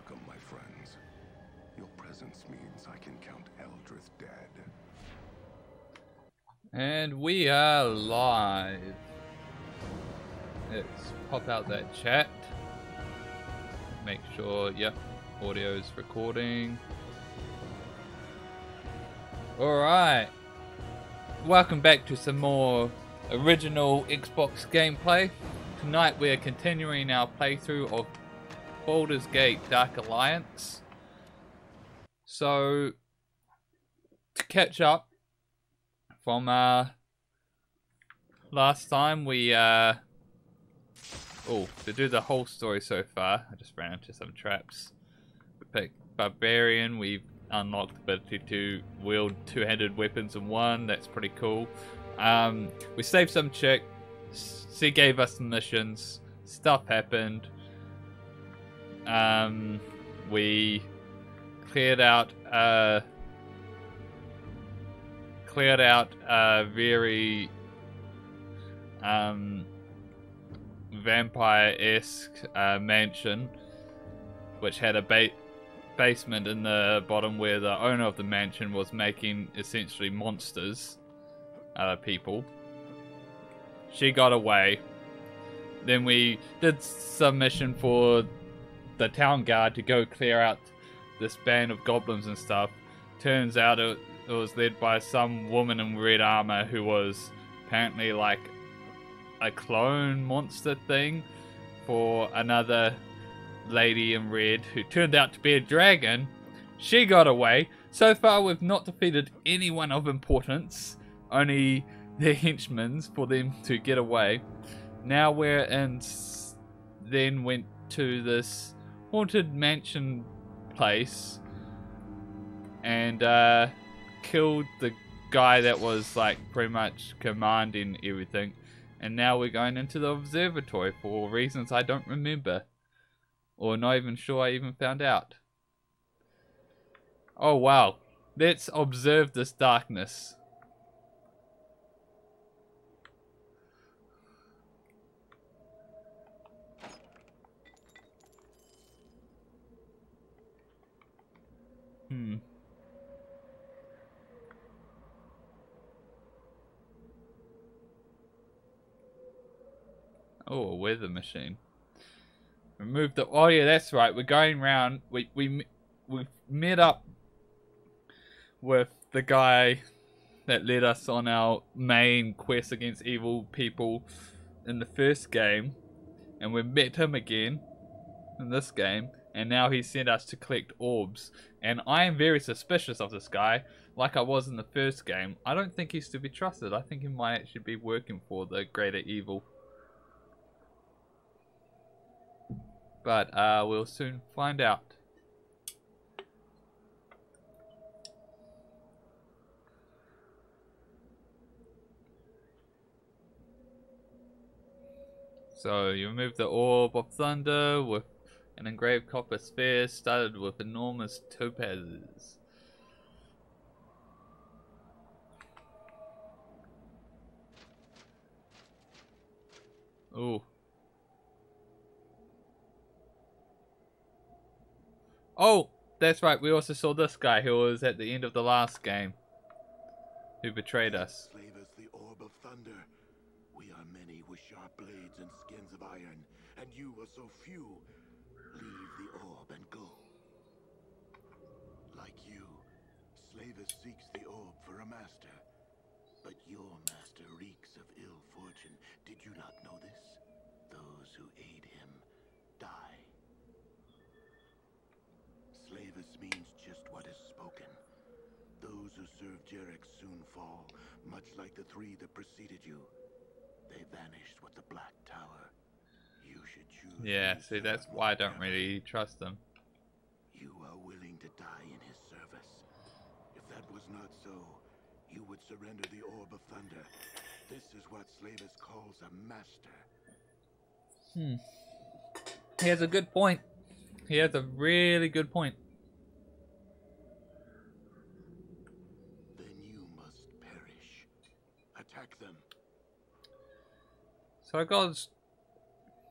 Welcome, my friends. Your presence means I can count Eldrith dead. And we are live. Let's pop out that chat. Make sure, yep, audio's recording. Alright. Welcome back to some more original Xbox gameplay. Tonight we are continuing our playthrough of Baldur's Gate Dark Alliance. So, to catch up from last time, we to do the whole story so far, I just ran into some traps. We picked Barbarian, we've unlocked the ability to wield two-handed weapons in one, that's pretty cool. We saved some chick, she gave us some missions, stuff happened. We cleared out a very vampire-esque mansion, which had a basement in the bottom where the owner of the mansion was making essentially monsters out of people. She got away. Then we did some mission for the town guard to go clear out this band of goblins and stuff. Turns out it was led by some woman in red armor who was apparently like a clone monster thing for another lady in red who turned out to be a dragon. She got away. So far we've not defeated anyone of importance, only their henchmen for them to get away. Now we're in, then went to this haunted mansion place and killed the guy that was like pretty much commanding everything, and now we're going into the observatory for reasons I don't remember, or not even sure I even found out. Oh wow, let's observe this darkness. Oh, a weather machine. Remove the... Oh yeah, that's right. We're going round. We met up with the guy that led us on our main quest against evil people in the first game, and we met him again in this game, and now he sent us to collect orbs. And I am very suspicious of this guy, like I was in the first game. I don't think he's to be trusted. I think he might actually be working for the greater evil. But we'll soon find out. So you remove the orb of thunder with an engraved copper sphere studded with enormous topazes. Ooh. Oh, that's right. We also saw this guy who was at the end of the last game, who betrayed us. Slave us the orb of thunder. We are many with sharp blades and skins of iron, and you are so few. Leave the orb and go. Like you, Slavis seeks the orb for a master, but your master reeks of ill fortune. Did you not know this? Those who aid him die. Slavis means just what is spoken. Those who serve Jarek soon fall, much like the three that preceded you. They vanished with the Black Tower. You should choose. Yeah, see, that's why I don't really trust them. You are willing to die in his service. If that was not so, you would surrender the Orb of Thunder. This is what Slavis calls a master. He has a good point. He has a really good point. Then you must perish. Attack them. So I got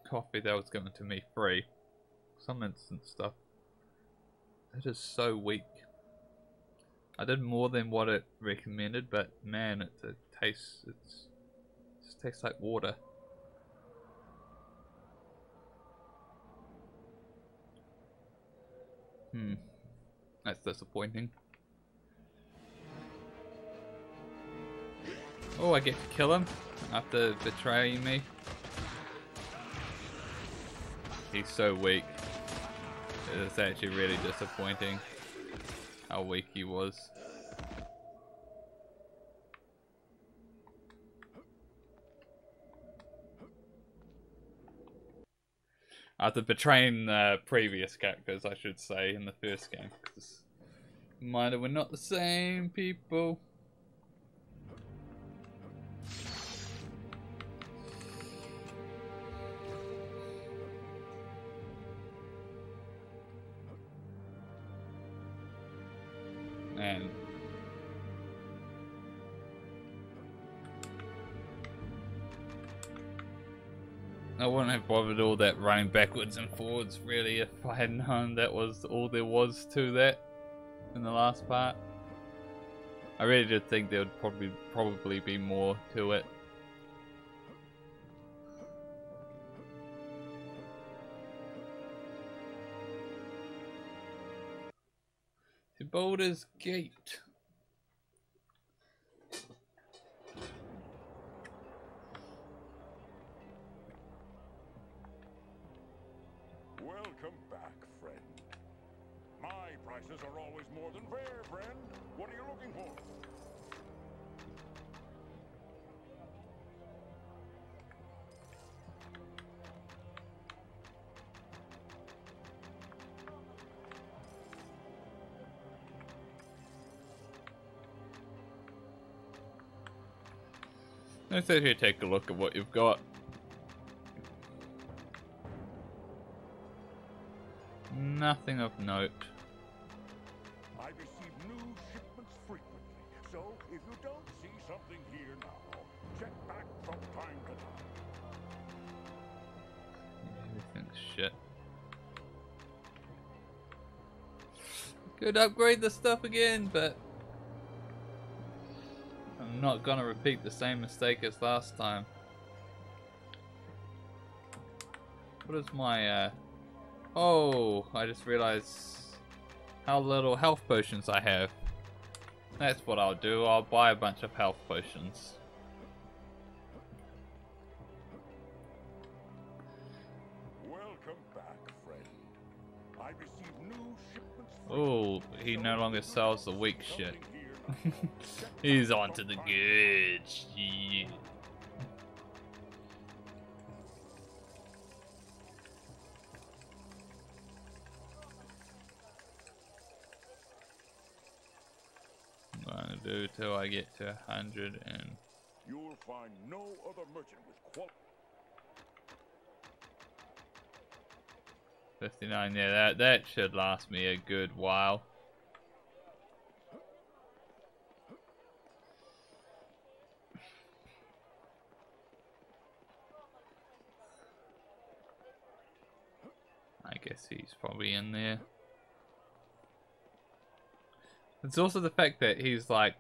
coffee that was given to me free. Some instant stuff. It is so weak. I did more than what it recommended, but man, it tastes, it just tastes like water. That's disappointing. Oh, I get to kill him after betraying me. He's so weak. It's actually really disappointing how weak he was. After betraying previous characters, I should say, in the first game. Because mind you, we're not the same people. Man. I wouldn't have bothered all that running backwards and forwards really if I had known that was all there was to that in the last part. I really did think there would probably be more to it. To Baldur's Gate. Welcome back, friend. My prices are always more than fair, friend. What are you looking for? Let's actually take a look at what you've got. Nothing of note. I receive new shipments frequently, so if you don't see something here now, check back from time to time. Everything's shit. Could upgrade the stuff again, but I'm not gonna repeat the same mistake as last time. What is my oh, I just realized how little health potions I have. That's what I'll do. I'll buy a bunch of health potions. Welcome back, friend. I receive new shipments Oh, he no longer sells the weak shit. He's on to the good shit. I'm gonna do till I get to 100 and... You'll find no other merchant with quality. 59, yeah, that should last me a good while. I guess he's probably in there. It's also the fact that he's like,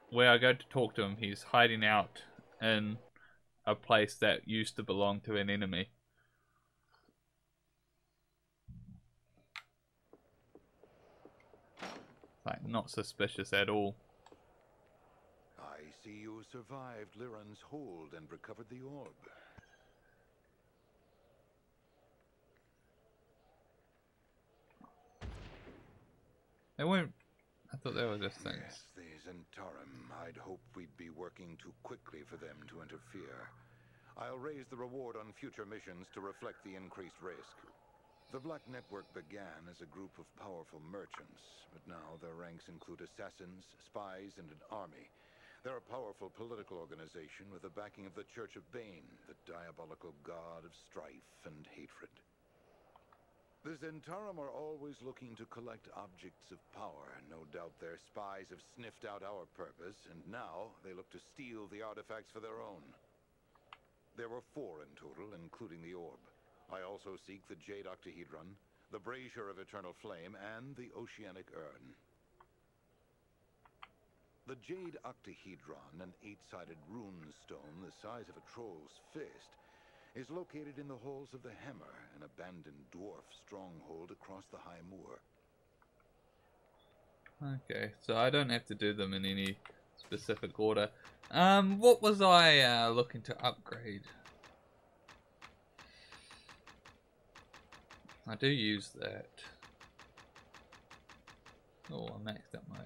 where I go to talk to him, he's hiding out in a place that used to belong to an enemy. Like, not suspicious at all. I see you survived Liran's hold and recovered the orb. They weren't... I thought they were just things. Yes, the Zentarum. I'd hoped we'd be working too quickly for them to interfere. I'll raise the reward on future missions to reflect the increased risk. The Black Network began as a group of powerful merchants, but now their ranks include assassins, spies, and an army. They're a powerful political organization with the backing of the Church of Bane, the diabolical god of strife and hatred. The Zentarum are always looking to collect objects of power. No doubt their spies have sniffed out our purpose, and now they look to steal the artifacts for their own. There were 4 in total, including the orb. I also seek the Jade Octahedron, the brazier of eternal flame, and the oceanic urn. The jade octahedron, an 8-sided rune stone the size of a troll's fist, is located in the halls of the Hammer, an abandoned dwarf stronghold across the high moor. Okay, so I don't have to do them in any specific order. What was I looking to upgrade? I do use that. Oh, I maxed out my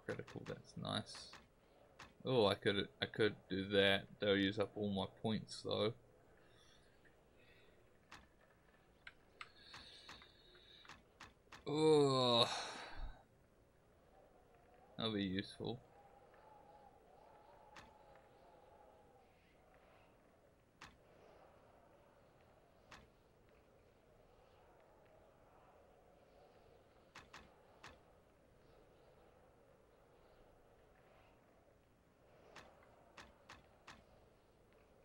critical. That's nice. Oh, I could do that. They'll use up all my points though. Oh, that'll be useful.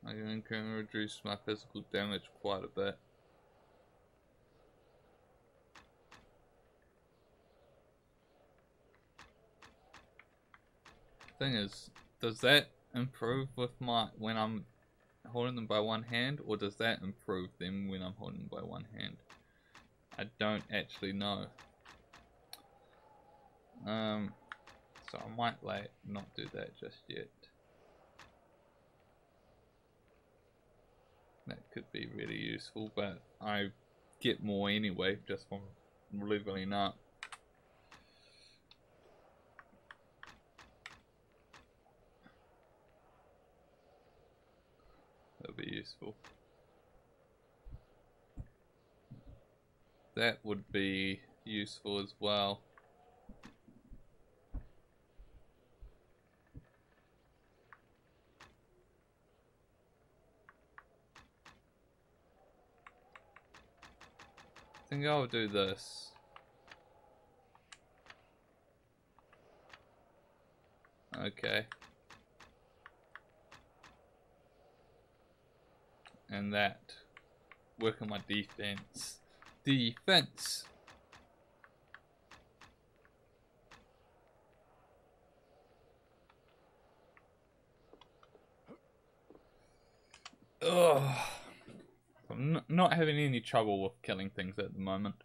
I can reduce my physical damage quite a bit. Thing is, does that improve with my when I'm holding them by one hand, or does that improve them when I'm holding them by one hand? I don't actually know. So I might not do that just yet. That could be really useful, but I get more anyway just from leveling up. That'd be useful. That would be useful as well. I think I'll do this. Okay. And that. Work on my defense. Defense! Ugh. I'm not having any trouble with killing things at the moment.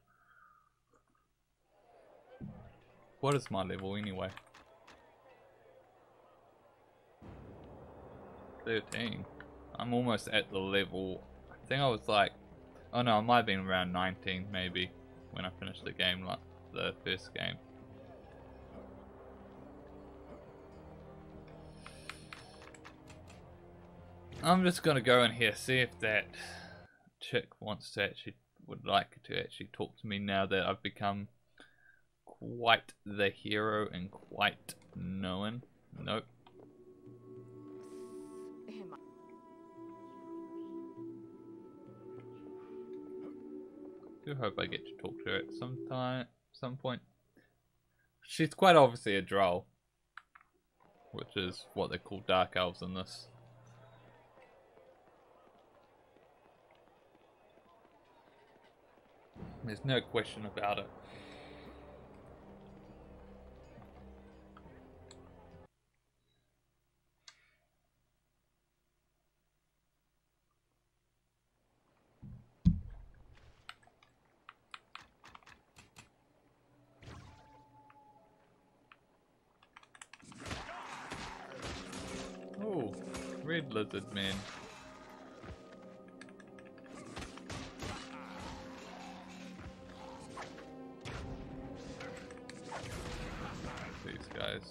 What is my level anyway? 13. I'm almost at the level. I think I was like, oh no, I might have been around 19 maybe when I finished the game, like the first game. I'm just gonna go in here, see if that chick would like to actually talk to me now that I've become quite the hero and quite known. Nope. Do hope I get to talk to her at some point. She's quite obviously a droll, which is what they call dark elves in this. There's no question about it. Oh, red lizard man. These guys.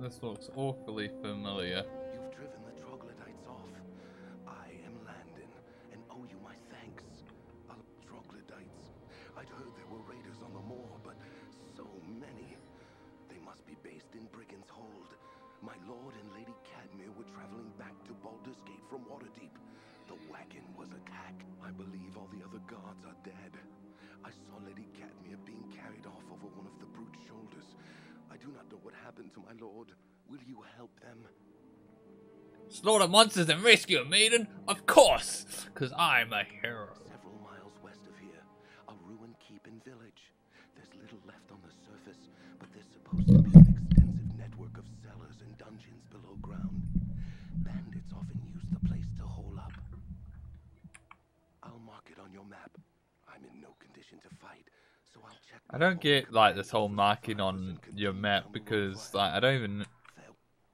This looks awfully familiar. You've driven the troglodytes off. I am Landon and owe you my thanks. Troglodytes. I'd heard there were raiders on the moor, but so many. They must be based in Brigand's Hold. My lord and Lady Cadmere were traveling back to Baldur's Gate from Waterdeep. The wagon was attacked. I believe all the other guards are dead. I saw Lady Cadmere being carried off over one of the brute's shoulders. I do not know what happened to my lord. Will you help them? Slaughter monsters and rescue a maiden? Of course! Because I'm a hero. Several miles west of here, a ruined keep and village. There's little left on the surface, but there's supposed to be an extensive network of cellars and dungeons below ground. Bandits often use the place to hole up. I'll mark it on your map. I'm in no condition to fight, so I'll check. I don't get like this whole marking on your map because like I don't even.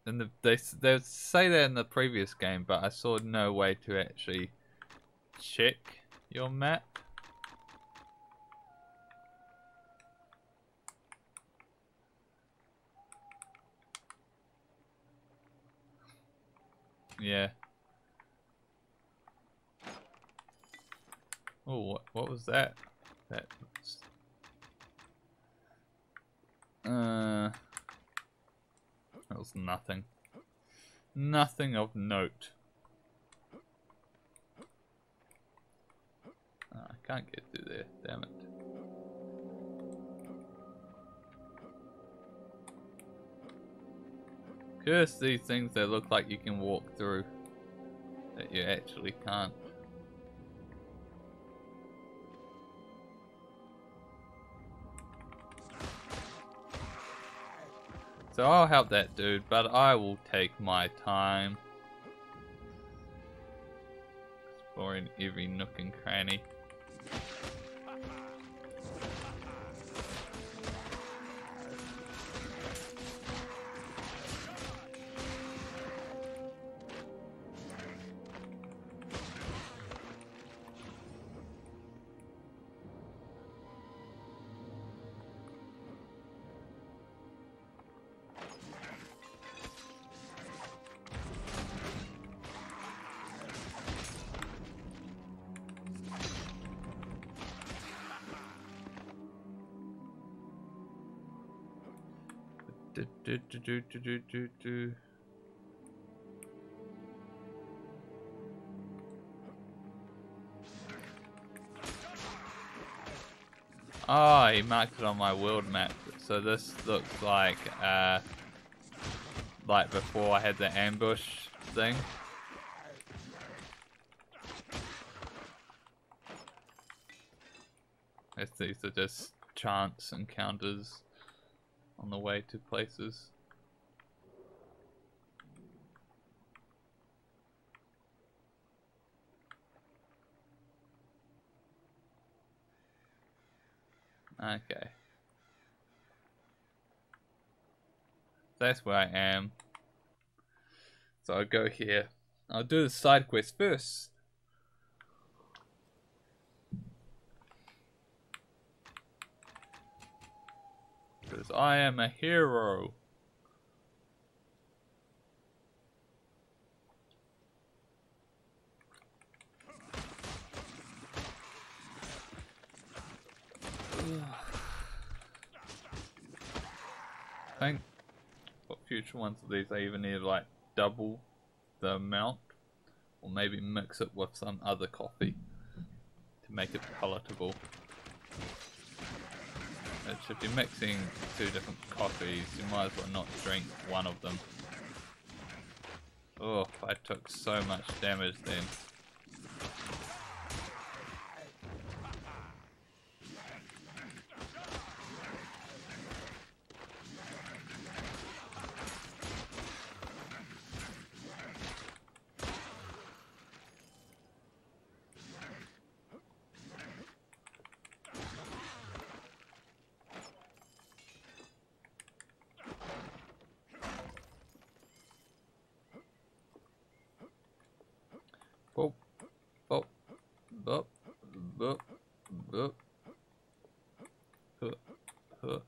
And they say that in the previous game, but I saw no way to actually check your map. Yeah. Oh, what was that? That was nothing. Nothing of note. Oh, I can't get through there, damn it. Curse these things that look like you can walk through, that you actually can't. So I'll help that dude, but I will take my time. Exploring every nook and cranny. Oh, he marked it on my world map. So this looks like before I had the ambush thing. I guess these are just chance encounters on the way to places. Okay. That's where I am. So I'll go here. I'll do the side quest first. Because I am a hero. I think for future ones of these I even need to like double the amount or maybe mix it with some other coffee to make it palatable. Which if you're mixing two different coffees you might as well not drink one of them. Oh, I took so much damage then. Boop, boop, boop, boop, boop. Huh, huh.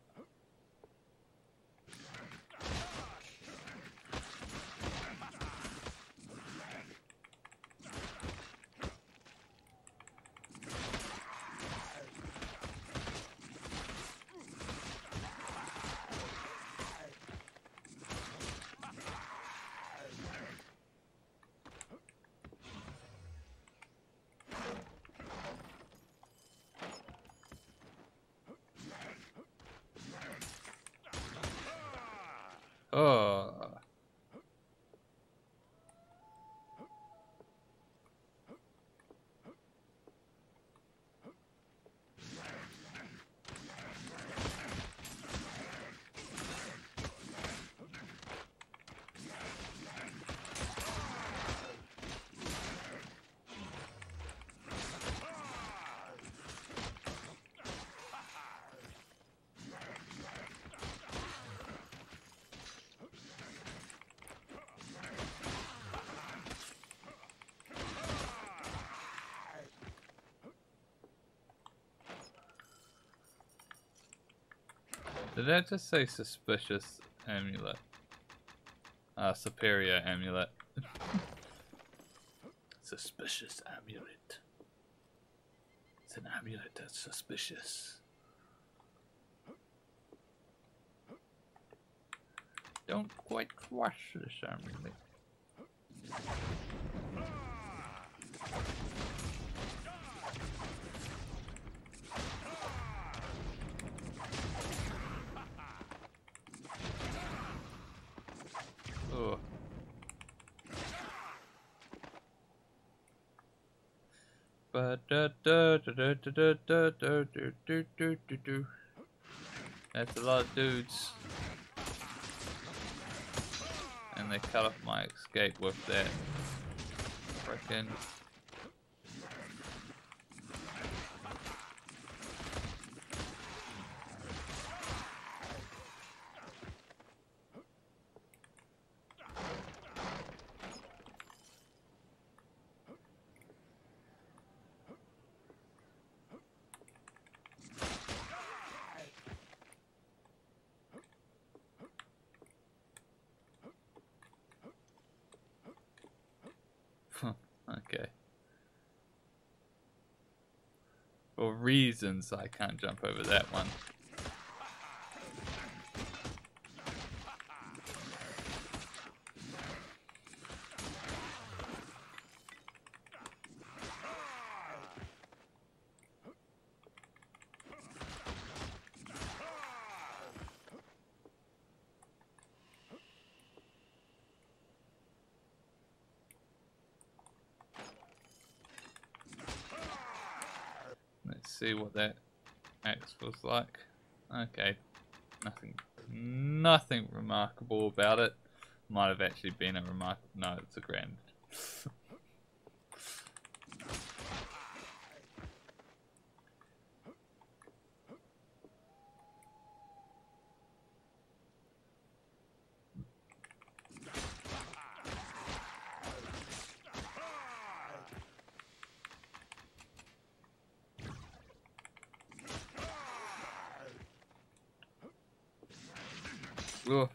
Did that just say suspicious amulet? Superior amulet. Suspicious amulet. It's an amulet that's suspicious. Don't quite trust this amulet. Oh. That's a lot of dudes. And they cut off my escape with that. Frickin'. Okay. For reasons, I can't jump over that one. Let's see what that axe was like. Okay, nothing remarkable about it. Might have actually been a remarkable. No, it's a grand. Ugh.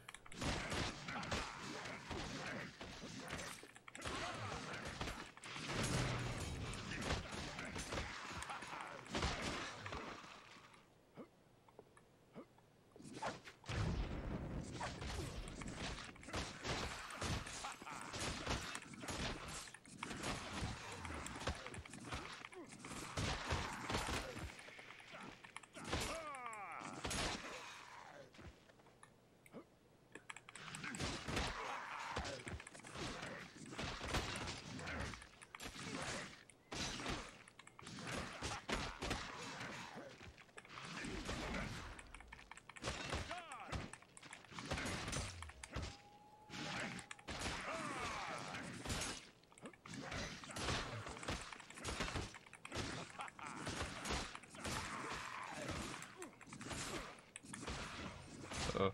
Oh.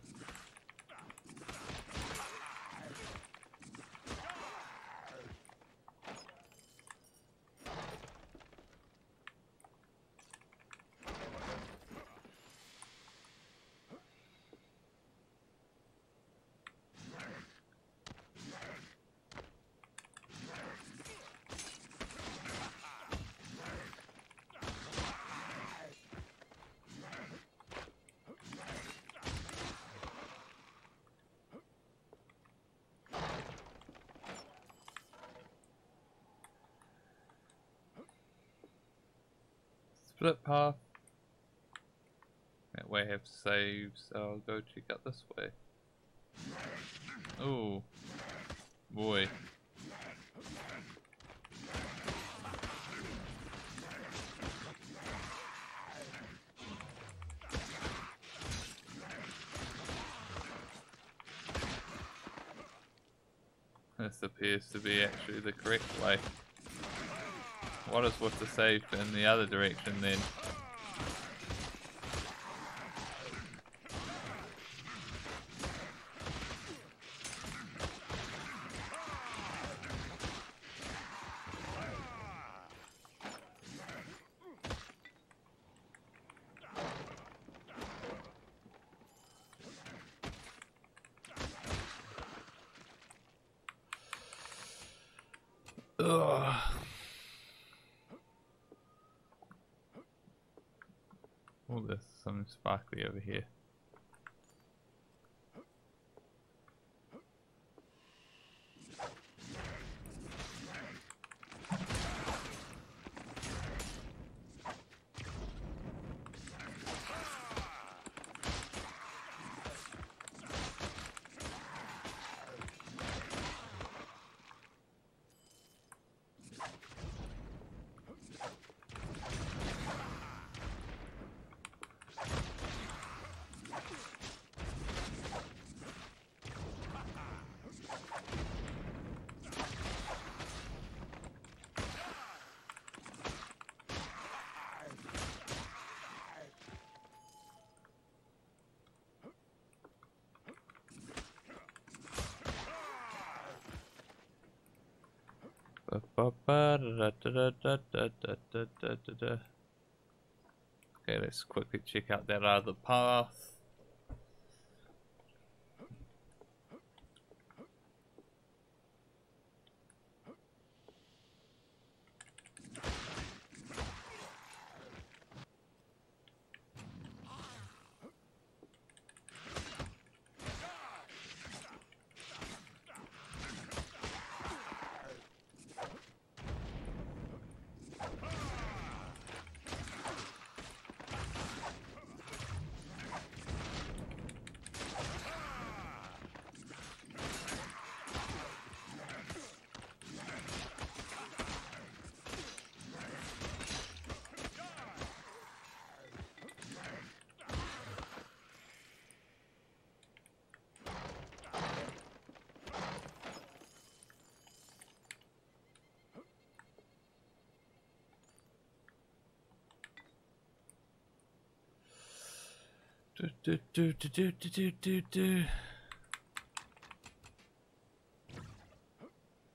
Split path. That way I have saves, so I'll go check out this way. Oh boy. This appears to be actually the correct way. What is with the save in the other direction then? Ugh. Oh, there's something sparkly over here. Okay, let's quickly check out that other path.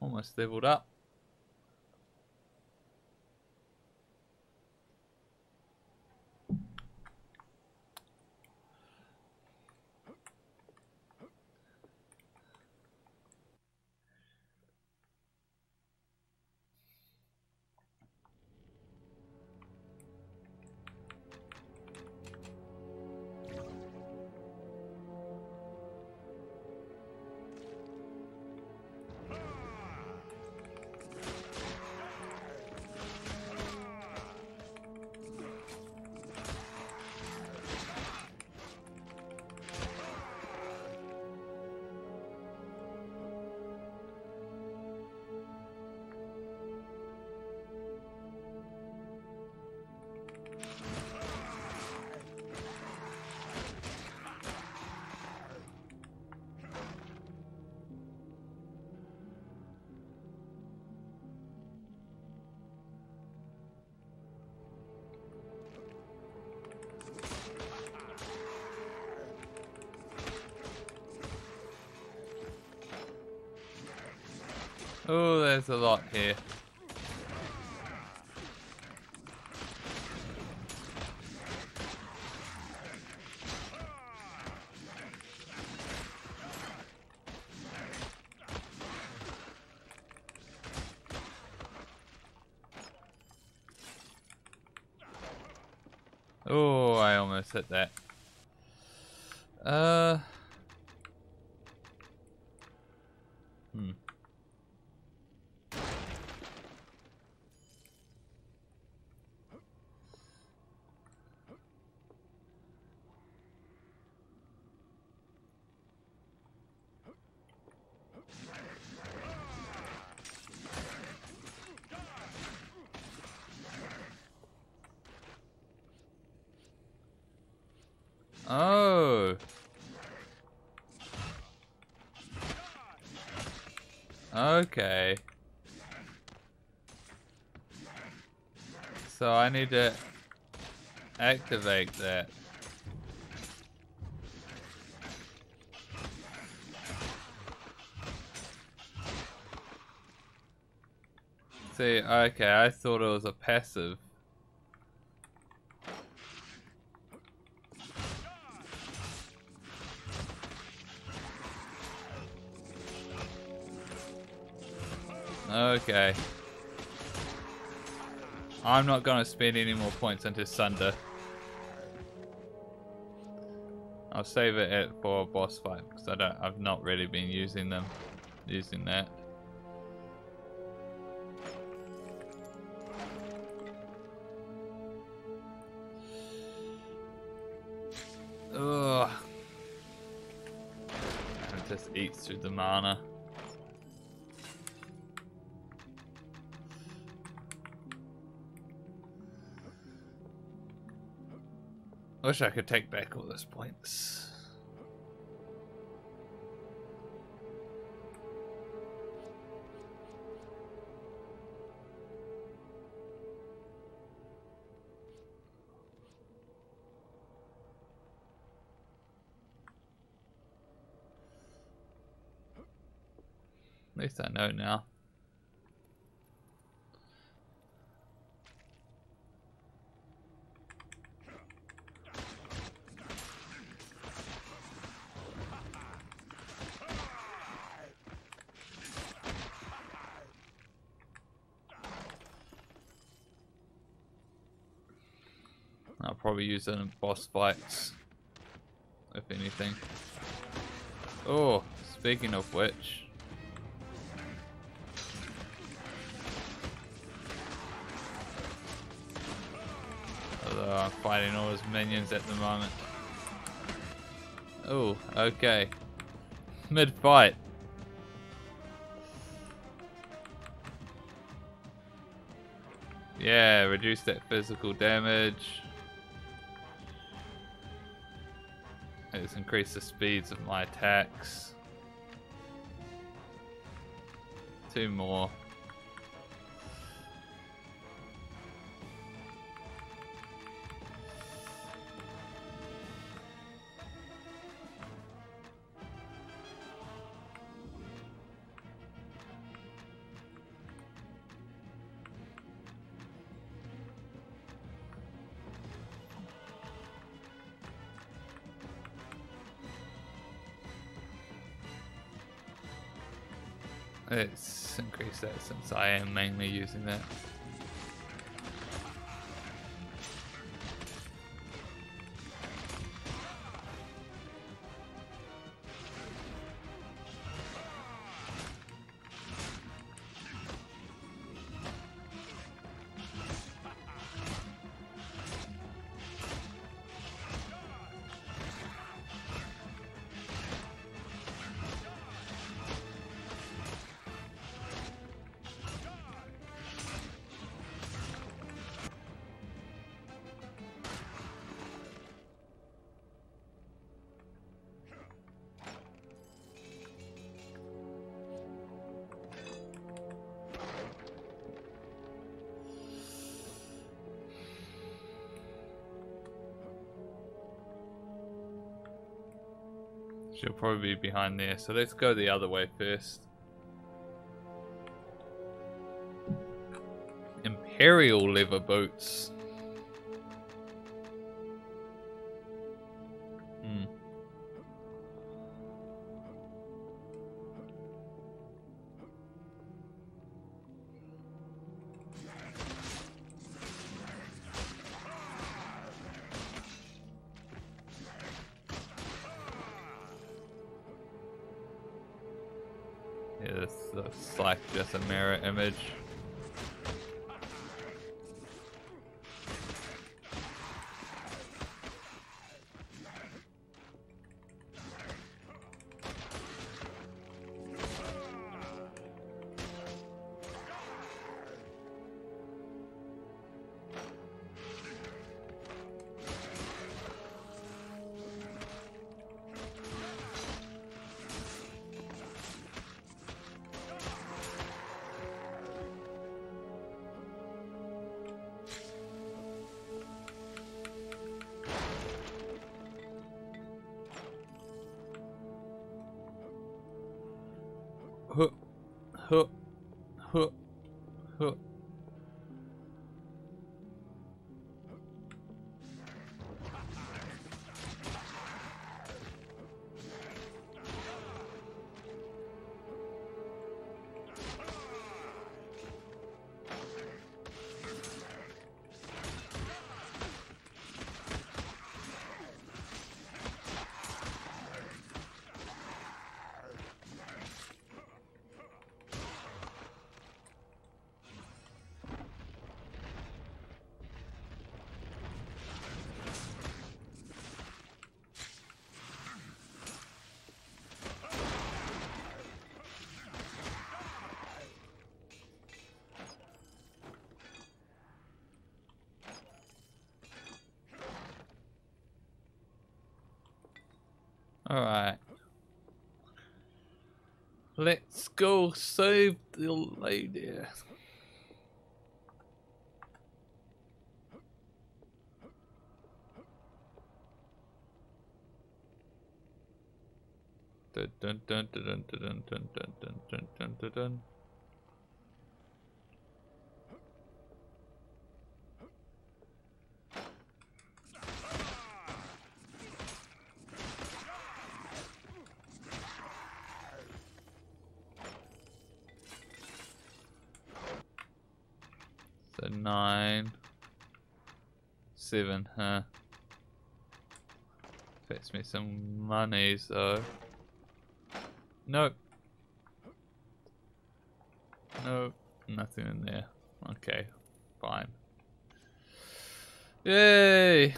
Almost leveled up. Oh, there's a lot here. Oh, I almost hit that. Oh. Okay. So I need to activate that. See, okay, I thought it was a passive. Okay. I'm not gonna spend any more points into Sunder. I'll save it for a boss fight because I've not really been using that. Ugh. It just eats through the mana. I wish I could take back all those points. At least I know now. I'll probably use it in boss fights, if anything. Oh, speaking of which. Although I'm fighting all his minions at the moment. Oh, okay. Mid-fight. Yeah, reduce that physical damage. Let's increase the speeds of my attacks. 2 more. Let's increase that since I am mainly using that. She'll probably be behind there, so let's go the other way first. Imperial leather boots. Yeah, this looks like just a mirror image. Huh, huh, huh, huh. Alright. Let's go save the lady. Dun dun dun dun dun dun dun dun dun dun dun dun dun. So 9, 7, huh? Fetch me some monies though. Nope. Nope. Nothing in there. Okay. Fine. Yay!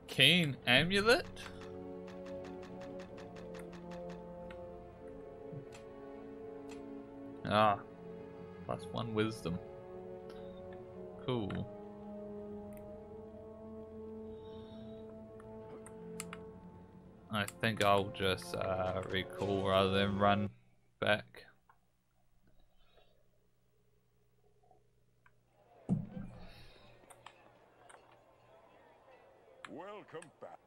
Keen amulet? Ah. +1 wisdom. Cool. I think I'll just recall rather than run back. Welcome back.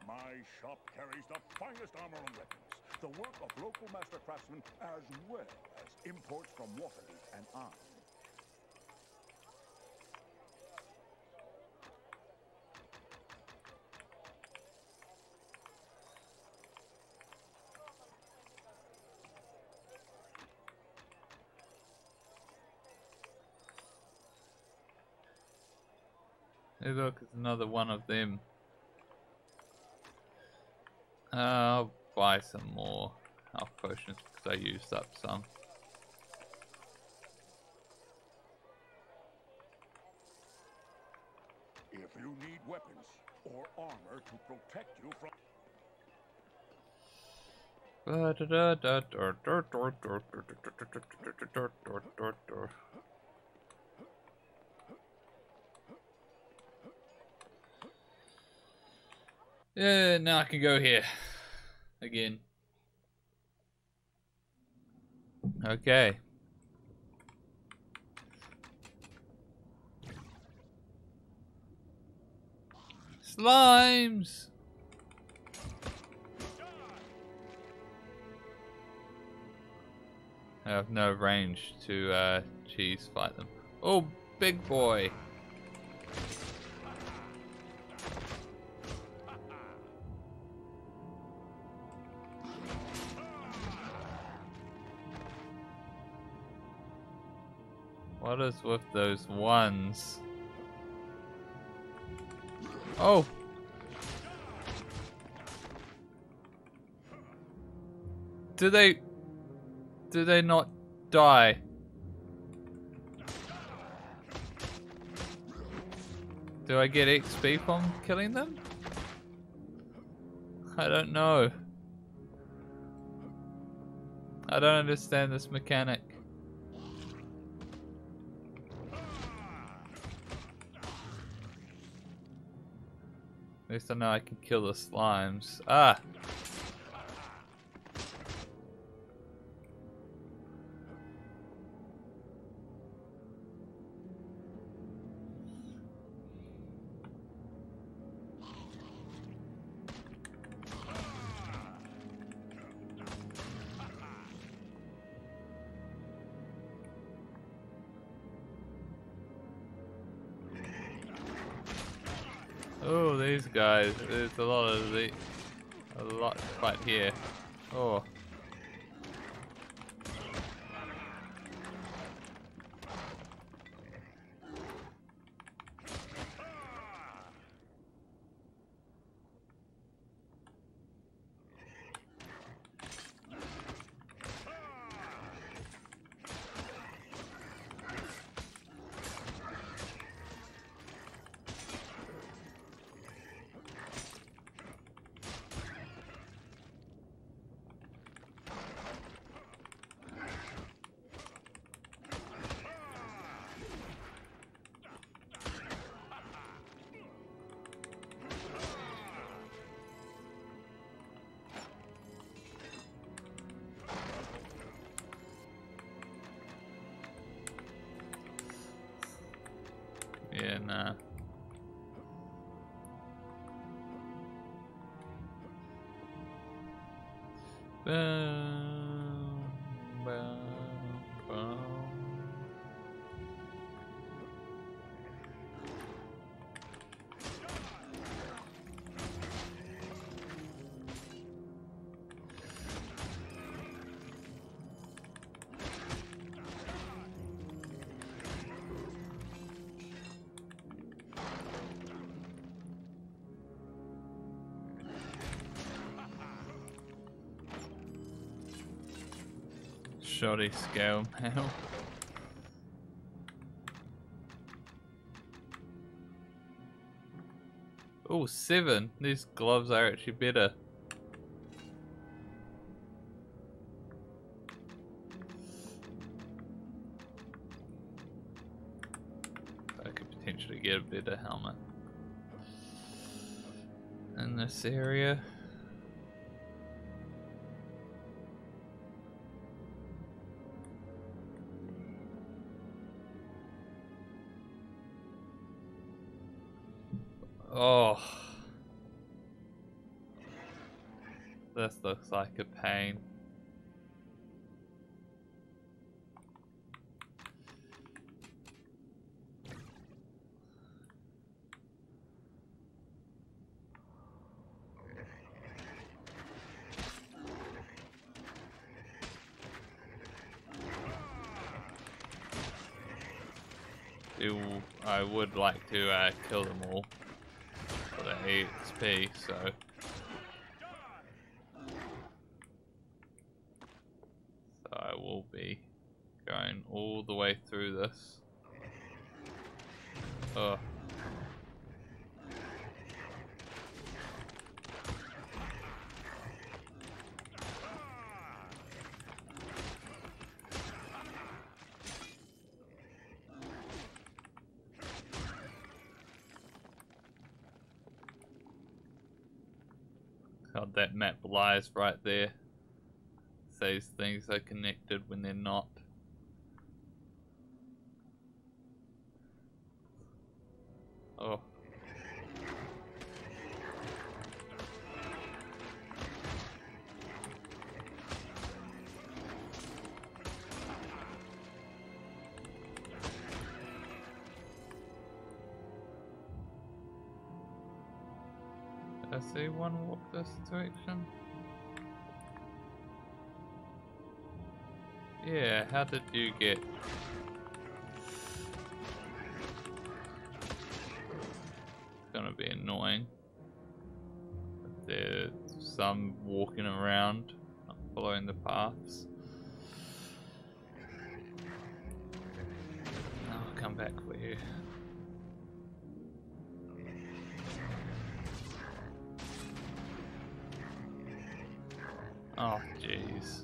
My shop carries the finest armor and weapons, the work of local master craftsmen as well as imports from Waterdeep and Arm. Hey look, it's another one of them. I'll buy some more health potions because I used up some. If you need weapons or armor to protect you from... Yeah, now I can go here again. Okay. Slimes! I have no range to cheese fight them. Oh, big boy! What is with those ones? Oh! Do they not die? Do I get XP from killing them? I don't know. I don't understand this mechanic. At least I know I can kill the slimes. Ah! Oh, these guys. There's a lot of a lot to fight here. Oh. Nah. Boom, boom, boom. Shoddy scale mail. Oh, 7. These gloves are actually better. I could potentially get a better helmet in this area. Oh, this looks like a pain. I would like to kill them all for the XP, so I will be going all the way through this. Oh. God, that map lies right there. Says things are connected when they're not. Oh. Did I see one walk this direction? Yeah, how did you get? It's gonna be annoying. There's some walking around, not following the paths. I'll come back for you. Oh, jeez.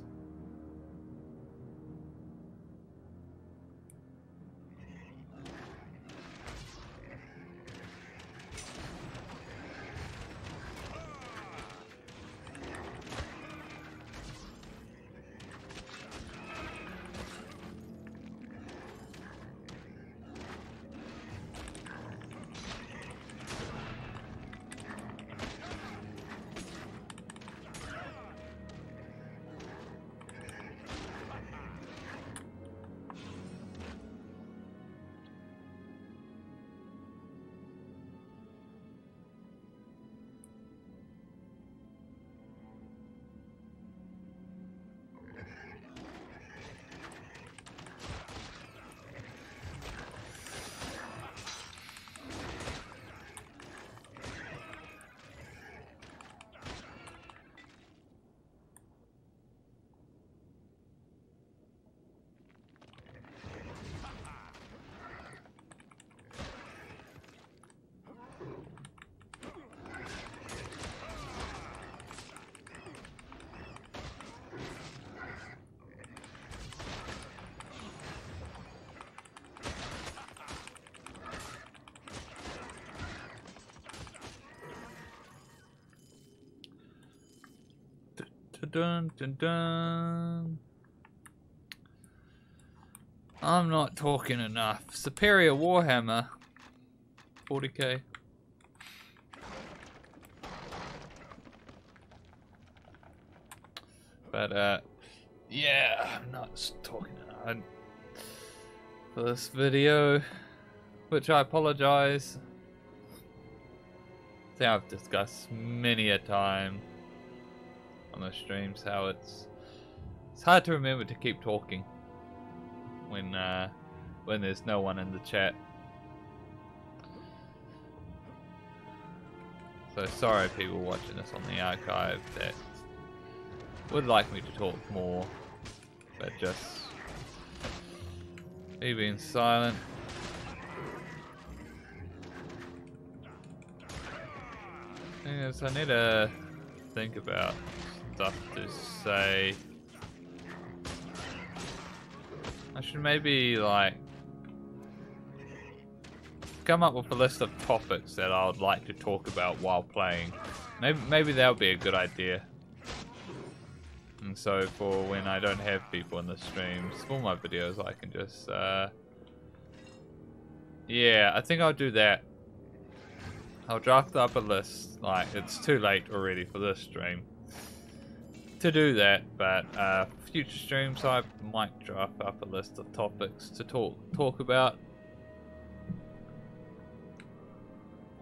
Dun, dun, dun. I'm not talking enough. Superior Warhammer. 40k. But yeah, I'm not talking for this video, which I apologize. I think I've discussed many a time on the streams how it's hard to remember to keep talking when there's no one in the chat. So sorry people watching this on the archive that would like me to talk more, but just me being silent. Thing is, I need to think about stuff to say. I should maybe like come up with a list of topics that I would like to talk about while playing. Maybe that would be a good idea. And so for when I don't have people in the streams for my videos, I can just yeah, I think I'll do that. I'll draft up a list. Like, it's too late already for this stream to do that, but future streams I might draft up a list of topics to talk about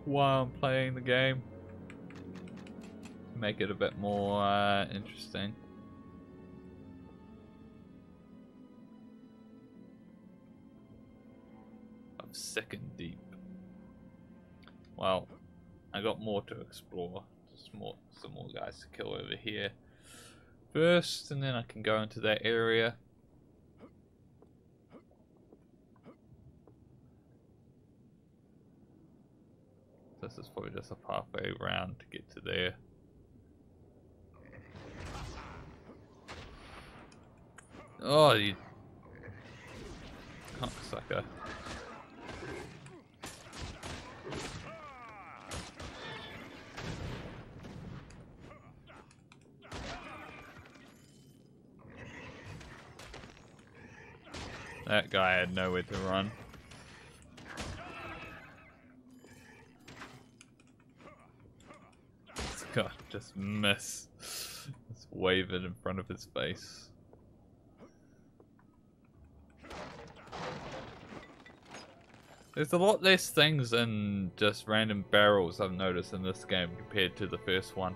while I'm playing the game. Make it a bit more interesting. I'm second deep. Well, I got more to explore. Just some more guys to kill over here first, and then I can go into that area. This is probably just a pathway around to get to there. Oh, you cocksucker. That guy had nowhere to run. God, just miss. Just wave it in front of his face. There's a lot less things in just random barrels I've noticed in this game compared to the first one.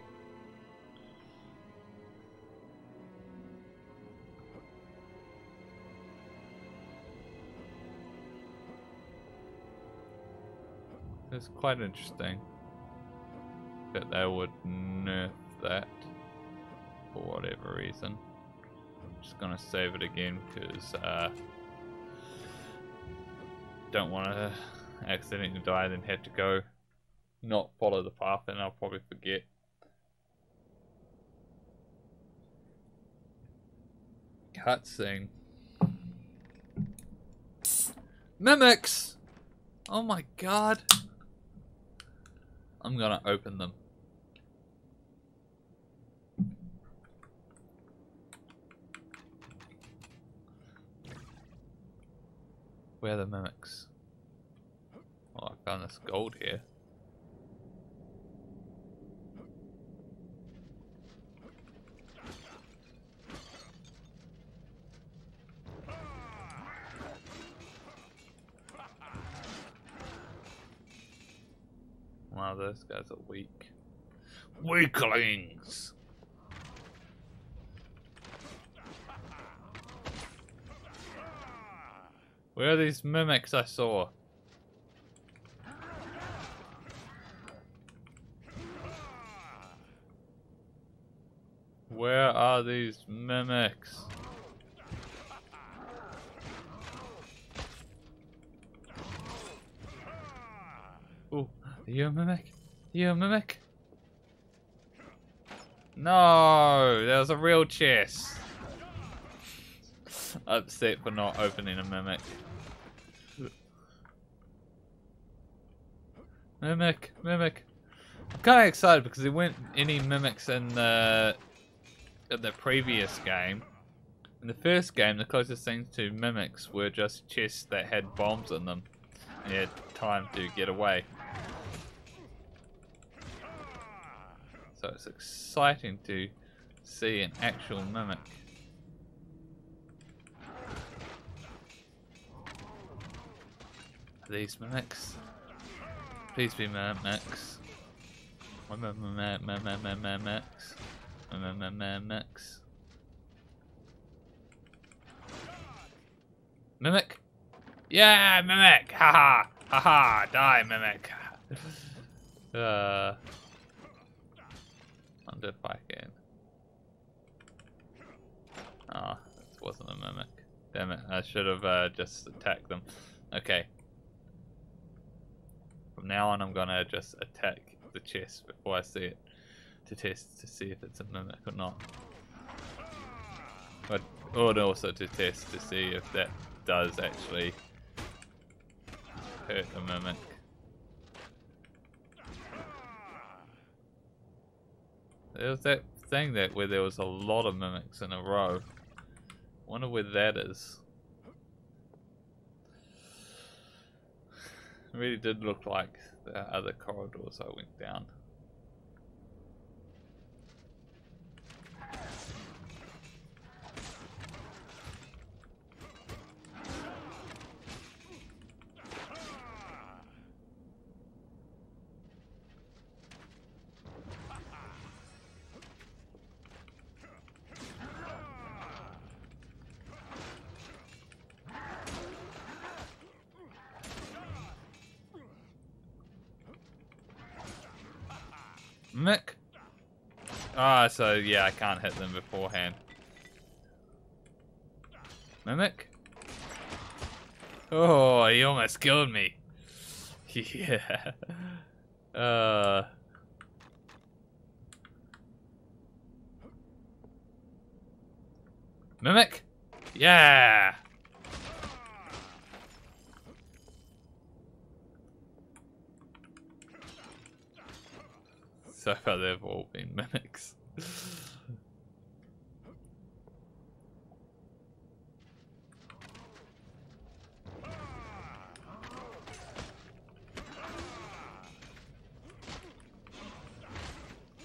It's quite interesting that they would nerf that for whatever reason. I'm just gonna save it again because don't want to accidentally die then have to go not follow the path and I'll probably forget. Cutscene. Mimics! Oh my god. I'm gonna open them. Where are the mimics? Oh, I found this gold here. Wow, those guys are weak. Weaklings! Where are these mimics I saw? Where are these mimics? Ooh, are you a mimic? Are you a mimic? No, there was a real chest. Upset for not opening a mimic. Mimic. I'm kind of excited because there weren't any mimics in the previous game. In the first game, the closest things to mimics were just chests that had bombs in them. And you had time to get away. So it's exciting to see an actual mimic. Are these mimics? Please be mimics. Mimics. Mimics. Mimic? Yeah, mimic! Haha! Haha! Die, mimic! Wonder if I can. Ah, this wasn't a mimic. Damn it, I should have just attacked them. Okay. From now on, I'm gonna just attack the chest before I see it to test to see if it's a mimic or not. But also to test to see if that does actually hurt a mimic. There was that thing where there was a lot of mimics in a row. Wonder where that is. It really did look like the other corridors I went down. Mimic? Ah, so yeah, I can't hit them beforehand. Mimic? Oh, he almost killed me. Yeah. Mimic? Yeah. So far they've all been mimics.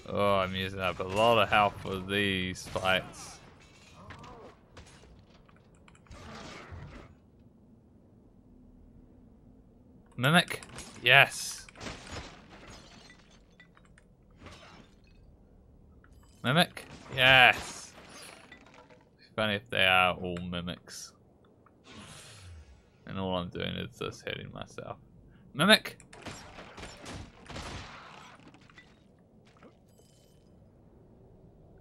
Oh, I'm using up a lot of health for these fights. Mimic? Yes. Mimic? Yes. It's funny if they are all mimics. And all I'm doing is just hitting myself. Mimic?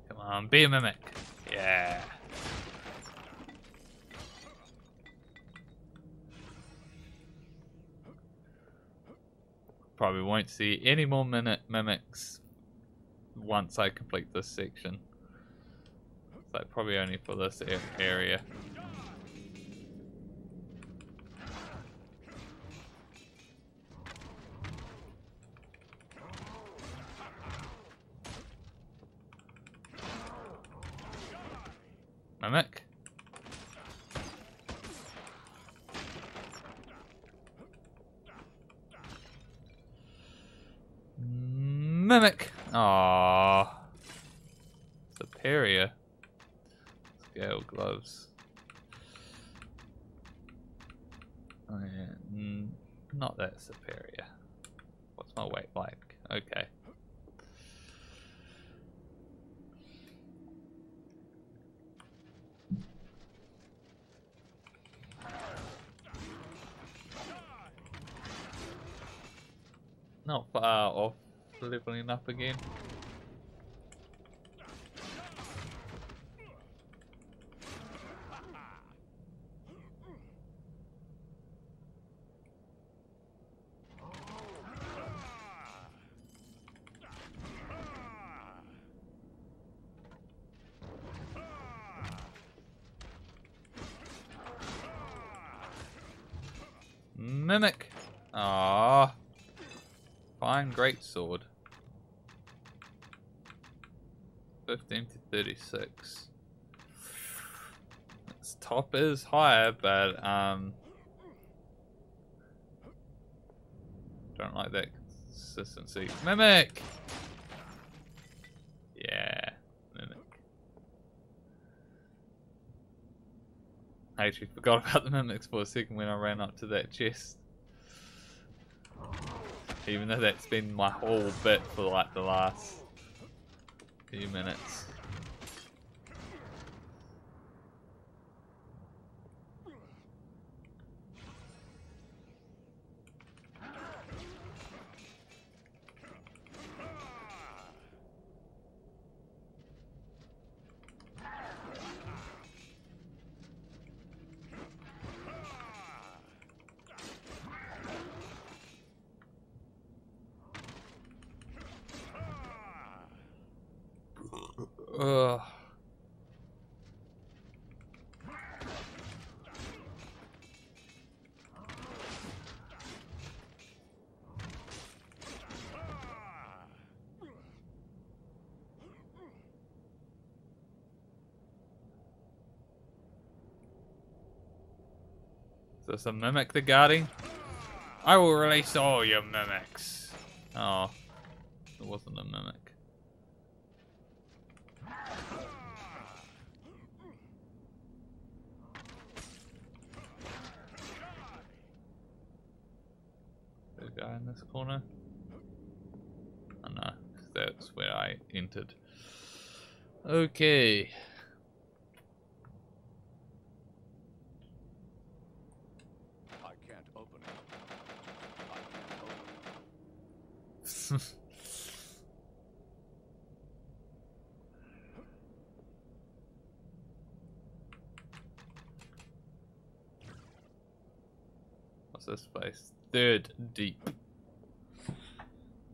Come on, be a mimic. Yeah. Probably won't see any more mimics once I complete this section. So probably only for this area. Mimic? Mimic! Aww. Superior. Scale gloves. Oh, yeah. Not that superior. What's my weight like? Okay. Not far off leveling up again. Mimic! Aww. Fine greatsword. 15 to 36. Its top is higher, but don't like that consistency. Mimic! I actually forgot about the mimics for a second when I ran up to that chest. Even though that's been my whole bit for like the last few minutes. Ugh. Is this a mimic they're guarding? I will release all your mimics. Oh, it wasn't a mimic. The guy in this corner? Oh no, that's where I entered. Okay. I can't open it. I can't open it. What's this place? Third deep.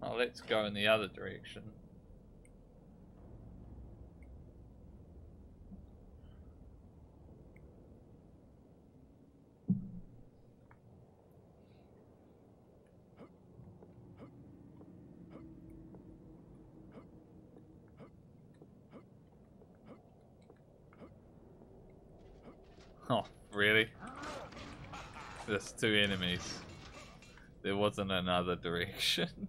Oh, let's go in the other direction. Oh, really? There's two enemies. There wasn't another direction.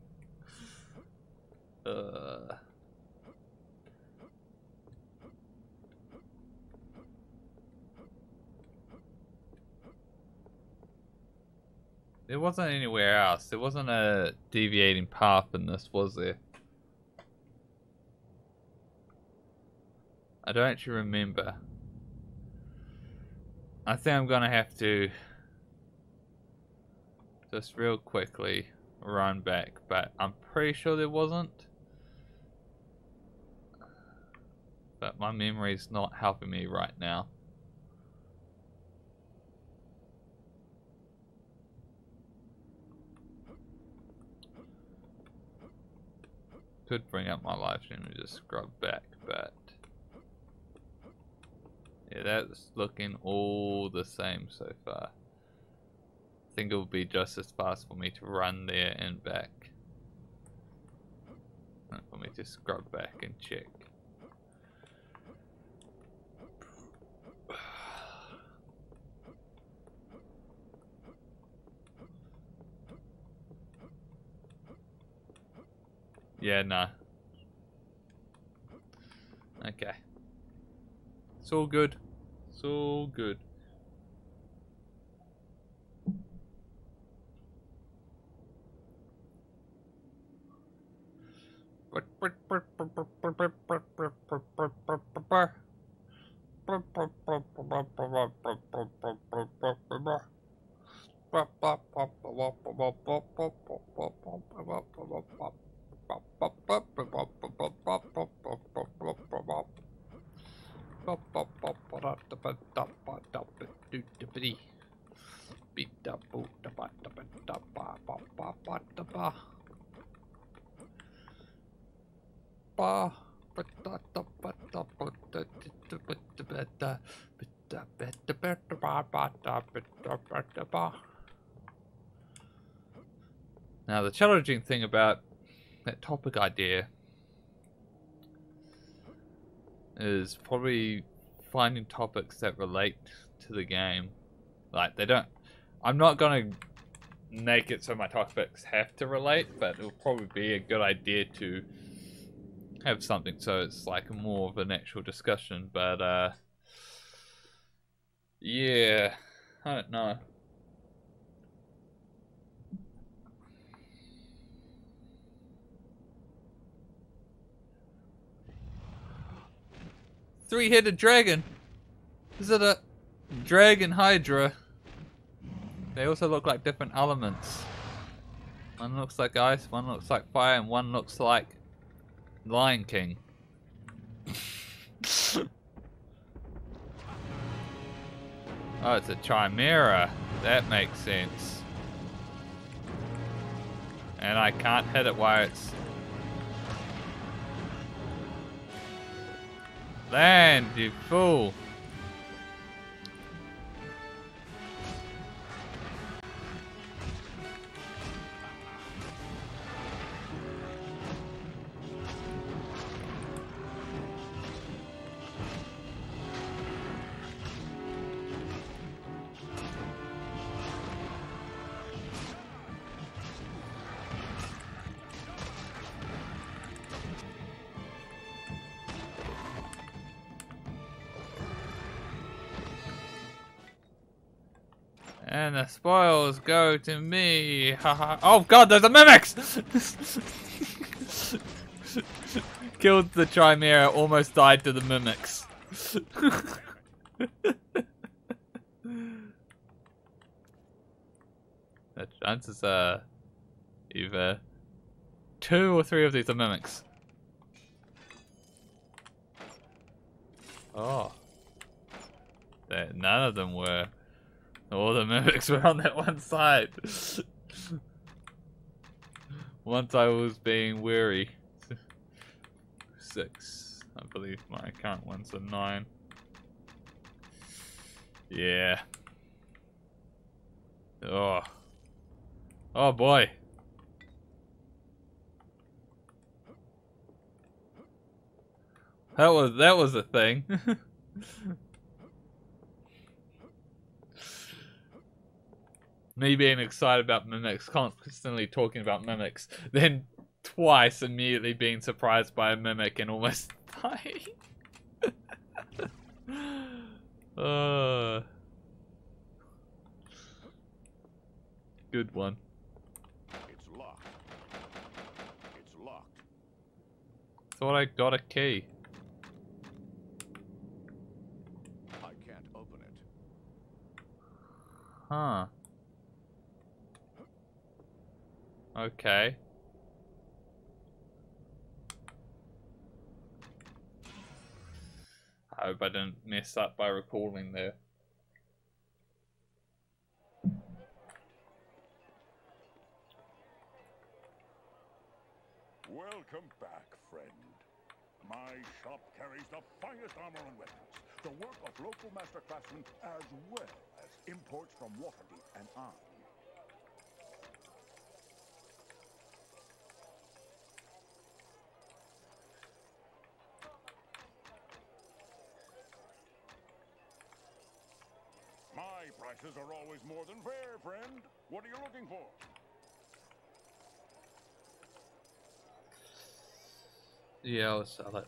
There wasn't anywhere else. There wasn't a deviating path in this, was there? I don't actually remember. I think I'm gonna have to just real quickly run back, but I'm pretty sure there wasn't. But my memory's not helping me right now. Could bring up my live stream and just scrub back, but yeah, that's looking all the same so far. I think it will be just as fast for me to run there and back. And for me to scrub back and check. Yeah, no. Okay. It's all good. It's all good. Now the challenging thing about that topic idea is probably finding topics that relate to the game. Like they don't, I'm not gonna make it so my topics have to relate, but it'll probably be a good idea to have something so it's like more of an actual discussion. But Yeah, I don't know. Three-headed dragon. Is it a dragon hydra? They also look like different elements. One looks like ice, one looks like fire, and one looks like Lion King. Oh, it's a chimera. That makes sense. And I can't hit it while it's... Land, you fool! And the spoils go to me. Haha. Oh god, there's a mimics! Killed the chimera, almost died to the mimics. The chances are either 2 or 3 of these are mimics. Oh. None of them were. All the mimics were on that one side. Once I was being weary. 6. I believe my current one's a 9. Yeah. Oh. Oh boy. That was a thing. Me being excited about mimics, constantly talking about mimics, then twice immediately being surprised by a mimic and almost dying. Good one. It's locked. It's locked. Thought I got a key. I can't open it. Huh. Okay. I hope I didn't mess up by recalling there. Welcome back, friend. My shop carries the finest armor and weapons, the work of local master craftsmen as well as imports from Waterdeep and Arn. My prices are always more than fair, friend. What are you looking for? Yeah, I'll sell it.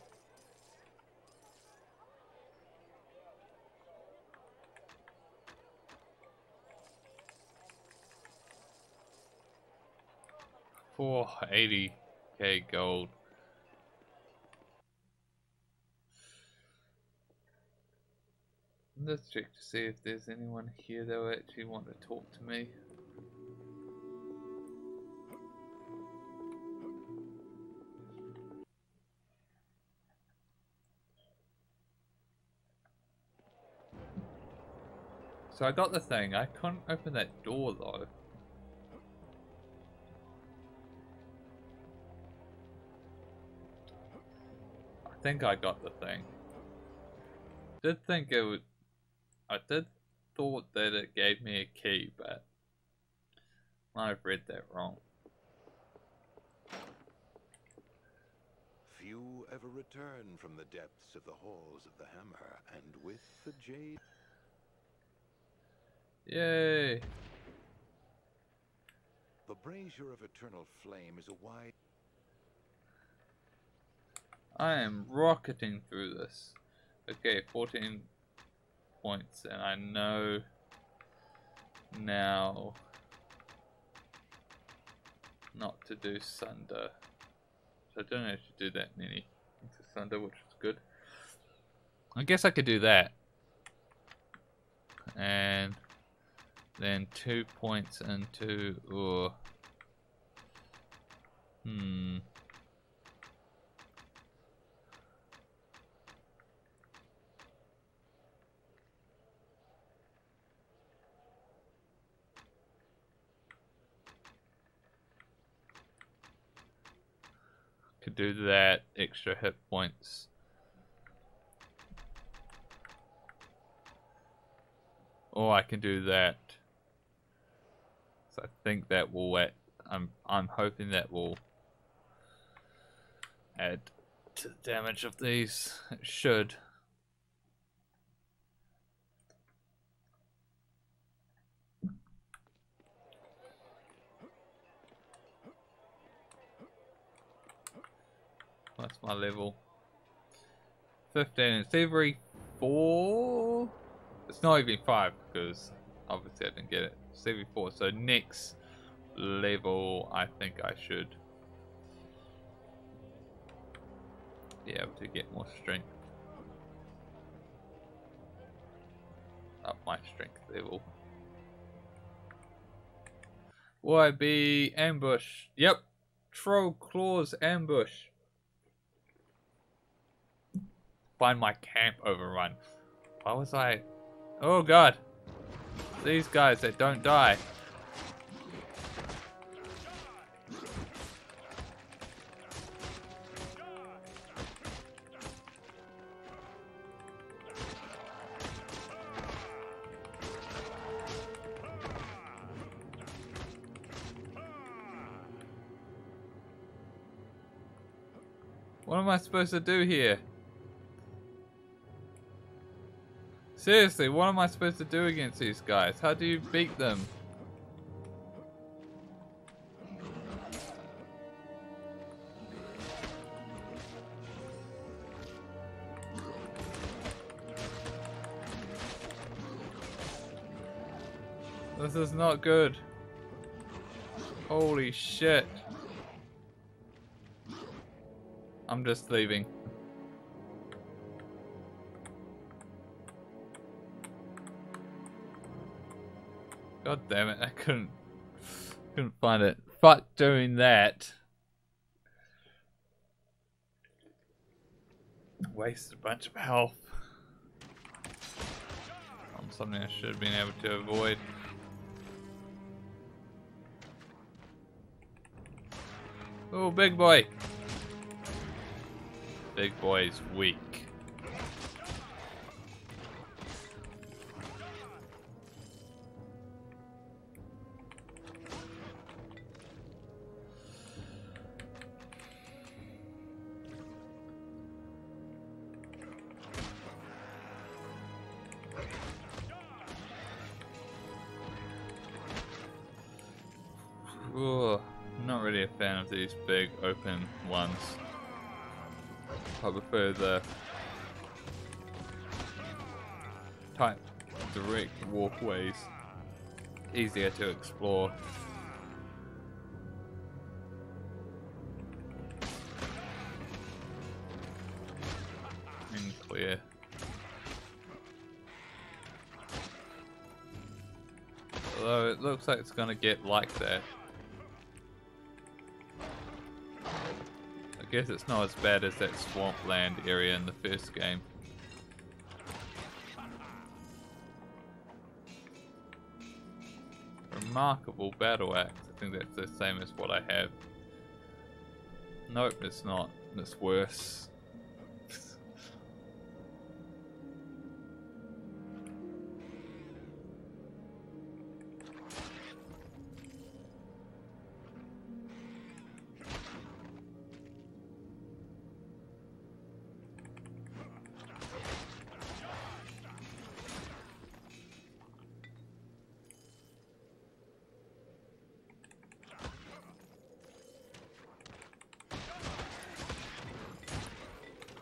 $480k gold. Let's check to see if there's anyone here that will actually want to talk to me. So I got the thing. I couldn't open that door though. I think I got the thing. Did think it would. I did thought that it gave me a key, but might have read that wrong. Few ever return from the depths of the halls of the Hammer, and with the jade. Yay! The brazier of eternal flame is a wide. I am rocketing through this. Okay, 14 points, and I know now not to do Sunder. So I don't have to do that many into Sunder, which is good. I guess I could do that. And then 2 points into... Oh. Could do that, extra hit points. Or I can do that. So I think that will add, I'm hoping that will add to the damage of these. It should. What's my level? 15. It's every 4. It's not even 5 because obviously I didn't get it. It's every 4. So next level, I think I should be able to get more strength. Up my strength level. Will I be ambush? Yep. Troll claws ambush. Find my camp overrun. Why was I... Oh god. These guys that don't die. What am I supposed to do here? Seriously, what am I supposed to do against these guys? How do you beat them? This is not good. Holy shit. I'm just leaving. God damn it, I couldn't find it. Fuck doing that. Wasted a bunch of health on something I should have been able to avoid. Oh, big boy. Big boy's weak. Ooh, not really a fan of these big open ones. I prefer the type direct walkways, easier to explore. And clear. Although it looks like it's gonna get like that. I guess it's not as bad as that swampland area in the first game. Remarkable battle axe. I think that's the same as what I have. Nope, it's not. It's worse.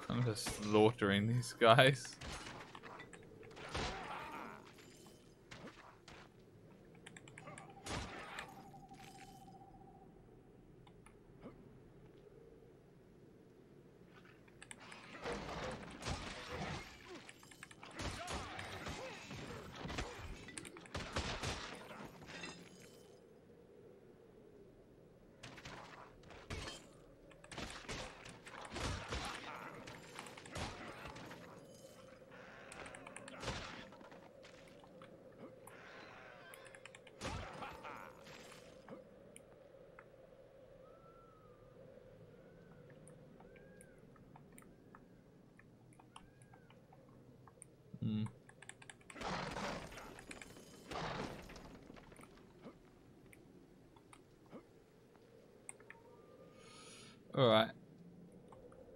I'm just slaughtering these guys. Alright.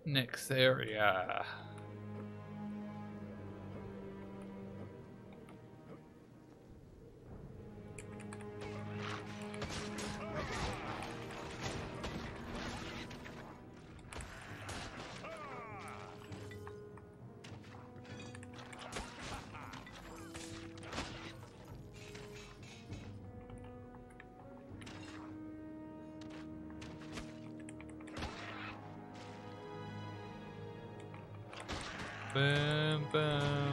Next area. Boom, boom.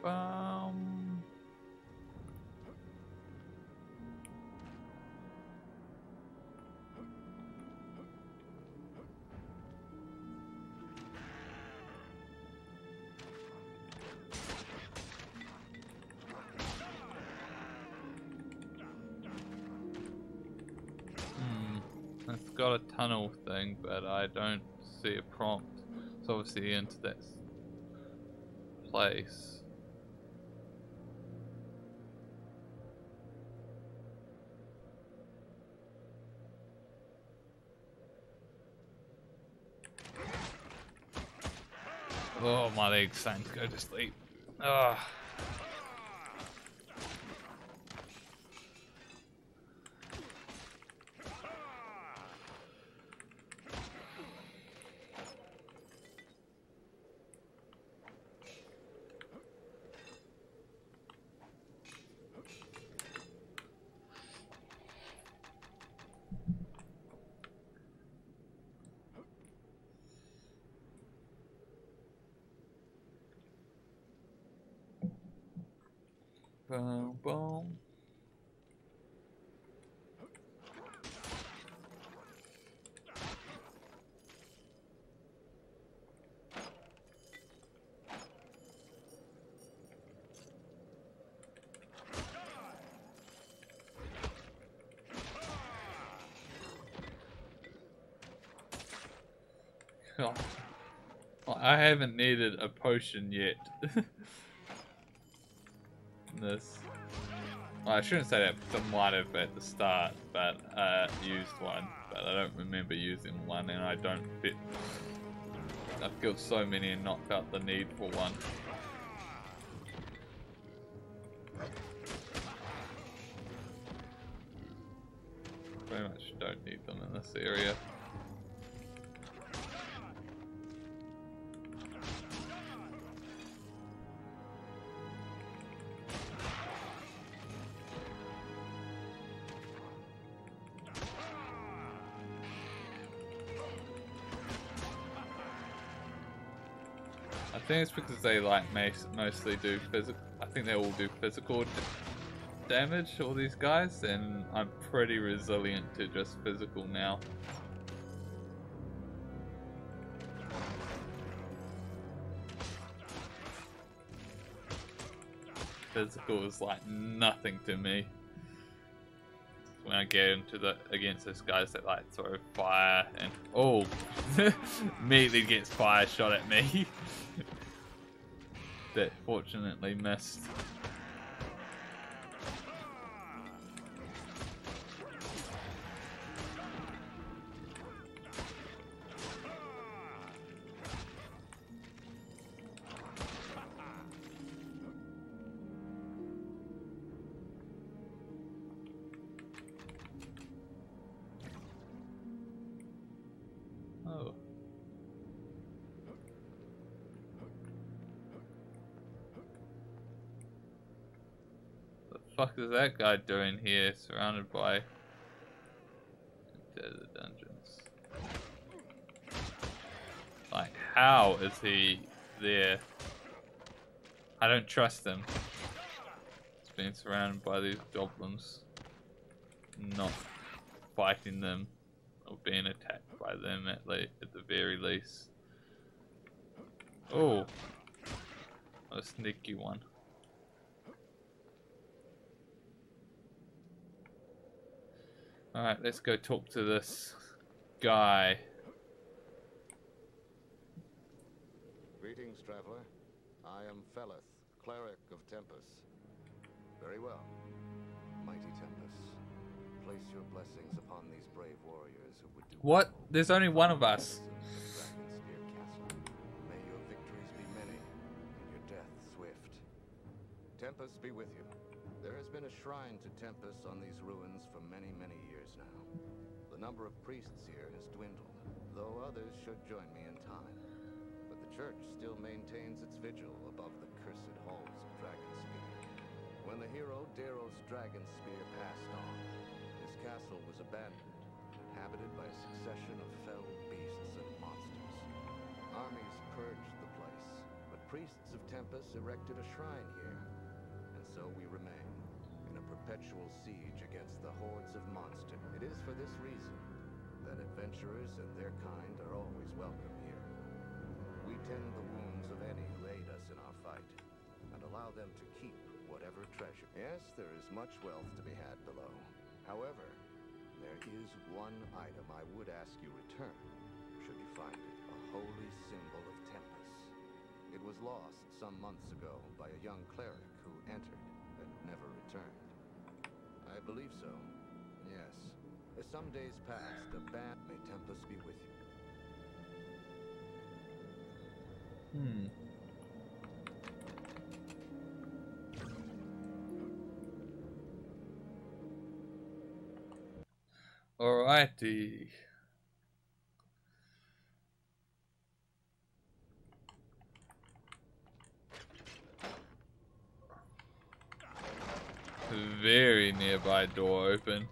Bum. It's got a tunnel thing, but I don't see a prompt. It's obviously into that place. Oh, my leg's starting to go to sleep. Ugh. Boom, boom. God. Well, I haven't needed a potion yet. This. Well, I shouldn't say that because I might have at the start, but used one, but I don't remember using one, and I don't fit. I've killed so many and not felt the need for one. Very much don't need them in this area. I think it's because they like mostly do physical. I think they all do physical damage, all these guys, and I'm pretty resilient to just physical now. Physical is like nothing to me. When I get into against those guys that like throw fire and oh, immediately gets fire shot at me. That fortunately missed. Oh. The fuck is that guy doing here, surrounded by desert dungeons? Like, how is he there? I don't trust him. He's being surrounded by these goblins. Not fighting them or being attacked by them at the very least. Oh, a sneaky one. Alright, let's go talk to this guy. Greetings, traveler. I am Feleth, cleric of Tempus. Very well. Mighty Tempus, place your blessings upon these brave warriors who would do What? There's only one of us. Dragonspear Castle. May your victories be many, and your death swift. Tempus be with you. There has been a shrine to Tempus on these ruins for many, many years now. The number of priests here has dwindled, though others should join me in time. But the church still maintains its vigil above the cursed halls of Dragonspear. When the hero Darrow's Dragonspear passed on, his castle was abandoned, inhabited by a succession of fell beasts and monsters. Armies purged the place, but priests of Tempus erected a shrine here, and so we remain, in a perpetual siege against the hordes of monsters. It is for this reason that adventurers and their kind are always welcome here. We tend the wounds of any who aid us in our fight, and allow them to keep whatever treasure. Yes, there is much wealth to be had below. However, there is one item I would ask you return, should you find it, a holy symbol of Tempus. It was lost some months ago by a young cleric who entered and never returned. I believe so, yes. As some days passed, a band may Tempus be with you. Alrighty. Very nearby door open.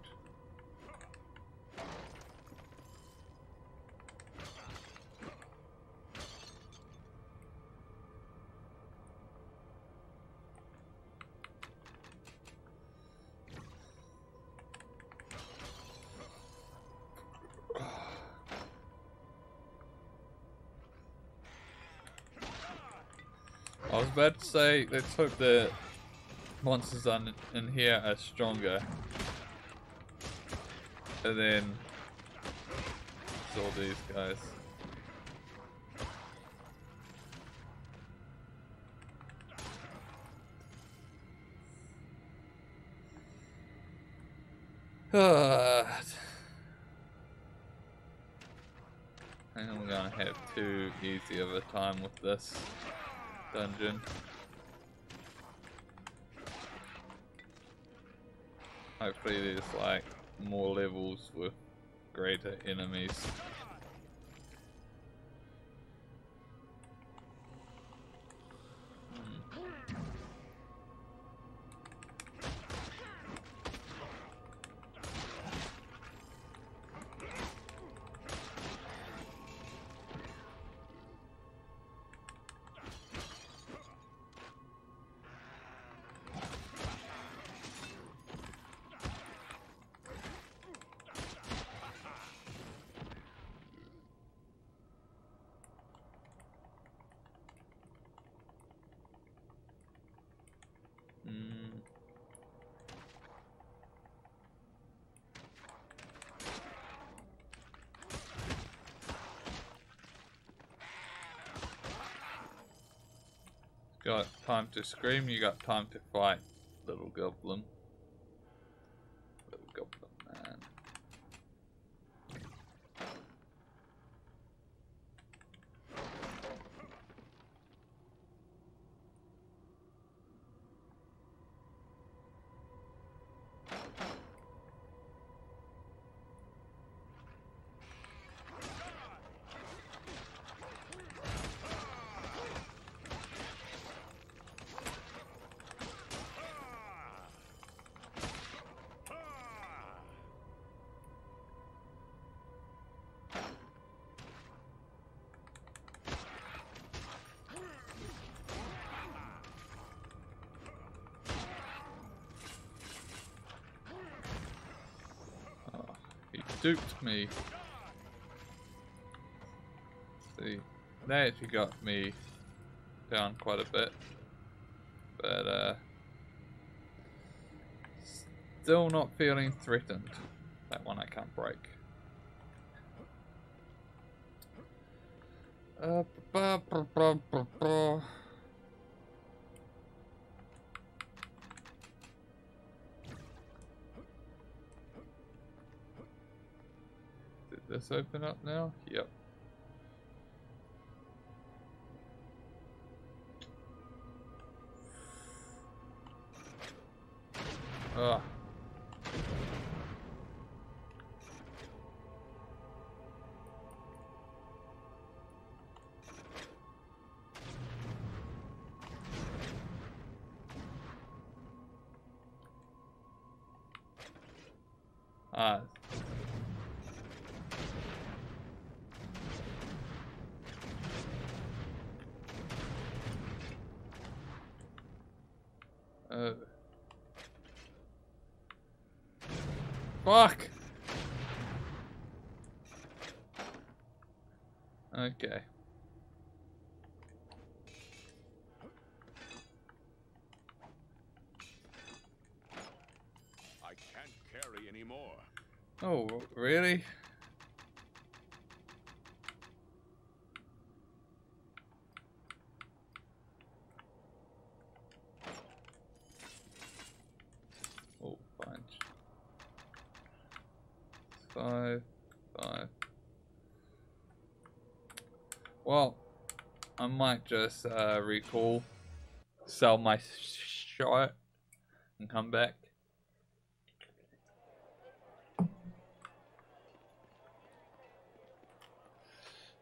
I was about to say, let's hope the monsters in here are stronger. And then it's all these guys. I think I'm gonna have too easy of a time with this dungeon. Hopefully there's like more levels with greater enemies. Got time to scream, you got time to fight, little goblin. Little goblin man. duped me. See, they actually got me down quite a bit, but still not feeling threatened. That one I can't break. Did this open up now? Yep. Ugh. Ah. Fuck! Okay. I can't carry anymore. Oh, really? Oh, bunch. 5, 5. Well, I might just recall, sell my shot, and come back.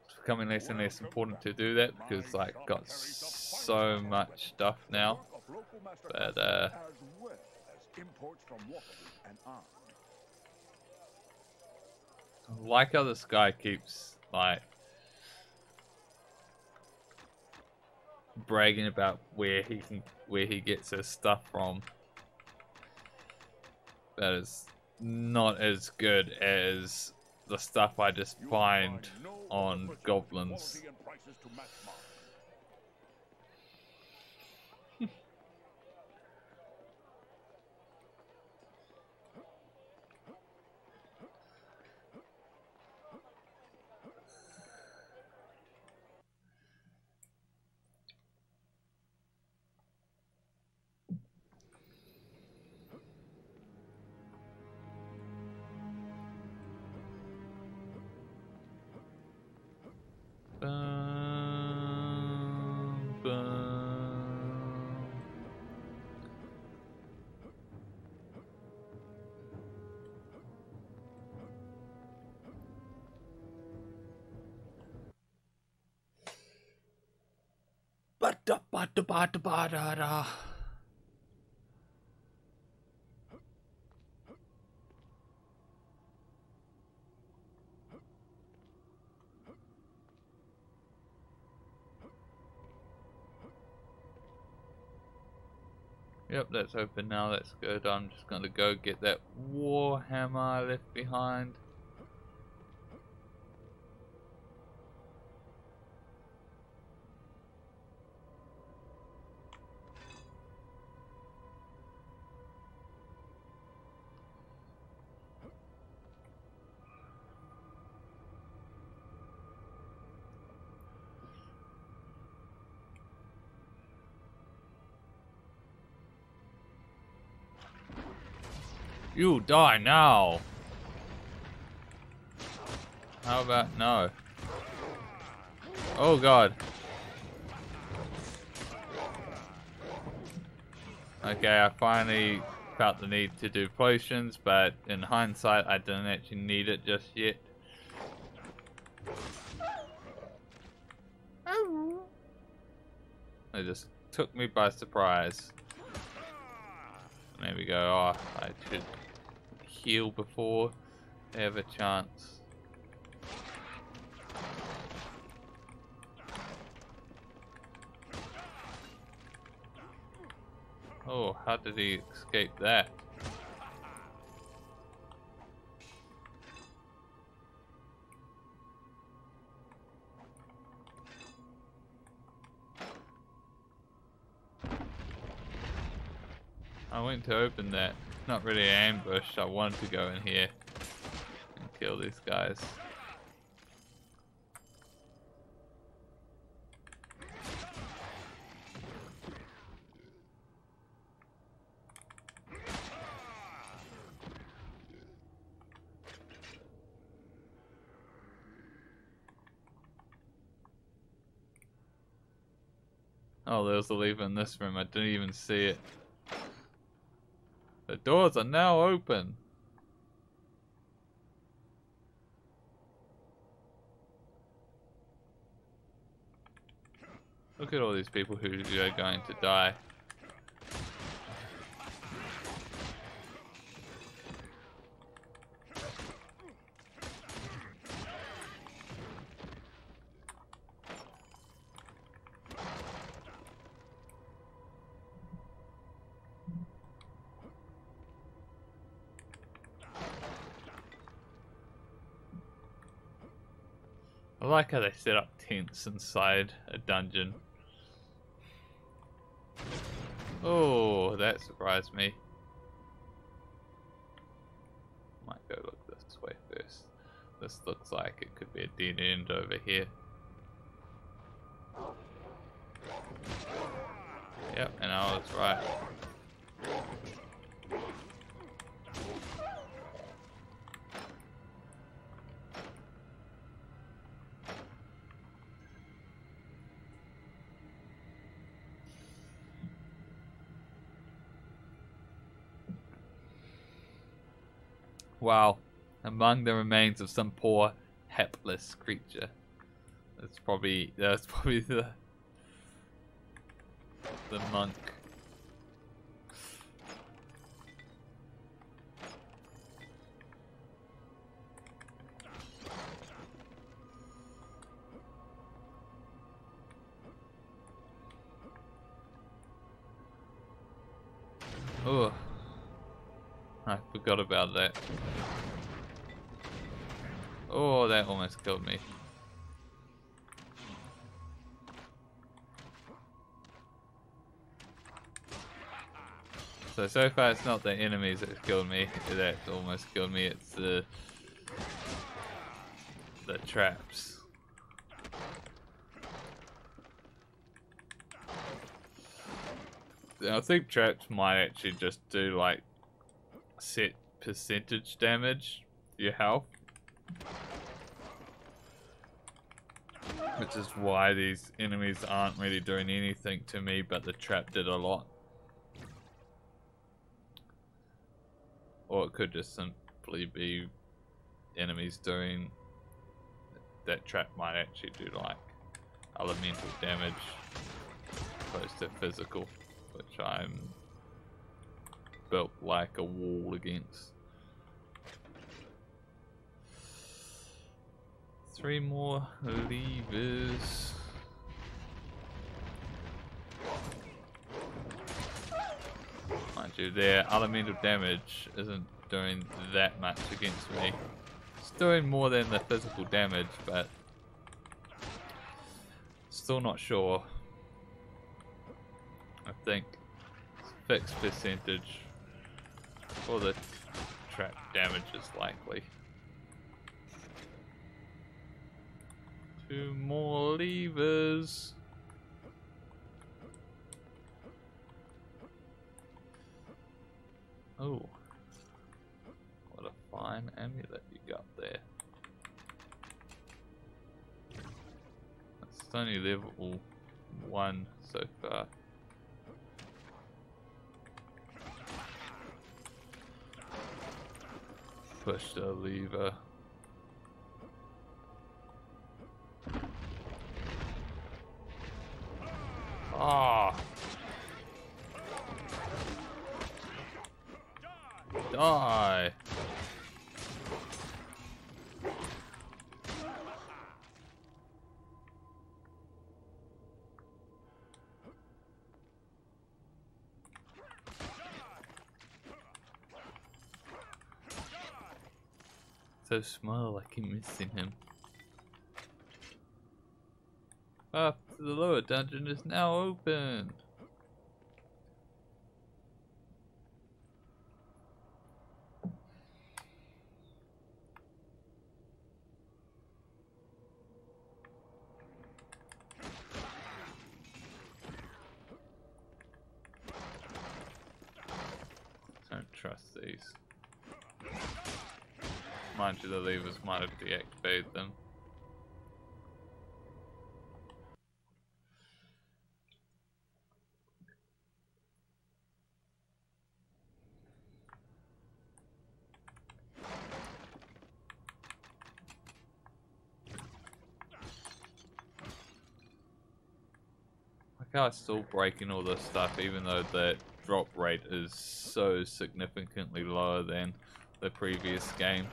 It's becoming less and less important to do that because I got so much stuff now. But as well as imports from Waterdeep and Arm. I like how this guy keeps like bragging about where he gets his stuff from. That is not as good as the stuff I just find on goblins. Ba-da-ba-da-ba-da-ba-da-da. Yep, that's open now, that's good. I'm just gonna go get that warhammer I left behind. You die now! How about no? Oh god. Okay, I finally felt the need to do potions, but in hindsight I didn't actually need it just yet. It just took me by surprise. There we go. Oh, I should heal before they have a chance. Oh, how did he escape that? I went to open that. Not really an ambush. I wanted to go in here and kill these guys. Oh, there's a lever in this room. I didn't even see it. The doors are now open. Look at all these people who are going to die. I like how they set up tents inside a dungeon. Oh, that surprised me. Might go look this way first. This looks like it could be a dead end over here. Yep, and I was right. Wow, among the remains of some poor, hapless creature. That's probably the monk. Oh, I forgot about that. Oh, that almost killed me. So far it's not the enemies that killed me, that almost killed me, it's the traps. I think traps might actually just do like set percentage damage to your health. Which is why these enemies aren't really doing anything to me, but the trap did a lot. Or it could just simply be enemies doing... That trap might actually do like elemental damage opposed to physical, which I'm built like a wall against. 3 more levers. Mind you, their elemental damage isn't doing that much against me. It's doing more than the physical damage, but still not sure. I think fixed percentage for the trap damage is likely. 2 more levers. Oh, what a fine amulet you got there. It's only level 1 so far. Push the lever. Ah! Die! So small, I keep missing him. Path to the lower dungeon is now open. trust these. Mind you, the levers might have deactivated them. Like how I'm still breaking all this stuff, even though the drop rate is so significantly lower than the previous game.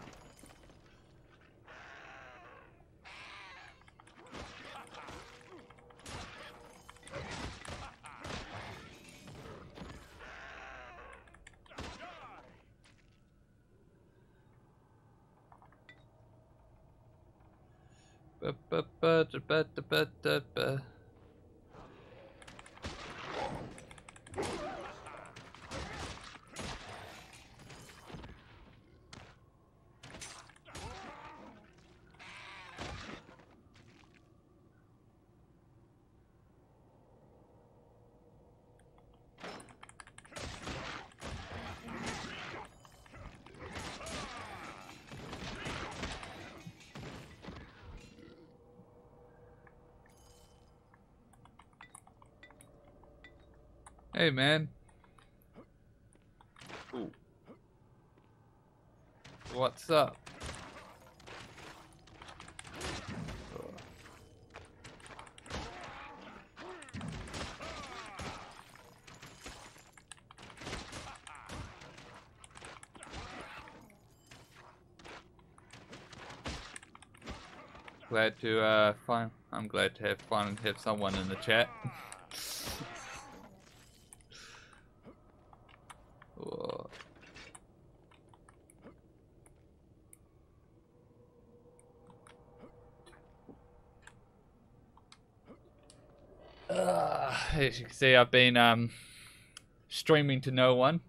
Hey, man. Ooh. What's up? Glad to I'm glad to finally have someone in the chat. Whoa. As you can see, I've been streaming to no one.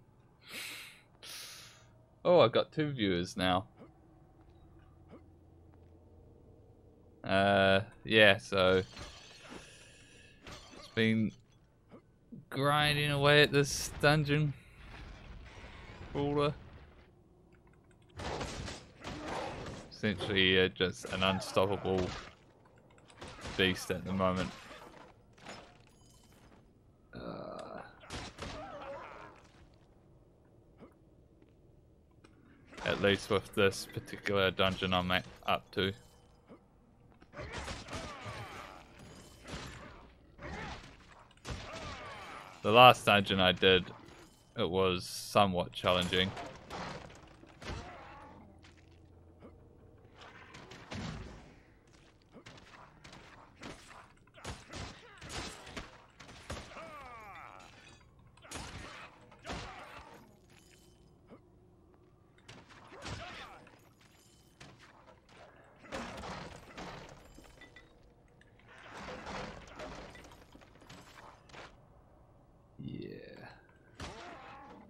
Oh, I got 2 viewers now. Yeah, so it's been grinding away at this dungeon crawler. Essentially, just an unstoppable beast at the moment. At least with this particular dungeon I'm up to. The last dungeon I did, it was somewhat challenging.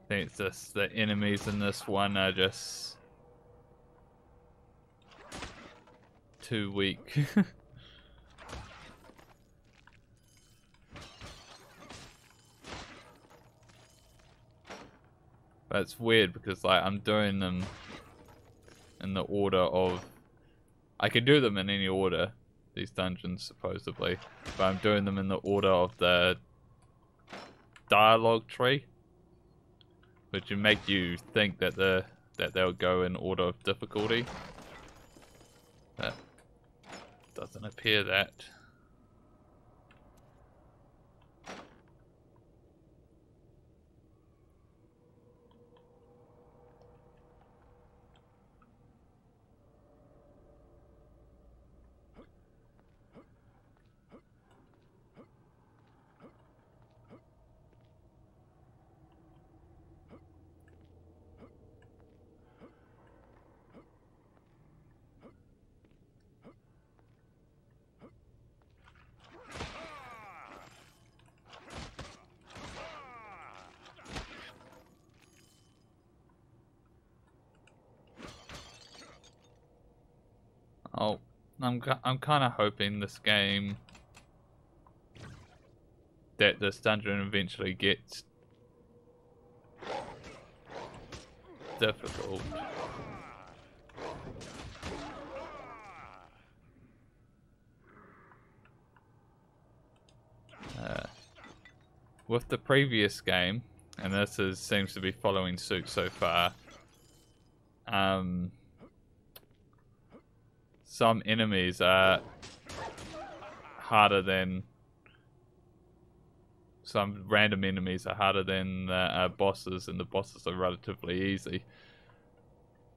I think it's just the enemies in this one are just too weak. But it's weird because like I'm doing them in the order of, I can do them in any order, these dungeons supposedly, but I'm doing them in the order of the dialogue tree, which would make you think that they'll go in order of difficulty. But doesn't appear that. Oh, I'm kind of hoping this game, that this dungeon eventually gets difficult. With the previous game, and seems to be following suit so far, some enemies are harder than some random enemies are harder than bosses, and the bosses are relatively easy.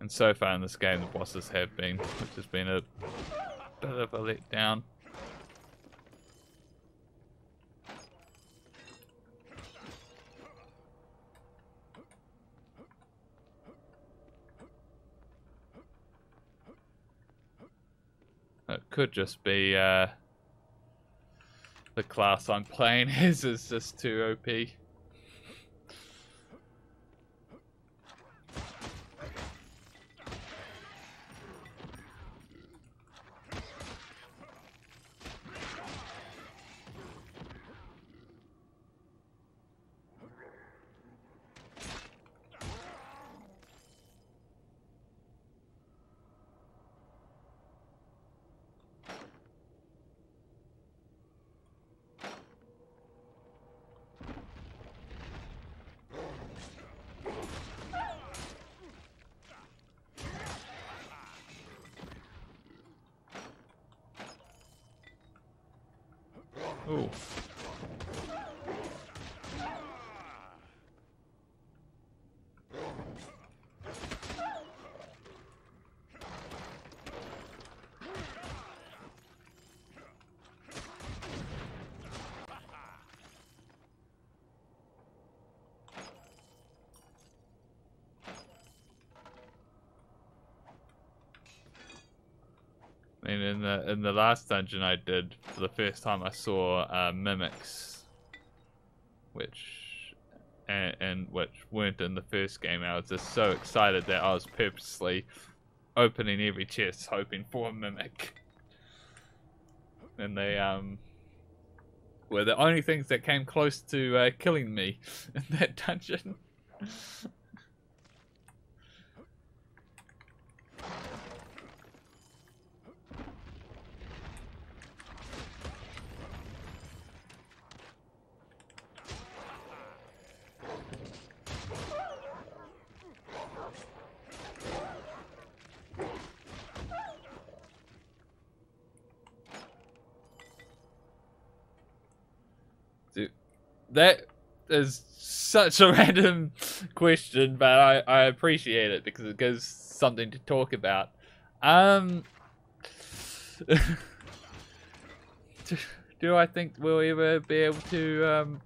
And so far in this game, the bosses have been, which has been a bit of a letdown. It could just be the class I'm playing is just too OP. Ooh. I mean, in the last dungeon I did, for the first time I saw mimics, which weren't in the first game. I was just so excited that I was purposely opening every chest hoping for a mimic, and they were the only things that came close to killing me in that dungeon. That is such a random question, but I appreciate it because it gives something to talk about. Do I think we'll ever be able to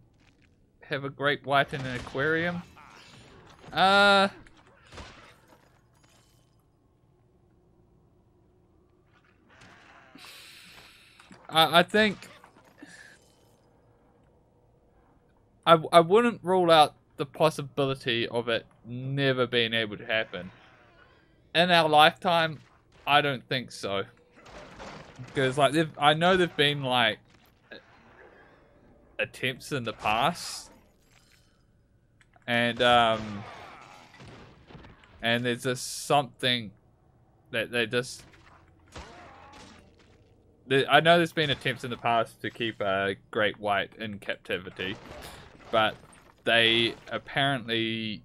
have a great white in an aquarium? I think I wouldn't rule out the possibility of it never being able to happen. In our lifetime, I don't think so. Because like I know there've been like attempts in the past, and there's just something that they just. I know there's been attempts in the past to keep a great white in captivity, but they apparently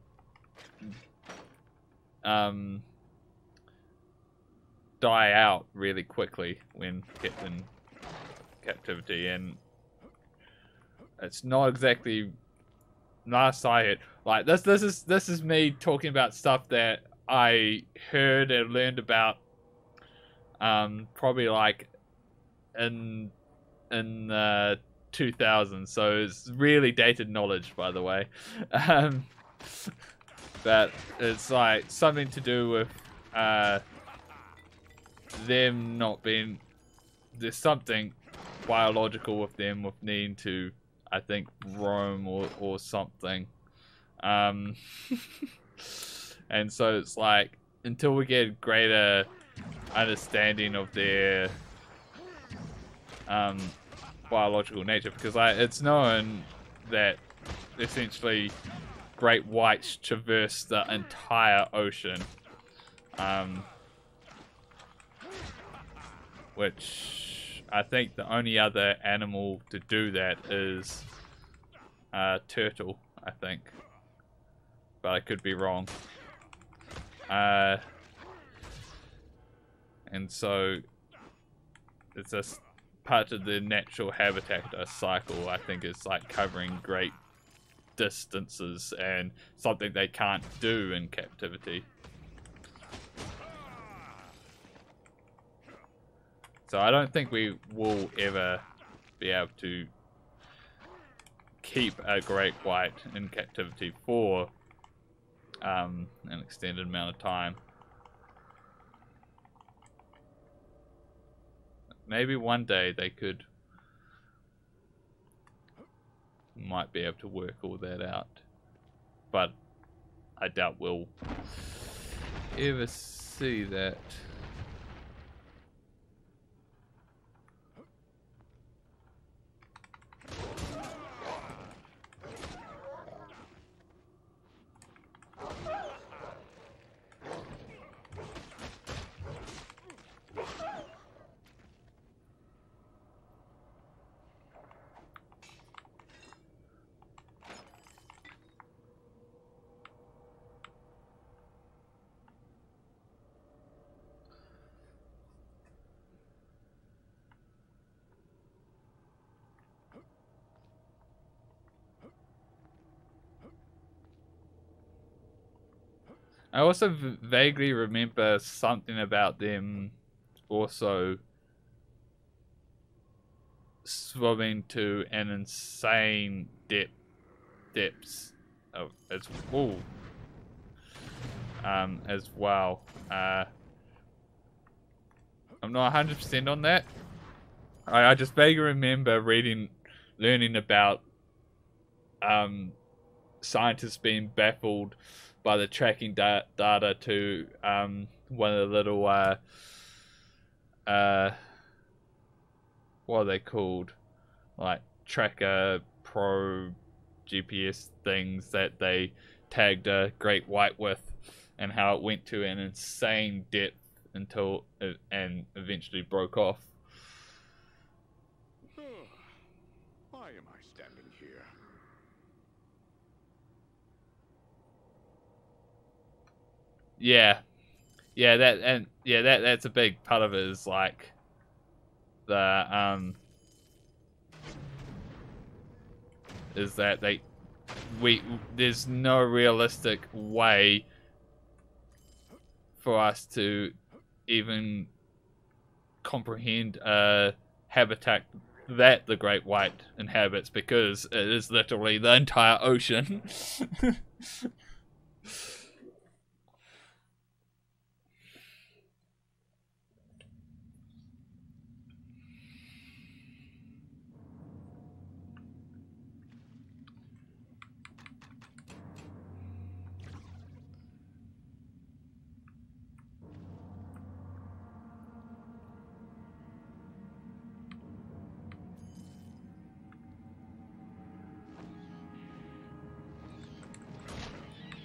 die out really quickly when kept in captivity, and it's not exactly last I heard. Like this is me talking about stuff that I heard and learned about probably like in 2000, so it's really dated knowledge, by the way. But it's like something to do with them not being, there's something biological with them with needing to, I think, roam or something. And so it's like until we get greater understanding of their biological nature, because it's known that essentially great whites traverse the entire ocean. Which I think the only other animal to do that is turtle, I think. But I could be wrong. And so it's just part of the natural habitat cycle. I think it's like covering great distances and something they can't do in captivity. So I don't think we will ever be able to keep a great white in captivity for an extended amount of time. Maybe one day they might be able to work all that out, but I doubt we'll ever see that. I also vaguely remember something about them also swimming to an insane depths as well. I'm not 100% on that. I just vaguely remember learning about scientists being baffled by the tracking data to one of the little what are they called, like tracker pro GPS things that they tagged a great white with, and how it went to an insane depth until and eventually broke off. Why am I standing here? That's a big part of it, is like the is that there's no realistic way for us to even comprehend a habitat that the great white inhabits, because it is literally the entire ocean.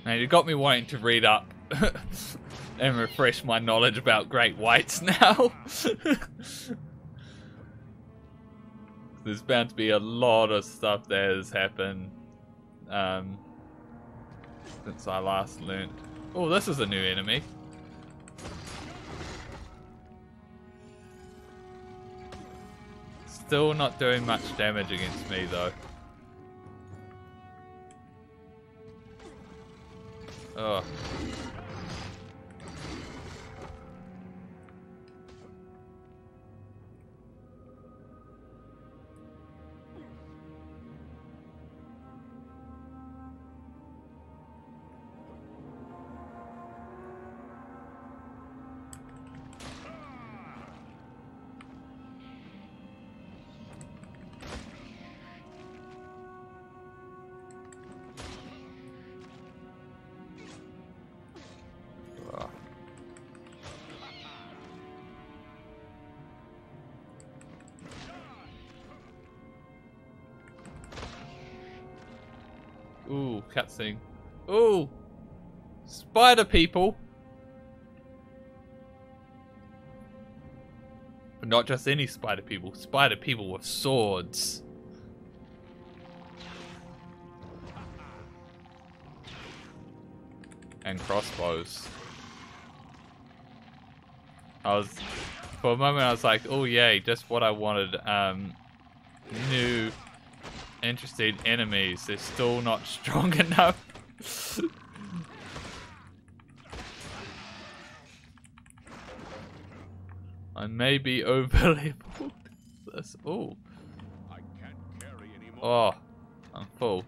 Now, you got me wanting to read up and refresh my knowledge about great whites now. There's bound to be a lot of stuff that has happened since I last learnt. Oh, this is a new enemy. Still not doing much damage against me, though. Oh. Ooh, cutscene. Ooh. Spider people. But not just any spider people. Spider people with swords. And crossbows. For a moment I was like, oh yay, just what I wanted. New, interesting enemies. They're still not strong enough. I may be over leveled. This, oh. I can't carry anymore. Oh, I'm full.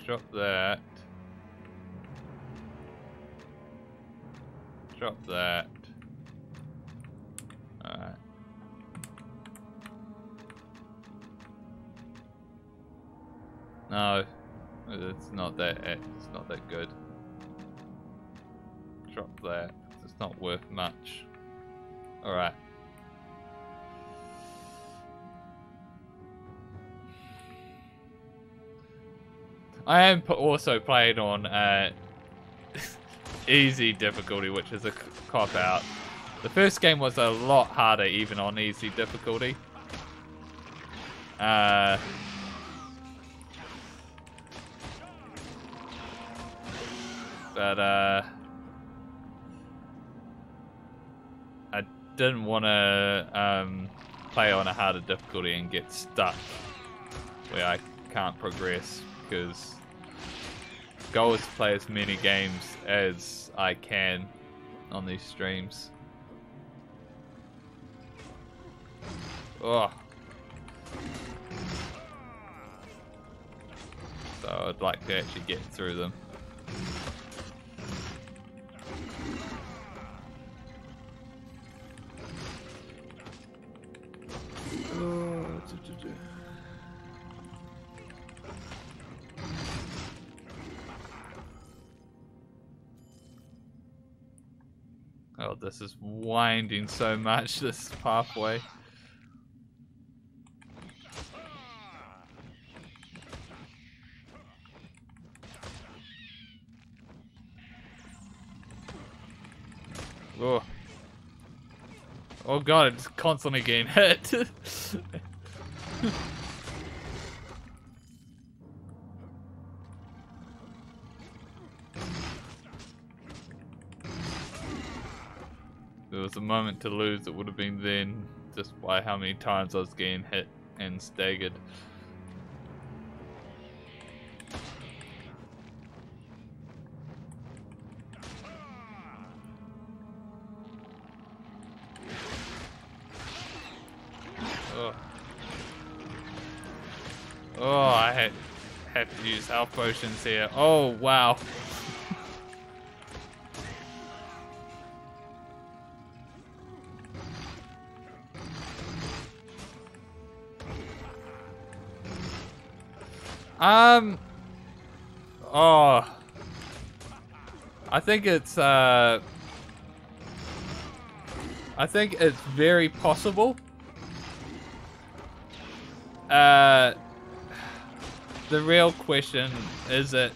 Drop that. Drop that. Alright. No, it's not that. It's not that good. Drop that. It's not worth much. Alright. I am also playing on easy difficulty, which is a cop-out. The first game was a lot harder, even on easy difficulty. But I didn't want to play on a harder difficulty and get stuck where I can't progress, because goal is to play as many games as I can on these streams. Oh. So I'd like to actually get through them. Oh, this is winding so much, this pathway. Oh. Oh god, it's constantly getting hit. There was a moment to lose, it would have been then, just by how many times I was getting hit and staggered. Oh, oh, I have to use health potions here. Oh, wow. Oh, I think it's very possible. The real question is it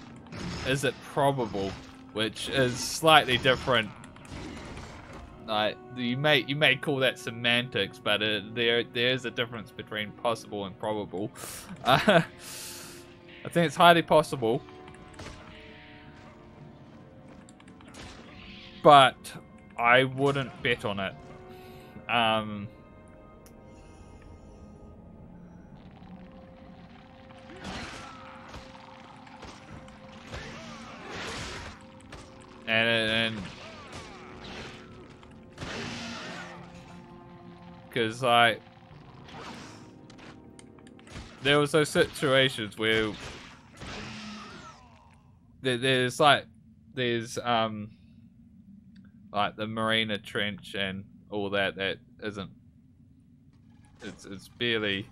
probable, which is slightly different. Like you may call that semantics, but there is a difference between possible and probable. I think it's highly possible, but I wouldn't bet on it. And because there was those situations where there's like the Marina Trench and all that isn't, it's barely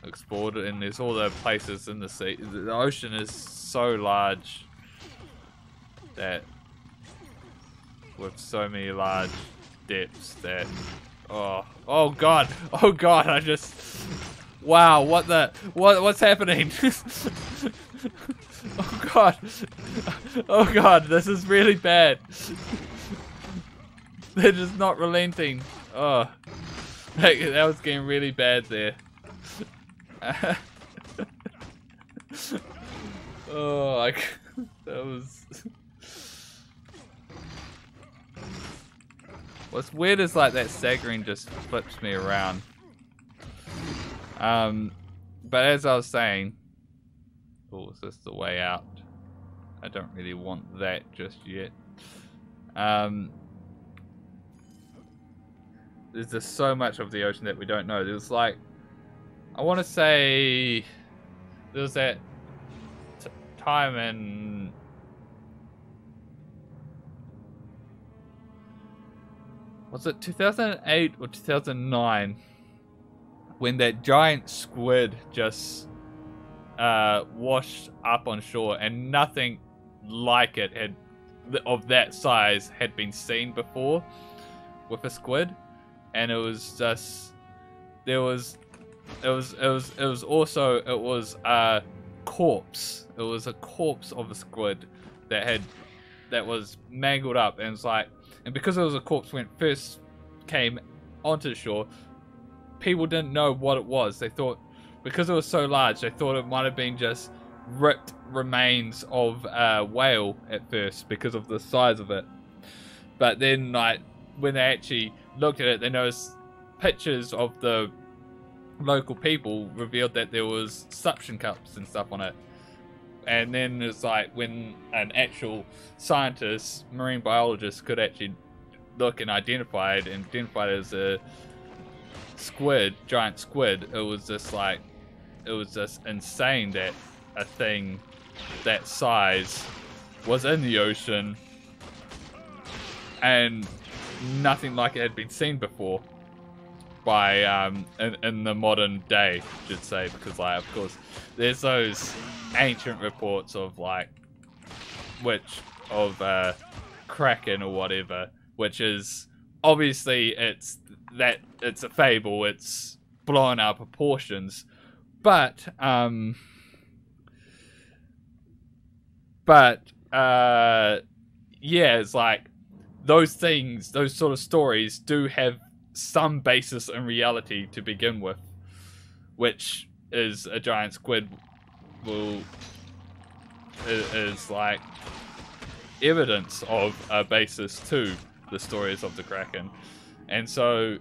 explored, and there's all the places in the sea. The ocean is so large that with so many large depths that Oh god. Oh god, I just... Wow, what's happening? Oh god. Oh god, this is really bad. They're just not relenting. Oh. That was getting really bad there. Oh, that was... What's weird is like that staggering just flips me around. But as I was saying... Oh, is this the way out? I don't really want that just yet. There's just so much of the ocean that we don't know. There's like... I want to say... There's that time in... Was it 2008 or 2009? When that giant squid just washed up on shore and nothing like it had of that size had been seen before with a squid. And it was just... It was a corpse. It was a corpse of a squid that was mangled up, and it's like, and because it was a corpse when it first came onto the shore, people didn't know what it was. They thought, because it was so large, they thought it might have been just ripped remains of a whale at first because of the size of it. But then, like, when they actually looked at it, they noticed pictures of the local people revealed that there was suction cups and stuff on it. And then it's like when an actual scientist, marine biologist, could actually look and identify it as a squid, giant squid. It was just like, it was just insane that a thing that size was in the ocean and nothing like it had been seen before by in the modern day, I should say, because like, of course, there's those ancient reports of like kraken or whatever, which is obviously it's a fable, it's blown out of proportions, but yeah, it's like those things, those sort of stories do have some basis in reality to begin with, which is a giant squid is like evidence of a basis to the stories of the Kraken. And so,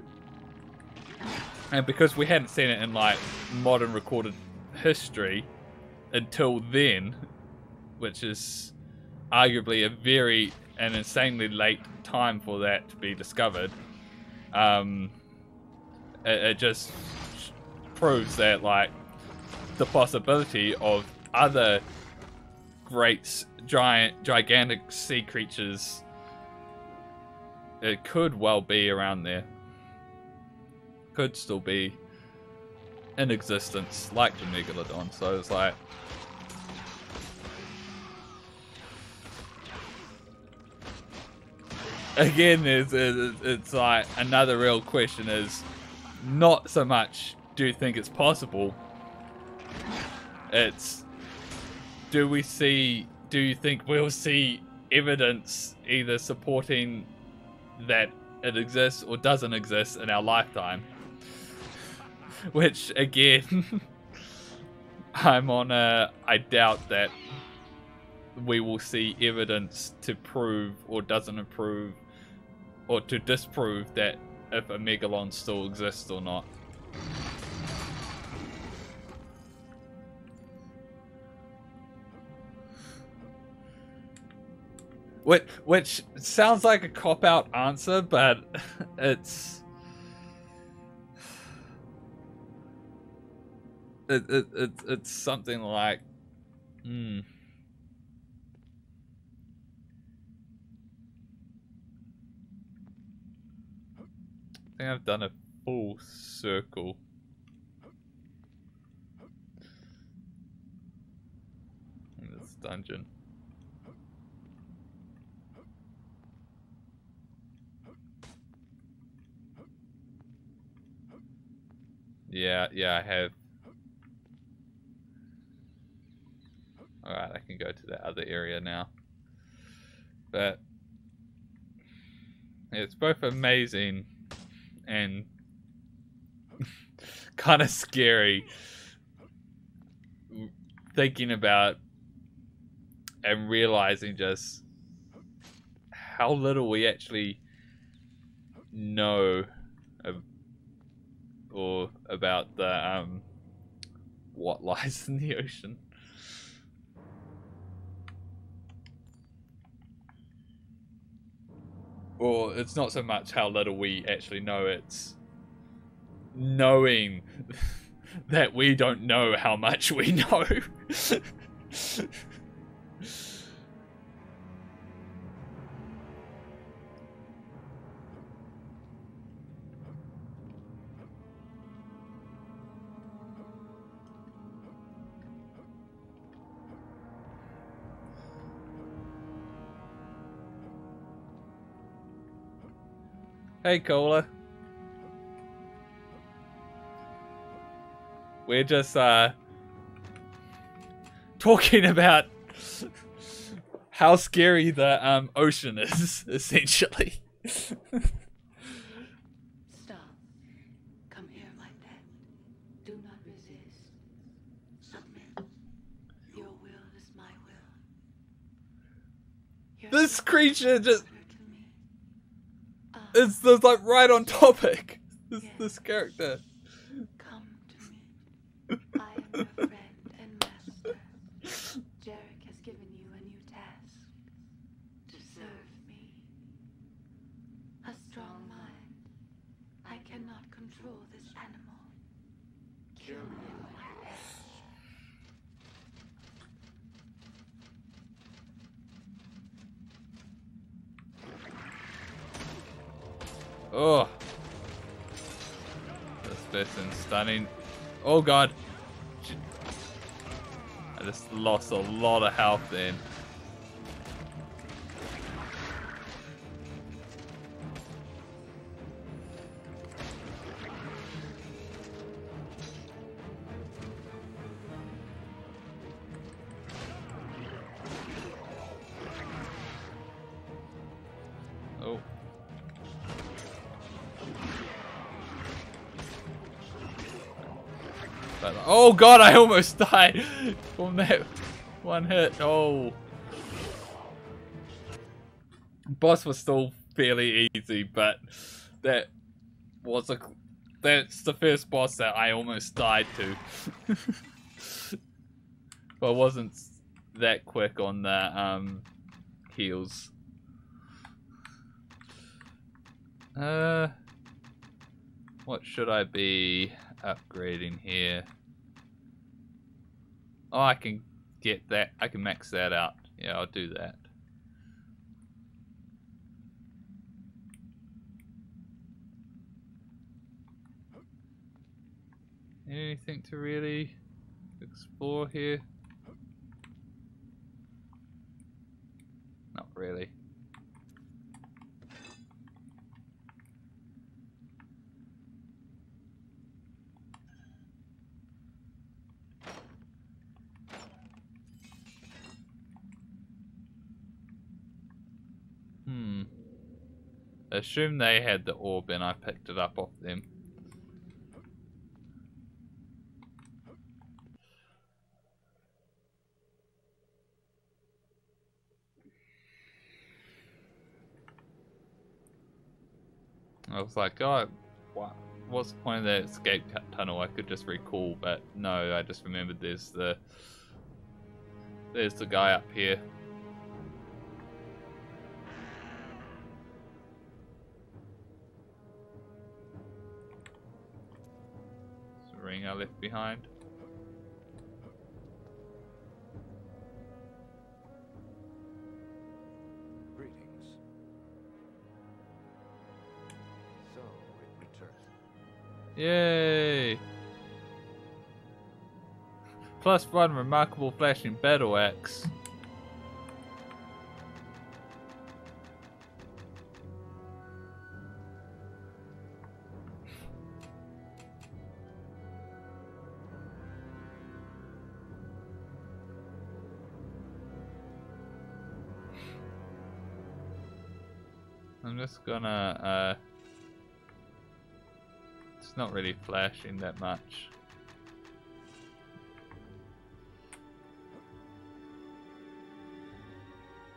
and because we hadn't seen it in like modern recorded history until then, which is arguably an insanely late time for that to be discovered, it just proves that like the possibility of other great gigantic sea creatures, it could well be around there, could still be in existence like the megalodon. So it's like, again, it's like another real question is not so much do you think it's possible, it's do you think we'll see evidence either supporting that it exists or doesn't exist in our lifetime? Which again, I doubt that we will see evidence to prove or doesn't approve or to disprove that if a megalon still exists or not. Which sounds like a cop-out answer, but it's something like, I think I've done a full circle. In this dungeon. Yeah, I have. Alright, I can go to that other area now. But it's both amazing and kind of scary thinking about and realizing just how little we actually know or about the what lies in the ocean. Or it's not so much how little we actually know, it's knowing that we don't know how much we know. Hey, Cola. We're just talking about how scary the ocean is, essentially. Stop. Come here like that. Do not resist. Submit. Your will is my will. Your This creature just to me. is like right on topic. This character. Come to me. I am your friend and master. Jarek has given you a new task. To serve me. A strong mind. I cannot control this animal. Kill him with ash. Oh. This person's stunning. Oh god. I just lost a lot of health then. Oh. But, oh god, I almost died from that one hit. Oh. Boss was still fairly easy, but that was that's the first boss that I almost died to. But I wasn't that quick on the heals. What should I be upgrading here? Oh, I can get that. I can max that out. Yeah, I'll do that. Anything to really explore here? Not really. I assume they had the orb and I picked it up off them. I was like, oh, what's the point of that escape tunnel? I could just recall, but no, I just remembered there's the guy up here. It's the ring I left behind. Greetings. So it returns. Yay! +1 remarkable flashing battle axe. I'm just gonna, it's not really flashing that much.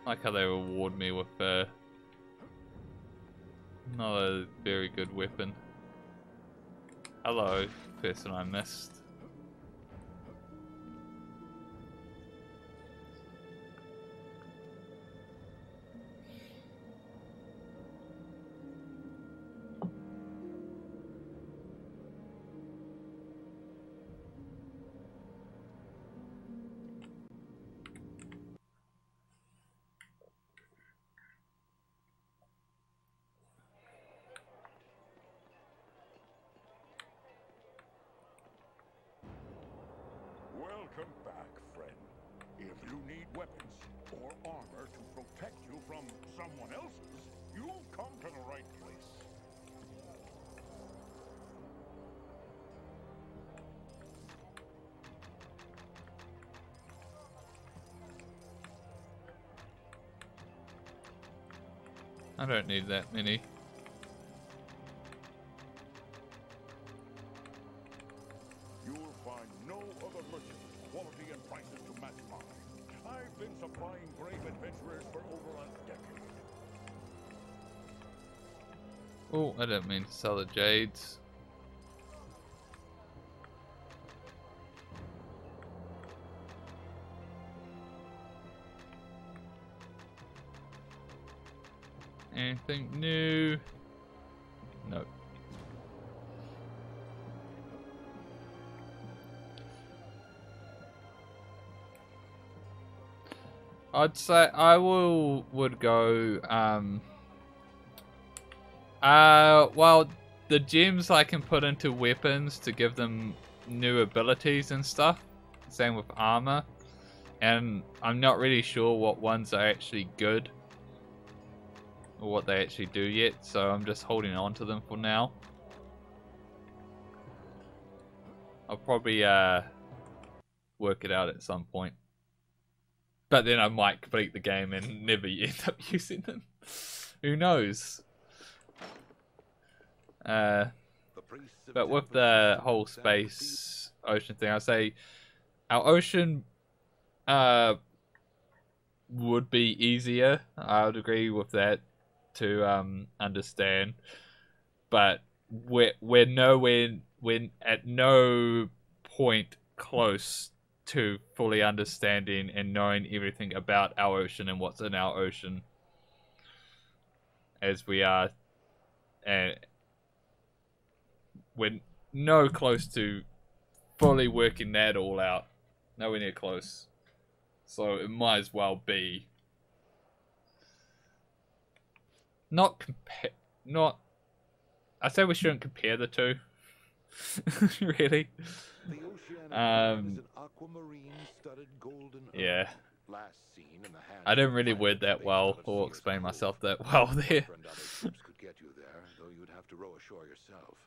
Like how they reward me with not a very good weapon. Hello, person I missed. Welcome back, friend. If you need weapons or armor to protect you from someone else's, you've come to the right place. I don't need that many. You'll find no other merchant with quality and prices to match mine. I've been supplying brave adventurers for over a decade. Oh, I didn't mean to sell the jades. Anything new? No. I'd say I would go well, the gems I can put into weapons to give them new abilities and stuff. Same with armor. And I'm not really sure what ones are actually good or what they actually do yet, so I'm just holding on to them for now. I'll probably work it out at some point. But then I might complete the game and never end up using them. Who knows? But with the whole space ocean thing, I say our ocean would be easier. I would agree with that to understand. But we're nowhere, we're at no point close to fully understanding and knowing everything about our ocean and what's in our ocean as we are, and we're no close to fully working that all out. Nowhere near close. So it might as well be not I say we shouldn't compare the two. Really. The oceanic is an aquamarine-studded golden Yeah. last seen in the hands I didn't of really pirates word that based well out of or Sears explain Cove. myself that well there. Friend other ships could get you there, though you'd have to row ashore yourself.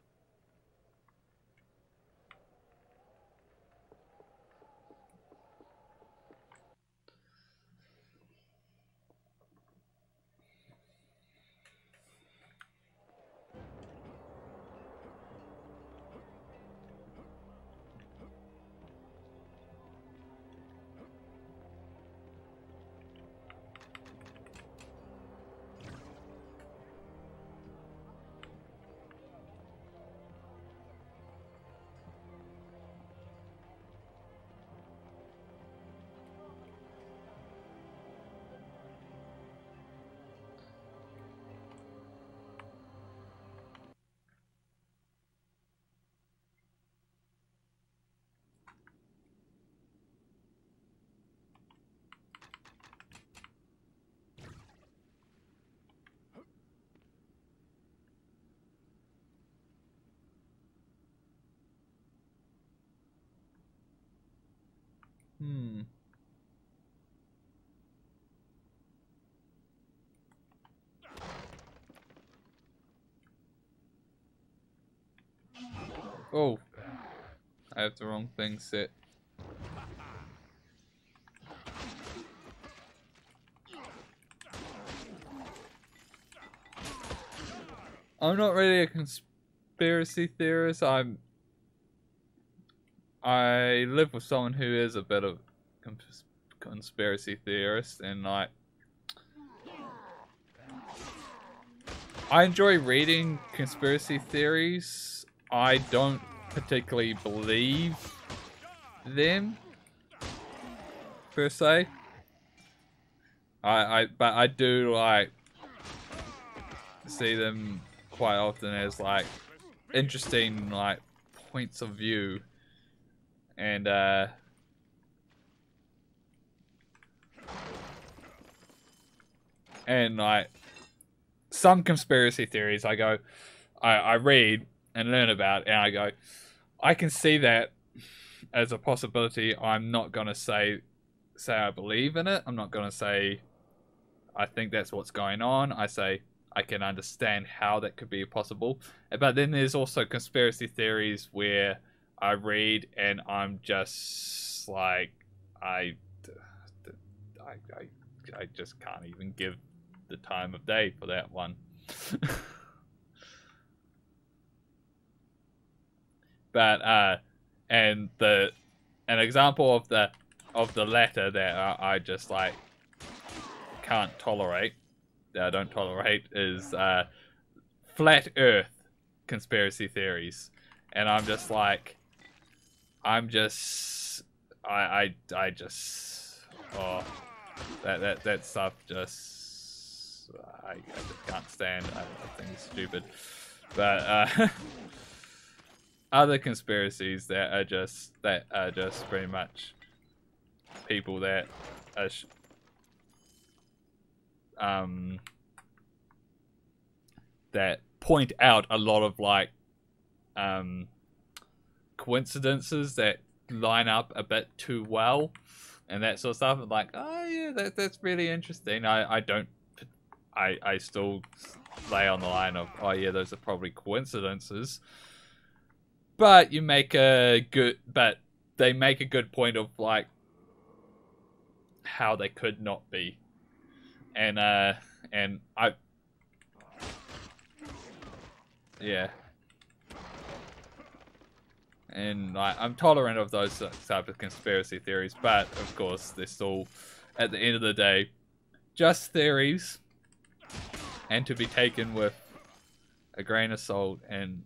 Oh, I have the wrong thing set. I'm not really a conspiracy theorist. I live with someone who is a bit of conspiracy theorist, and like I enjoy reading conspiracy theories. I don't particularly believe them per se. But I do like see them quite often as like interesting like points of view, and like some conspiracy theories I read and learn about, and I go, I can see that as a possibility. I'm not gonna say I believe in it. I'm not gonna say I think that's what's going on. I say I can understand how that could be possible. But then there's also conspiracy theories where I read and I'm just like, I just can't even give the time of day for that one. But and an example of the latter that I just like can't tolerate, that I don't tolerate, is flat Earth conspiracy theories, and I'm just like, I just oh, that stuff just I just can't stand. I think it's stupid. But other conspiracies that are just pretty much people that are that point out a lot of like coincidences that line up a bit too well and that sort of stuff. I'm like, oh yeah, that's really interesting. I still lay on the line of, oh yeah, those are probably coincidences. But they make a good point of like how they could not be. And I yeah. And like, I'm tolerant of those type of conspiracy theories, but of course they're still, at the end of the day, just theories, and to be taken with a grain of salt. And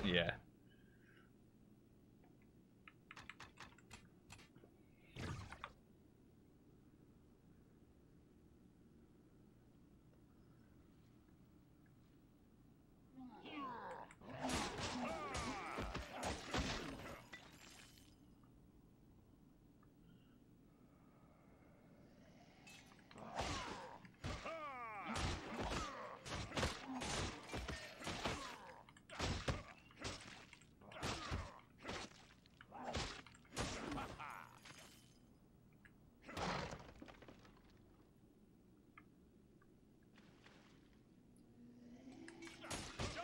yeah.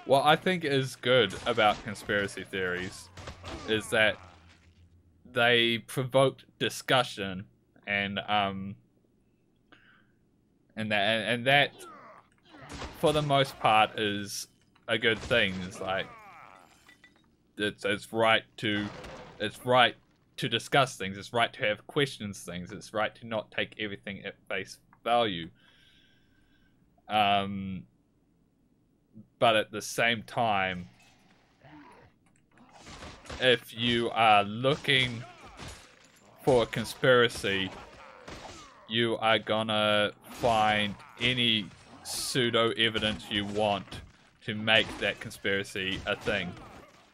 What I think is good about conspiracy theories is that they provoke discussion, and that for the most part is a good thing. It's like it's right to discuss things. It's right to have questions things. It's right to not take everything at face value. But at the same time, if you are looking for a conspiracy, you are gonna find any pseudo evidence you want to make that conspiracy a thing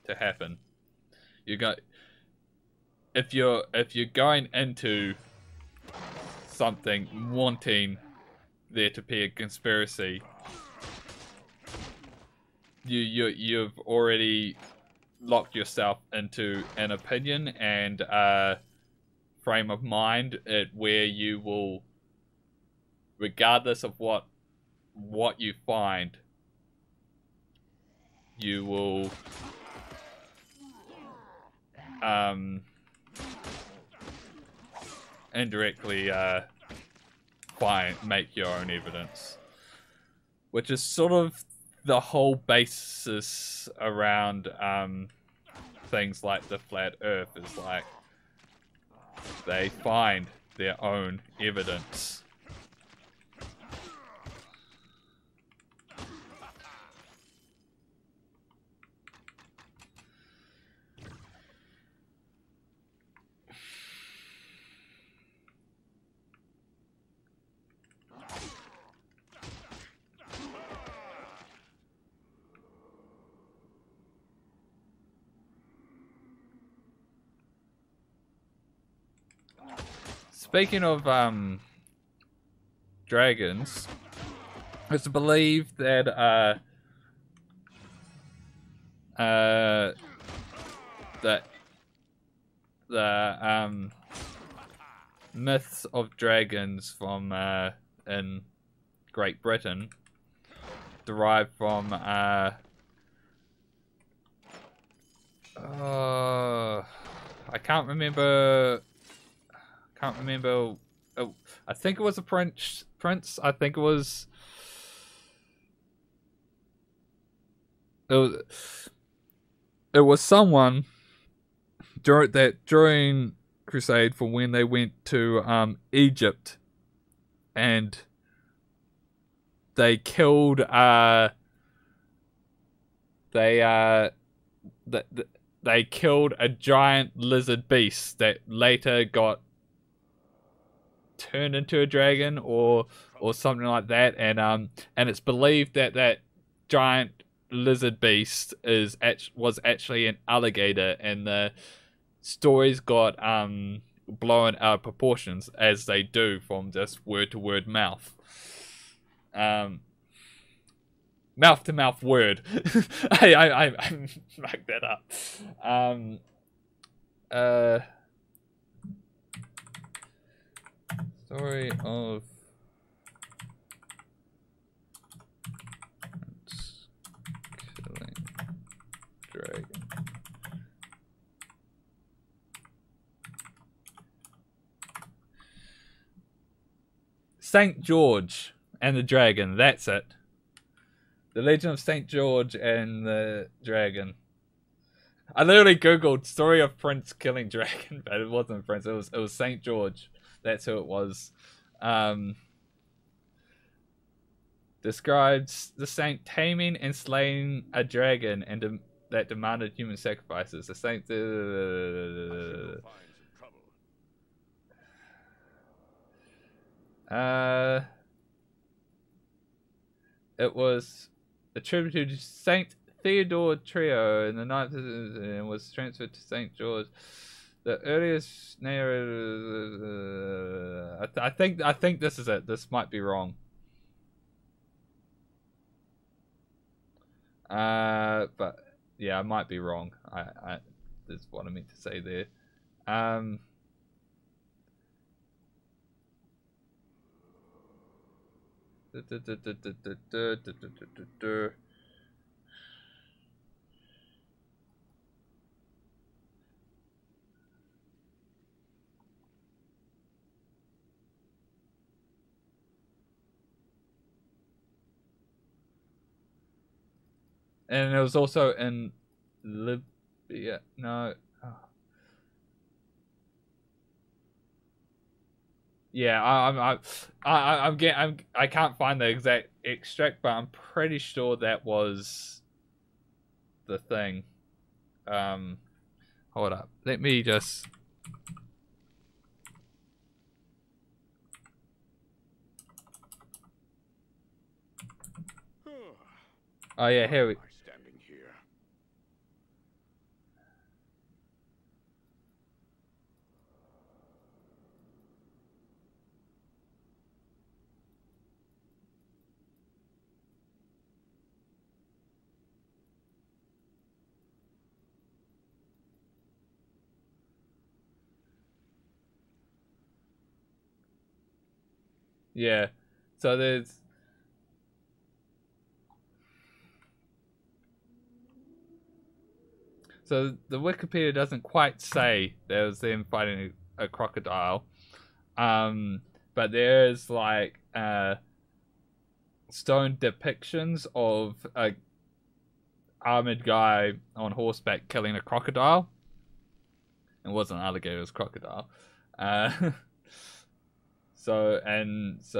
to happen. If you're going into something wanting there to be a conspiracy, you've already locked yourself into an opinion and a frame of mind where you will, regardless of what you find, you will indirectly make your own evidence, which is sort of the whole basis around things like the flat Earth is like they find their own evidence. Speaking of dragons, it's believed that the myths of dragons from in Great Britain derive from I can't remember. Oh, I think it was a prince. I think it was. It was someone during Crusade for when they went to Egypt, and they killed they killed a giant lizard beast that later got turned into a dragon or something like that, and it's believed that that giant lizard beast was actually an alligator, and the stories got blown out of proportions, as they do from just word to word mouth to mouth word. I mucked that up. Story of killing dragon. Saint George and the Dragon, that's it. The Legend of Saint George and the Dragon. I literally googled story of Prince killing dragon, but it wasn't Prince, it was Saint George. That's who it was. Describes the saint taming and slaying a dragon and that demanded human sacrifices. The saint. It was attributed to Saint Theodore Trio in the 9th and was transferred to Saint George. The earliest narrative. I think this is it. This might be wrong. But yeah, I might be wrong. That's what I meant to say there. And it was also in Libya. No. Oh. Yeah, I can't find the exact extract, but I'm pretty sure that was the thing. Hold up. Let me just. Oh yeah, here we. Yeah, so there's. So the Wikipedia doesn't quite say there was them fighting a crocodile, but there is like stone depictions of a armored guy on horseback killing a crocodile. It wasn't an alligator, it was a crocodile. So it's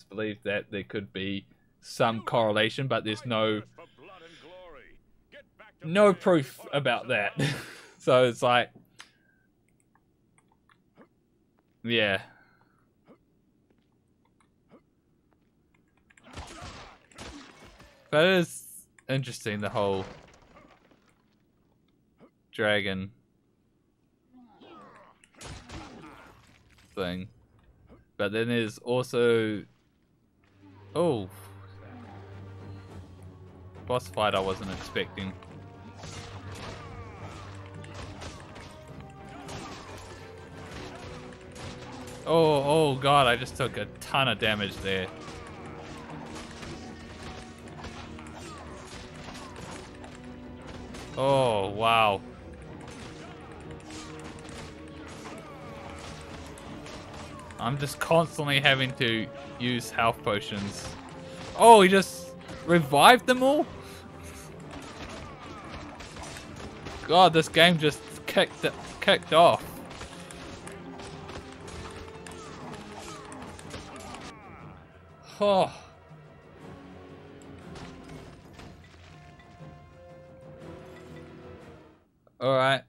believed that there could be some correlation, but there's no proof about that. So it's like, yeah. But it is interesting, the whole dragon thing. But then there's also, oh, boss fight I wasn't expecting. Oh god, I just took a ton of damage there. Oh, wow. I'm just constantly having to use health potions. Oh, he just revived them all? God, this game just kicked off. Oh. Alright.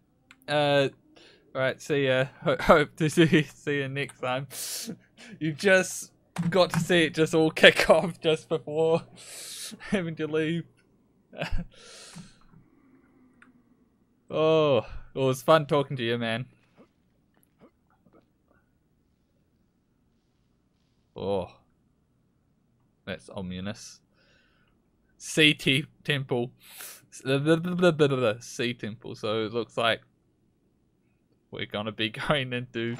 Alright, see ya. Hope to see you next time. You just got to see it just all kick off just before having to leave. Oh, it was fun talking to you, man. Oh. That's ominous. Sea temple. Sea temple. So it looks like we're gonna be going into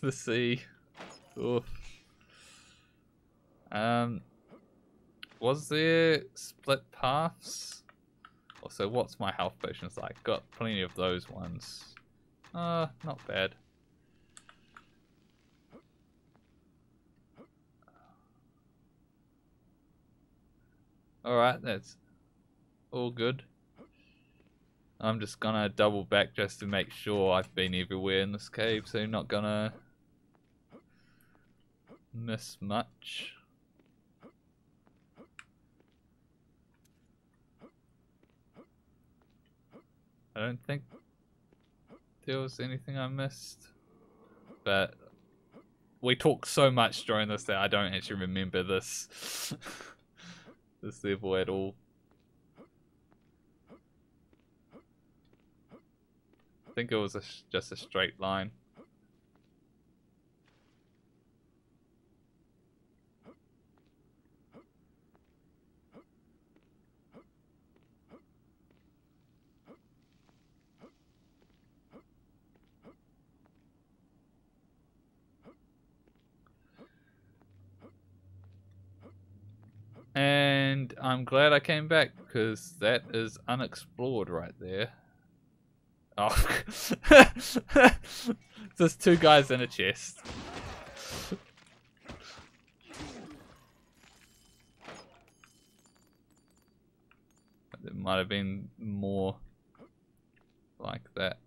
the sea. Oof. Was there split paths? Also, what's my health potions like? Got plenty of those ones. Not bad. Alright, that's all good. I'm just gonna double back just to make sure I've been everywhere in this cave, so I'm not gonna miss much. I don't think there was anything I missed, but we talked so much during this that I don't actually remember this this level at all. I think it was just a straight line. And I'm glad I came back, because that is unexplored right there. Oh. There's two guys in a chest. There might have been more like that.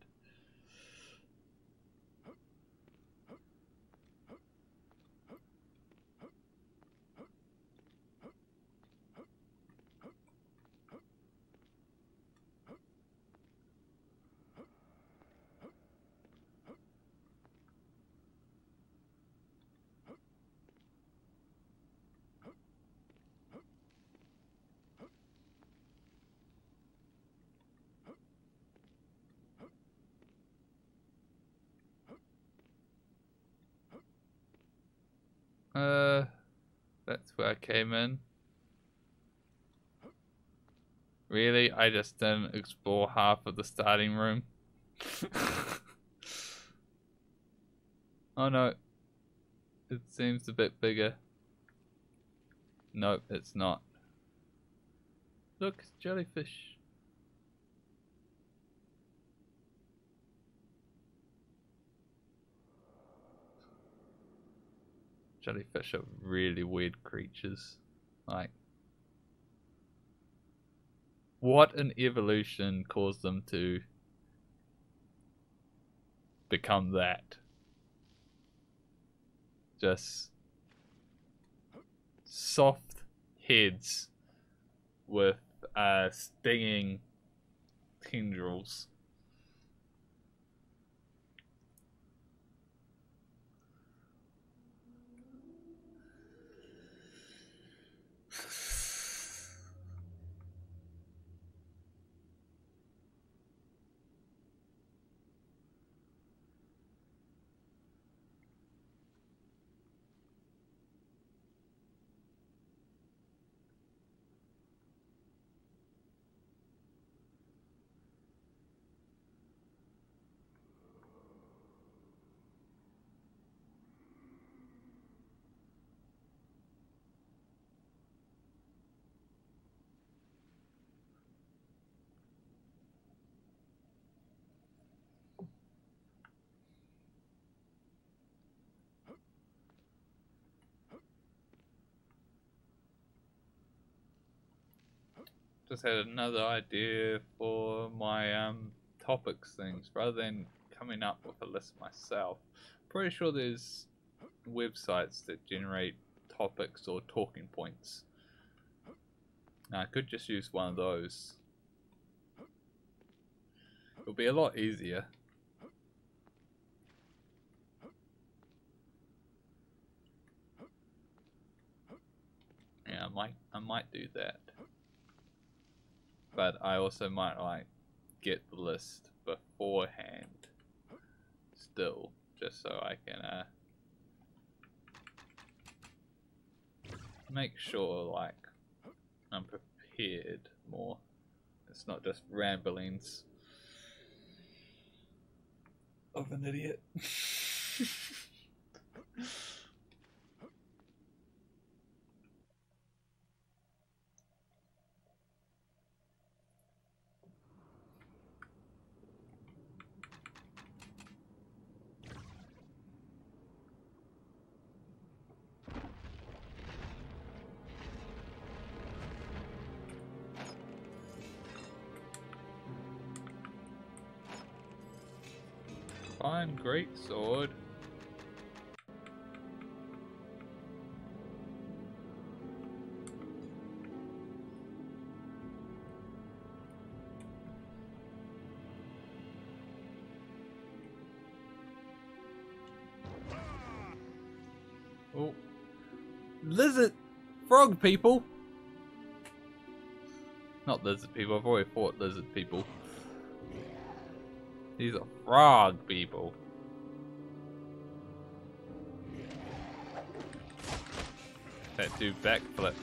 That's where I came in. Really? I just didn't explore half of the starting room. Oh no. It seems a bit bigger. Nope, it's not. Look, it's jellyfish. Jellyfish are really weird creatures. Like, what in evolution caused them to become that? Just soft heads with stinging tendrils. Just had another idea for my topics things. Rather than coming up with a list myself, pretty sure there's websites that generate topics or talking points. Now, I could just use one of those. It'll be a lot easier. Yeah, I might do that. But I also might like get the list beforehand still, just so I can make sure like I'm prepared more. It's not just ramblings of an idiot. Fine, great sword. Oh, lizard, frog people. Not lizard people. I've already fought lizard people. These are frog people. That do backflips.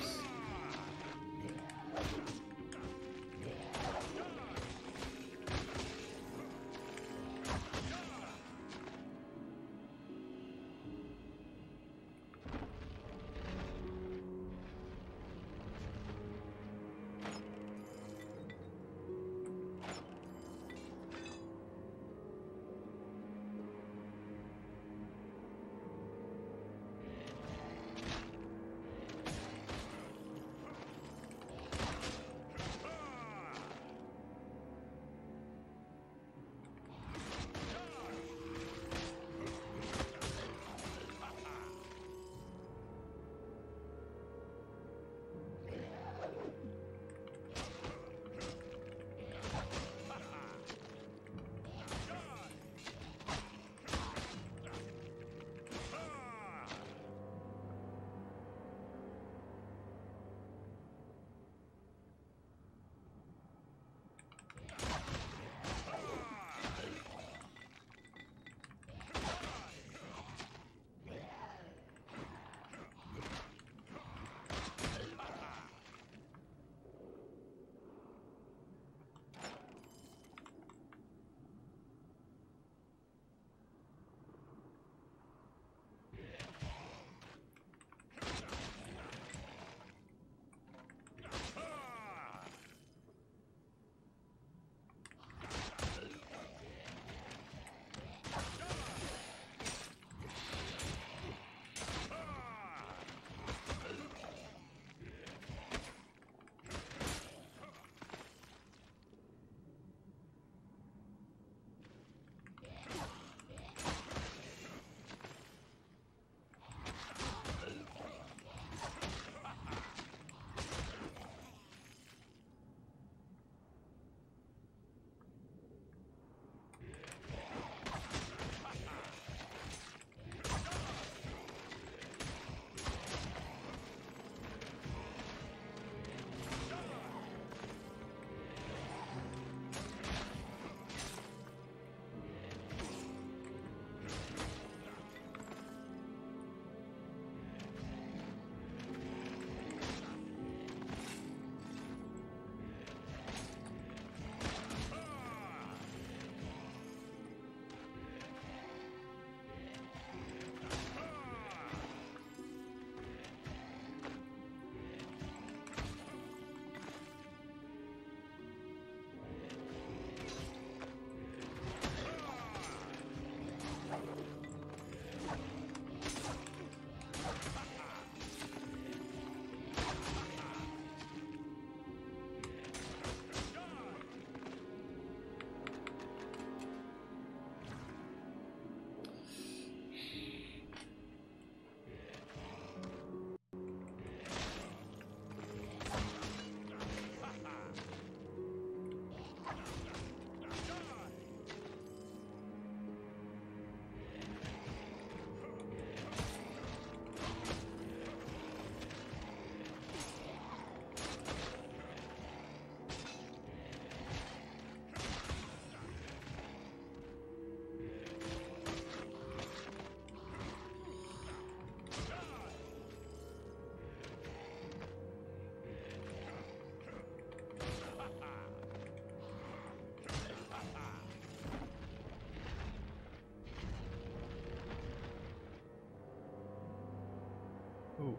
Ooh.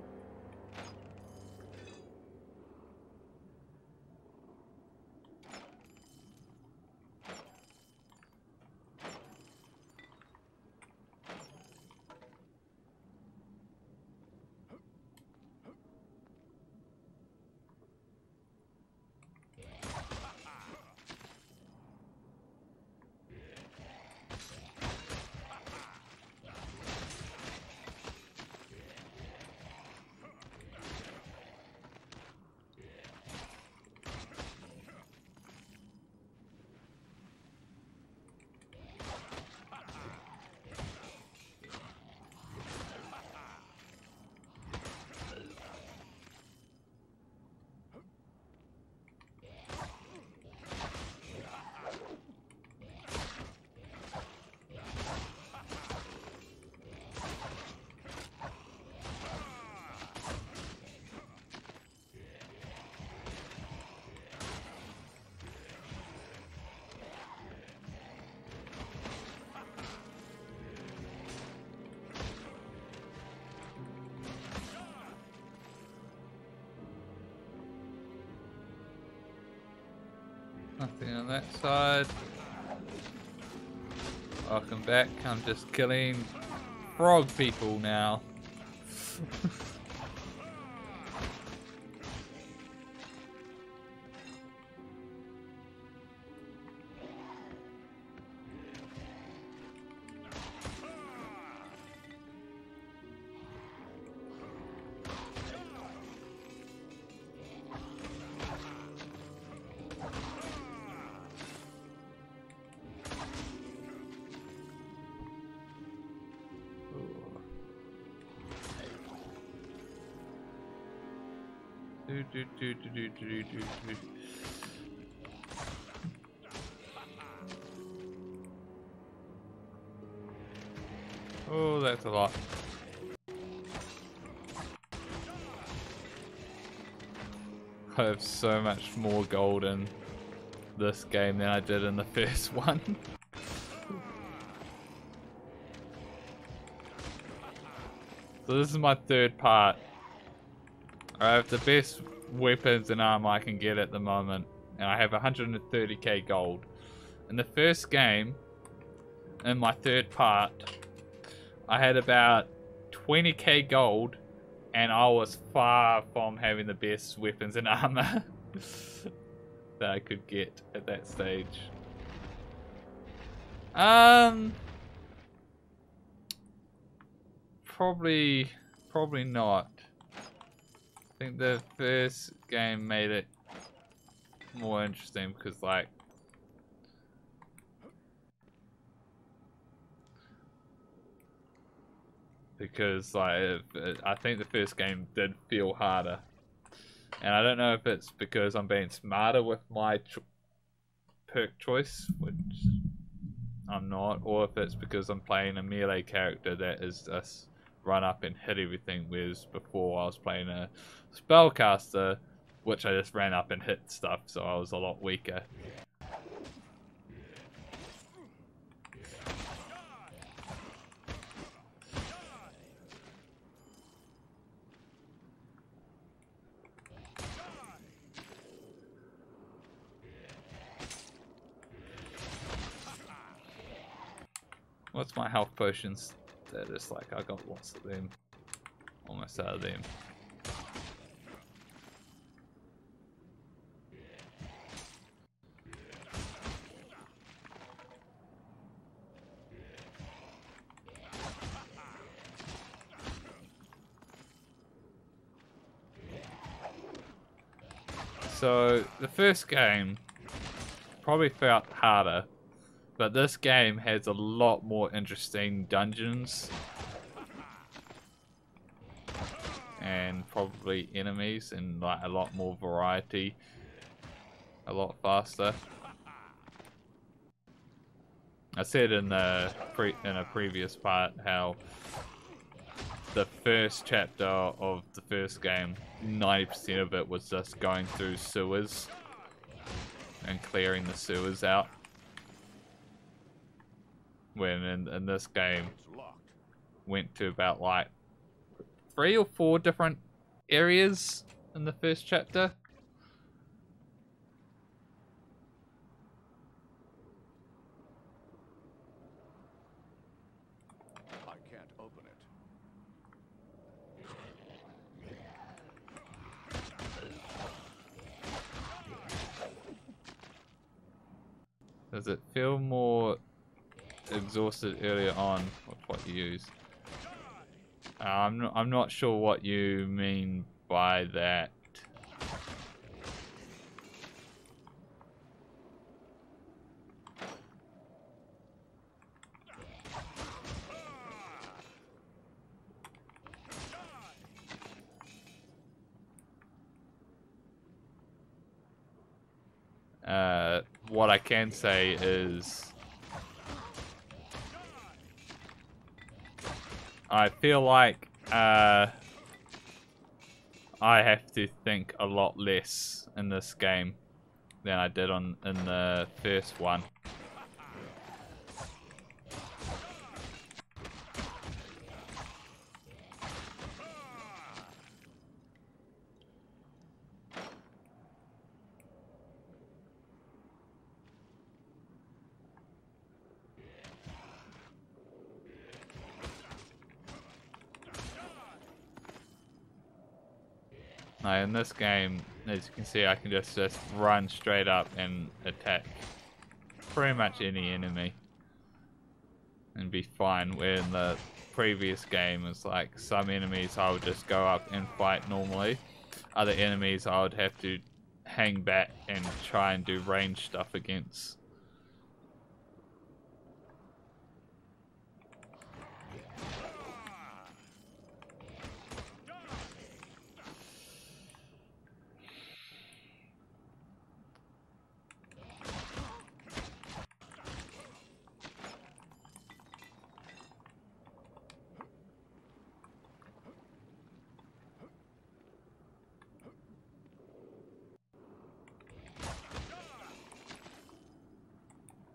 Nothing on that side. Welcome back. I'm just killing frog people now. Oh, that's a lot. I have so much more gold in this game than I did in the first one. So this is my third part. I have the best weapons and armor I can get at the moment, and I have 130k gold. In the first game, in my third part, I had about 20k gold, and I was far from having the best weapons and armor that I could get at that stage. Probably not. I think the first game made it more interesting because, like, I think the first game did feel harder, and I don't know if it's because I'm being smarter with my perk choice, which I'm not, or if it's because I'm playing a melee character that is just run up and hit everything, whereas before I was playing a spellcaster, which I just ran up and hit stuff, so I was a lot weaker. What's my health potions? They're just like, I got lots of them. Almost out of them. So, the first game probably felt harder. But this game has a lot more interesting dungeons and probably enemies and like a lot more variety, a lot faster. I said in a previous part how the first chapter of the first game, 90% of it was just going through sewers and clearing the sewers out. When in this game went to about like 3 or 4 different areas in the first chapter. I can't open it. Does it feel more exhausted earlier on with what you use? I'm not sure what you mean by that. What I can say is I feel like I have to think a lot less in this game than I did in the first one. Now in this game, as you can see, I can just run straight up and attack pretty much any enemy and be fine. Where in the previous game, it's like some enemies I would just go up and fight normally. Other enemies I would have to hang back and try and do range stuff against.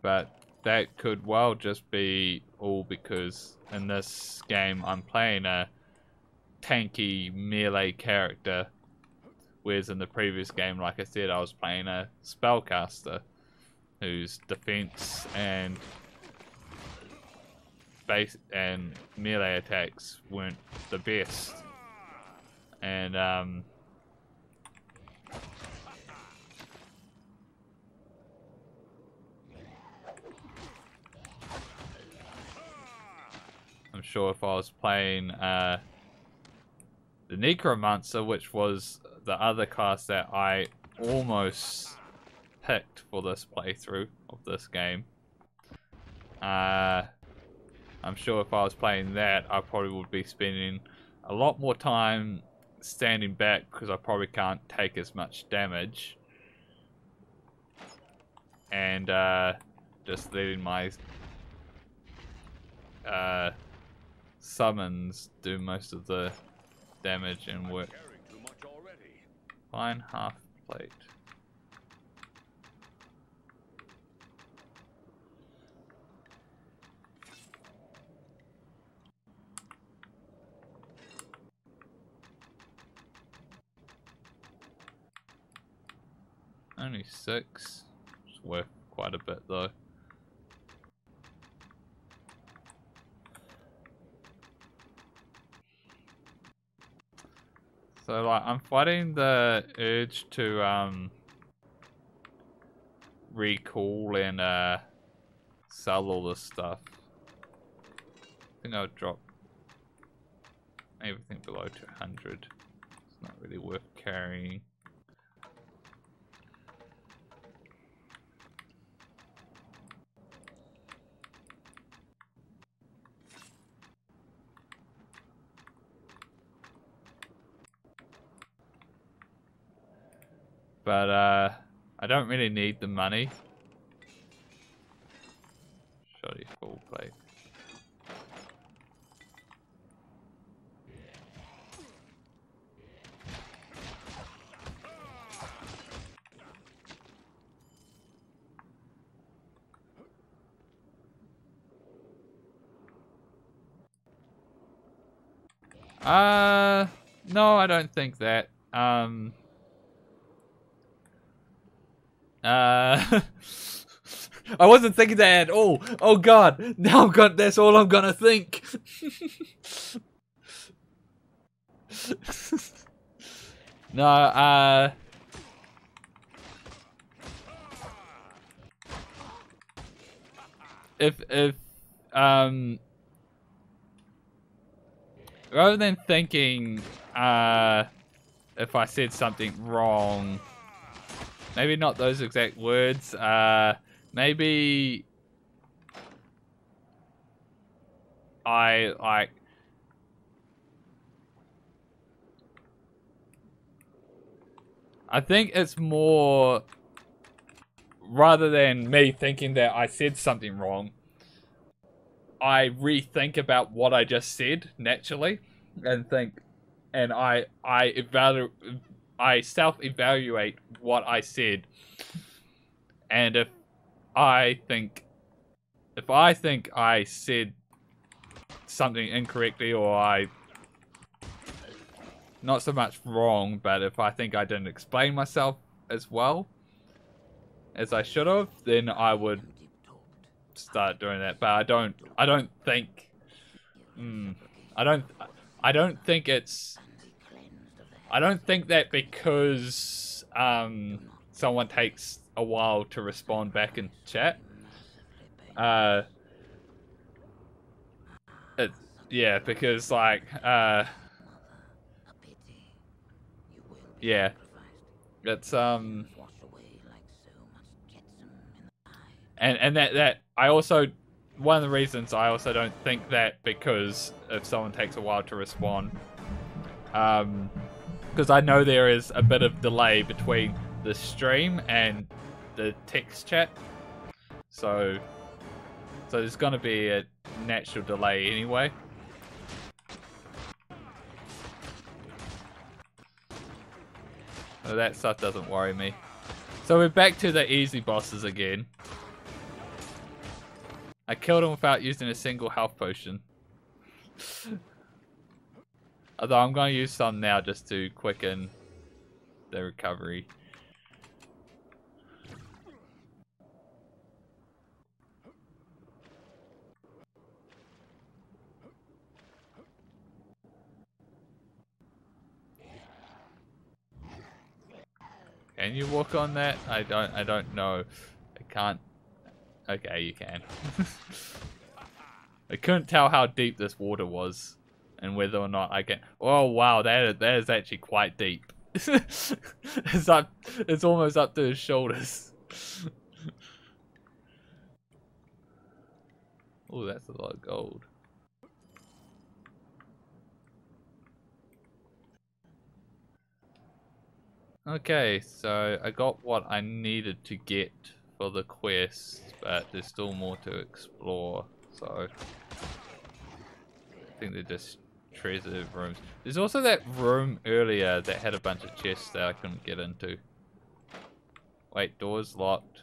But that could well just be all because in this game I'm playing a tanky melee character, whereas in the previous game, like I said, I was playing a spellcaster whose defense and base and melee attacks weren't the best. And I'm sure if I was playing the Necromancer, which was the other class that I almost picked for this playthrough of this game, I'm sure if I was playing that, I probably would be spending a lot more time standing back because I probably can't take as much damage, and just letting my summons do most of the damage and work. Fine, half plate. Only 6. It's worth quite a bit though. So like I'm fighting the urge to recall and sell all this stuff. I think I'll drop everything below 200. It's not really worth carrying. But I don't really need the money. Shoddy full plate. No, I don't think that. I wasn't thinking that at all. Oh god, now that's all I'm gonna think. No, if rather than thinking if I said something wrong, maybe not those exact words, maybe I think it's more, rather than me thinking that I said something wrong, I rethink about what I just said naturally and think, and I self-evaluate what I said, and if I think I said something incorrectly, or I not so much wrong, but if I think I didn't explain myself as well as I should have, then I would start doing that. But I don't think I don't think it's, I don't think that because someone takes a while to respond back in chat, yeah, because like yeah, it's and that I also, one of the reasons I also don't think that, because if someone takes a while to respond, because I know there is a bit of delay between the stream and the text chat, so there's gonna be a natural delay anyway. So that stuff doesn't worry me. So we're back to the easy bosses again. I killed him without using a single health potion. Although I'm going to use some now just to quicken the recovery. Can you walk on that? I don't know. I can't. Okay, you can. I couldn't tell how deep this water was and whether or not I can. Oh wow, that is actually quite deep. It's almost up to his shoulders. Oh, that's a lot of gold. Okay, so I got what I needed to get for the quest, but there's still more to explore, so I think they're just treasure rooms. There's also that room earlier that had a bunch of chests that I couldn't get into. Wait, door's locked.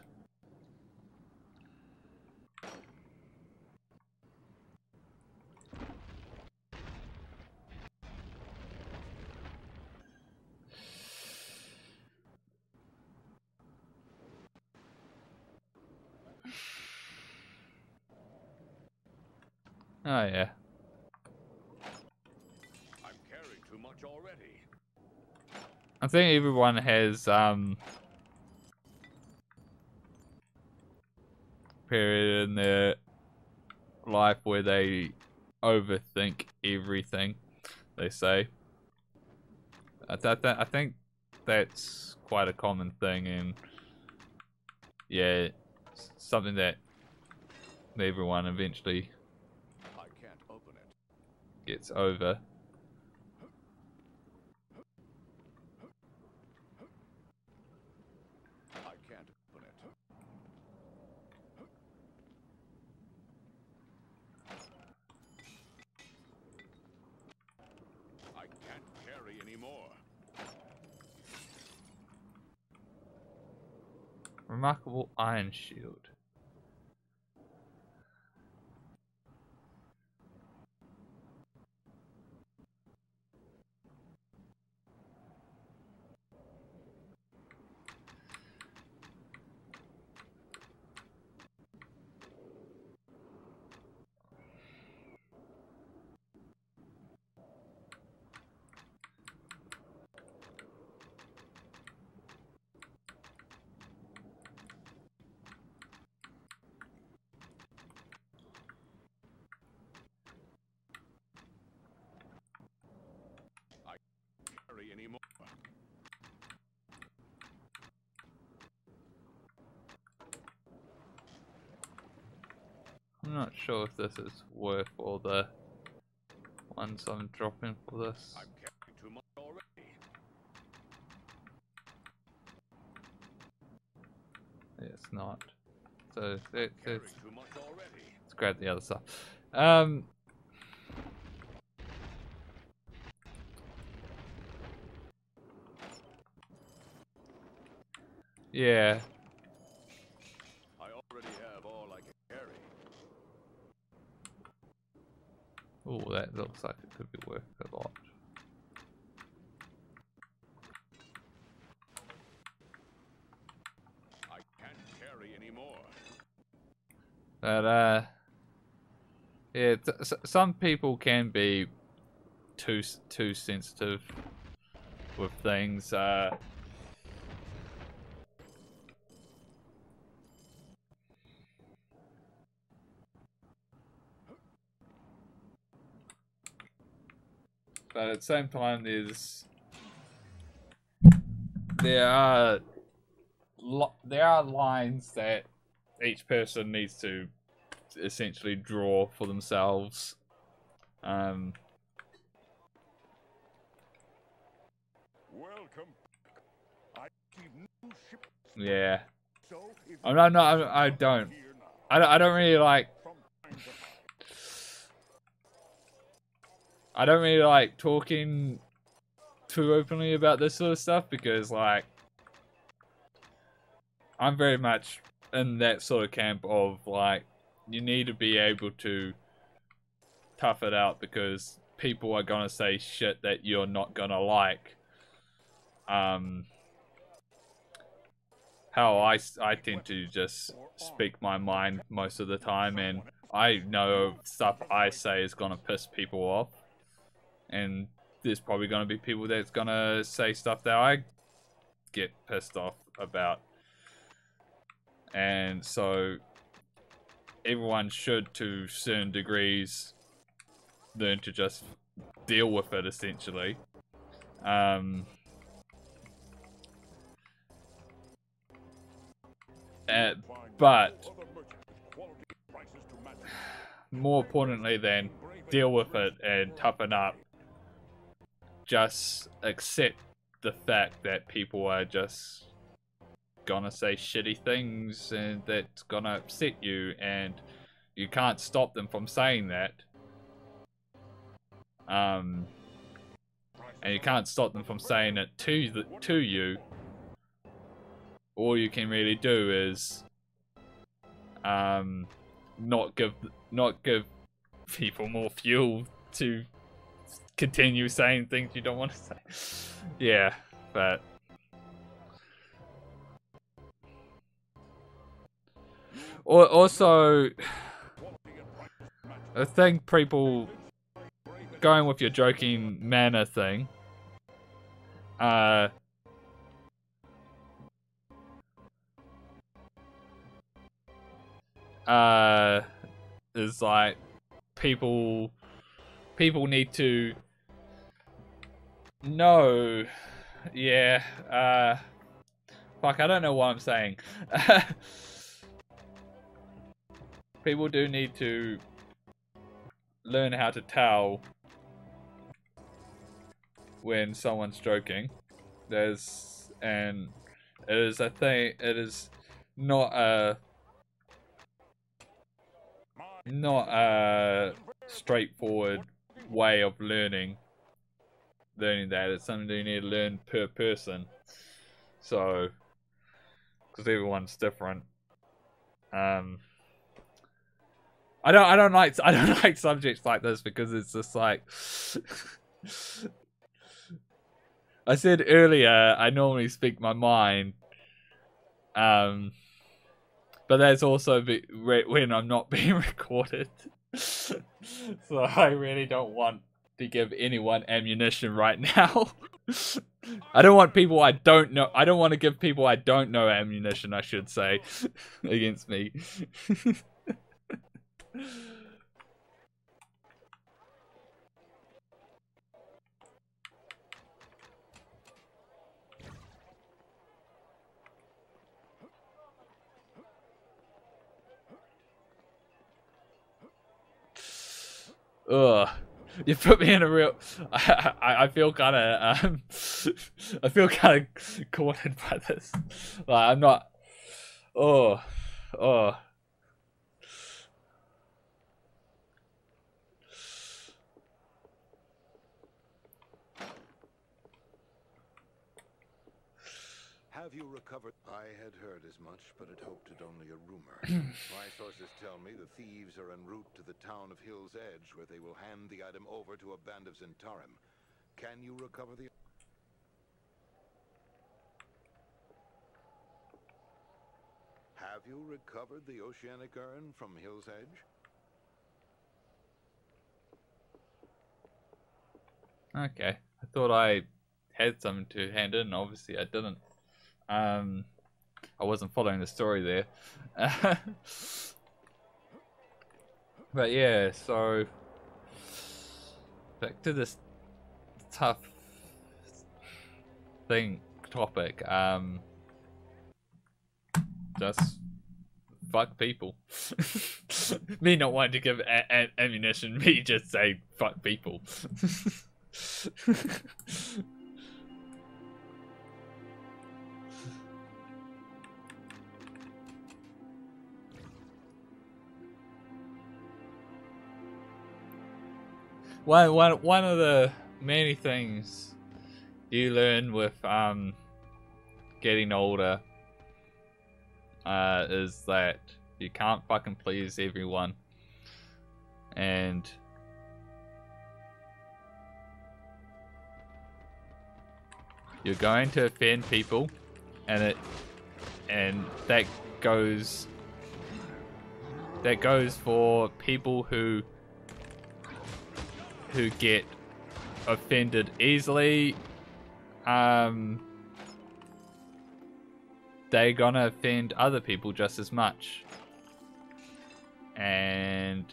Oh yeah. I've carried too much already. I think everyone has period in their life where they overthink everything they say. I think that's quite a common thing, and yeah, something that everyone eventually I can't open it. gets over. I can't open it. I can't carry anymore. Remarkable iron shield. I'm not sure if this is worth all the ones I'm dropping for this. I'm carrying too much already. It's not. So Carrying let's too much already. grab the other stuff. Yeah. I already have all I can carry. Oh, that looks like it could be worth a lot. I can't carry anymore. But yeah, some people can be too sensitive with things. But at the same time, there are lines that each person needs to essentially draw for themselves. Welcome. I see new ships. Yeah. So if I don't. I don't. here now, I don't really like. from time to time. I don't really like talking too openly about this sort of stuff because, like, I'm very much in that sort of camp of, like, you need to be able to tough it out because people are gonna say shit that you're not gonna like. How I tend to just speak my mind most of the time, and I know stuff I say is gonna piss people off. And there's probably going to be people that's going to say stuff that I get pissed off about. And so everyone should, to certain degrees, learn to just deal with it, essentially. But more importantly than deal with it and toughen up, just accept the fact that people are just gonna say shitty things and that's gonna upset you, and you can't stop them from saying that. And you can't stop them from saying it to you. All you can really do is not give people more fuel to continue saying things you don't want to say. Yeah, but also I think people going with your joking manner thing is like people need to know. Yeah, fuck, I don't know what I'm saying. People do need to learn how to tell when someone's joking. And it is a thing, it is not a straightforward way of learning that. It's something you need to learn per person. So, because everyone's different. I don't like subjects like this because it's just like I said earlier, I normally speak my mind. But that's also when I'm not being recorded. So I really don't want to give anyone ammunition right now. I don't want people I don't know. I don't want to give people I don't know ammunition, I should say, against me. Ugh. You put me in a real. I feel kind of. I feel kind of cornered by this. Like I'm not. Oh. Oh. Have you recovered? I had heard as much, but had hoped it only a rumor. My sources tell me the thieves are en route to the town of Hill's Edge, where they will hand the item over to a band of Zentarim. Can you recover the... Have you recovered the oceanic urn from Hill's Edge? Okay. I thought I had something to hand in. Obviously, I didn't. I wasn't following the story there. But yeah, so back to this tough topic. Just fuck people. Me not wanting to give ammunition, me just say fuck people. One of the many things you learn with getting older is that you can't fucking please everyone, and you're going to offend people, and that goes for people who get offended easily. They're gonna offend other people just as much, and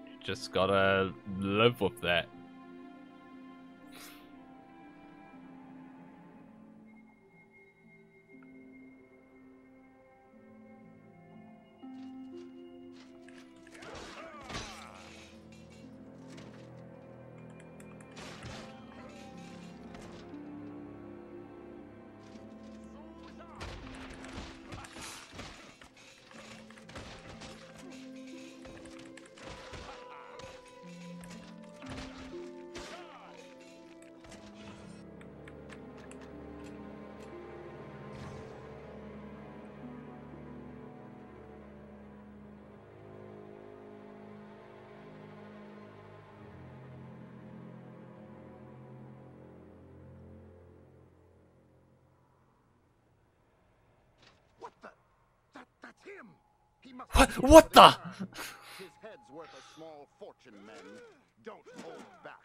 you just gotta live with that. What the? That's him! He must What the? His head's worth a small fortune, men. Don't hold back.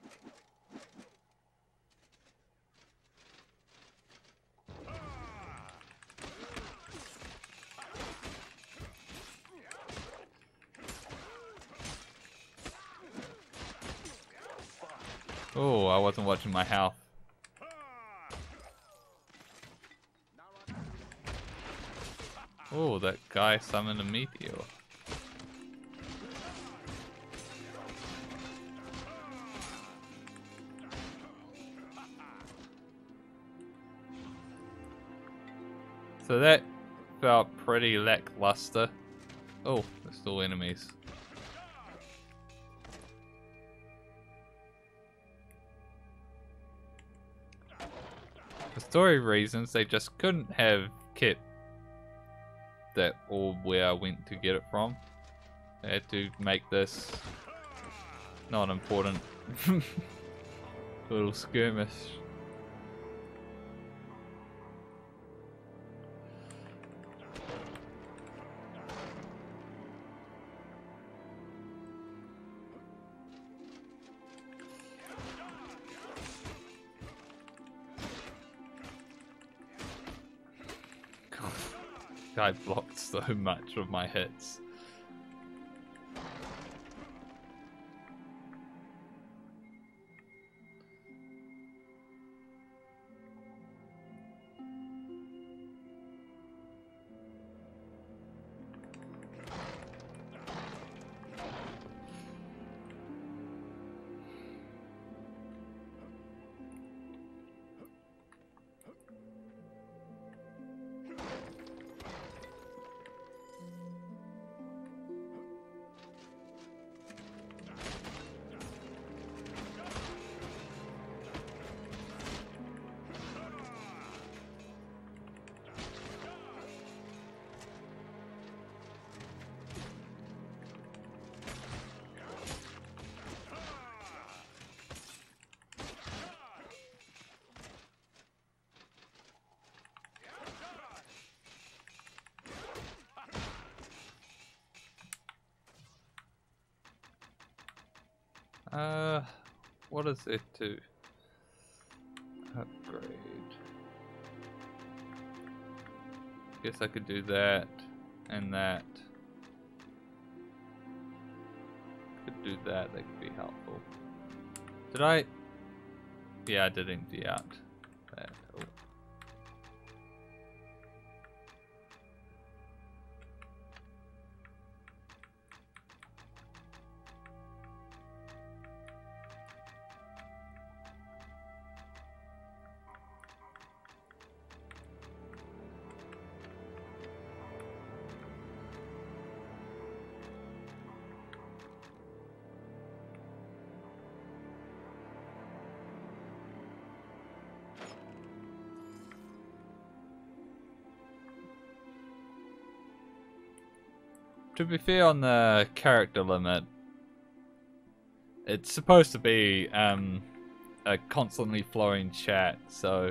Oh, I wasn't watching my health. Oh, that guy summoned a meteor. So that felt pretty lackluster. Oh, there's still enemies. For story reasons, they just couldn't have kept that orb where I went to get it from. They had to make this not important little skirmish. I blocked so much of my hits. What is it to upgrade? Guess I could do that and that. Could do that, that could be helpful. Did I? Yeah, I did empty out that. Oh. To be fair on the character limit, it's supposed to be a constantly flowing chat, so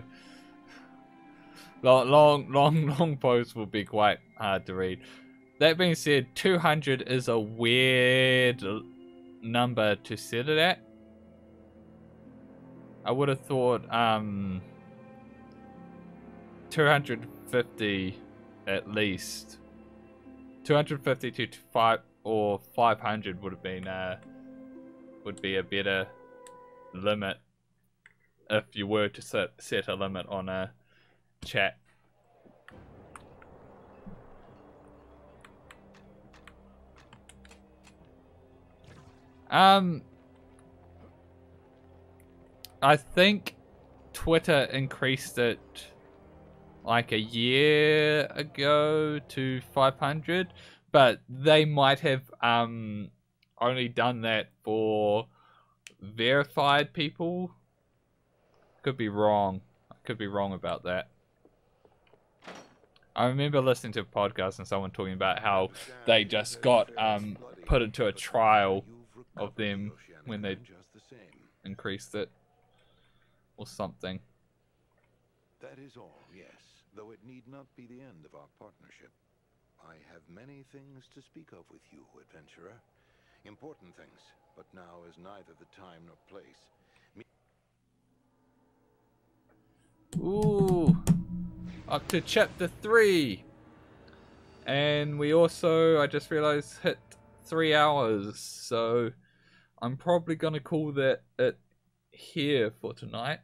long posts will be quite hard to read. That being said, 200 is a weird number to set it at. I would have thought 250 at least. 250 to 5 or 500 would have been would be a better limit if you were to set a limit on a chat. I think Twitter increased it like a year ago to 500, but they might have only done that for verified people. Could be wrong. I could be wrong about that. I remember listening to a podcast and someone talking about how they just got put into a trial of them when they increased it or something. That is all, yes. Though it need not be the end of our partnership. I have many things to speak of with you, adventurer. Important things, but now is neither the time nor place. Ooh, up to chapter 3. And we also, I just realized, hit 3 hours. So I'm probably going to call that it here for tonight.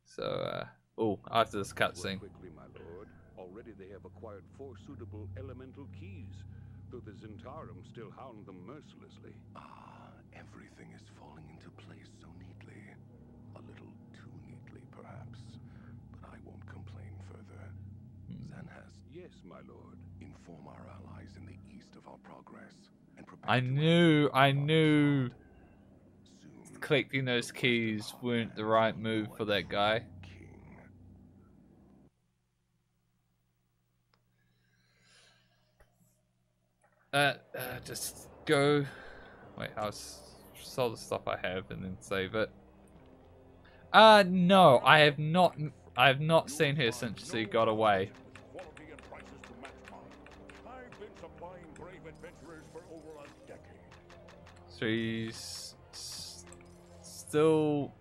So, oh, after this cutscene. Quickly, my lord. Already they have acquired 4 suitable elemental keys, though the Zentarum still hound them mercilessly. Ah, everything is falling into place so neatly. A little too neatly, perhaps. But I won't complain further. Zanhast, Yes, my lord. inform our allies in the east of our progress. And prepare I to knew soon collecting those keys weren't the right move for that guy. King. Just go. Wait, I'll sell the stuff I have and then save it. No, I have not. I have not seen her since she got away. Quality and prices to match mine. I've been supplying brave adventurers for over a decade. She's still.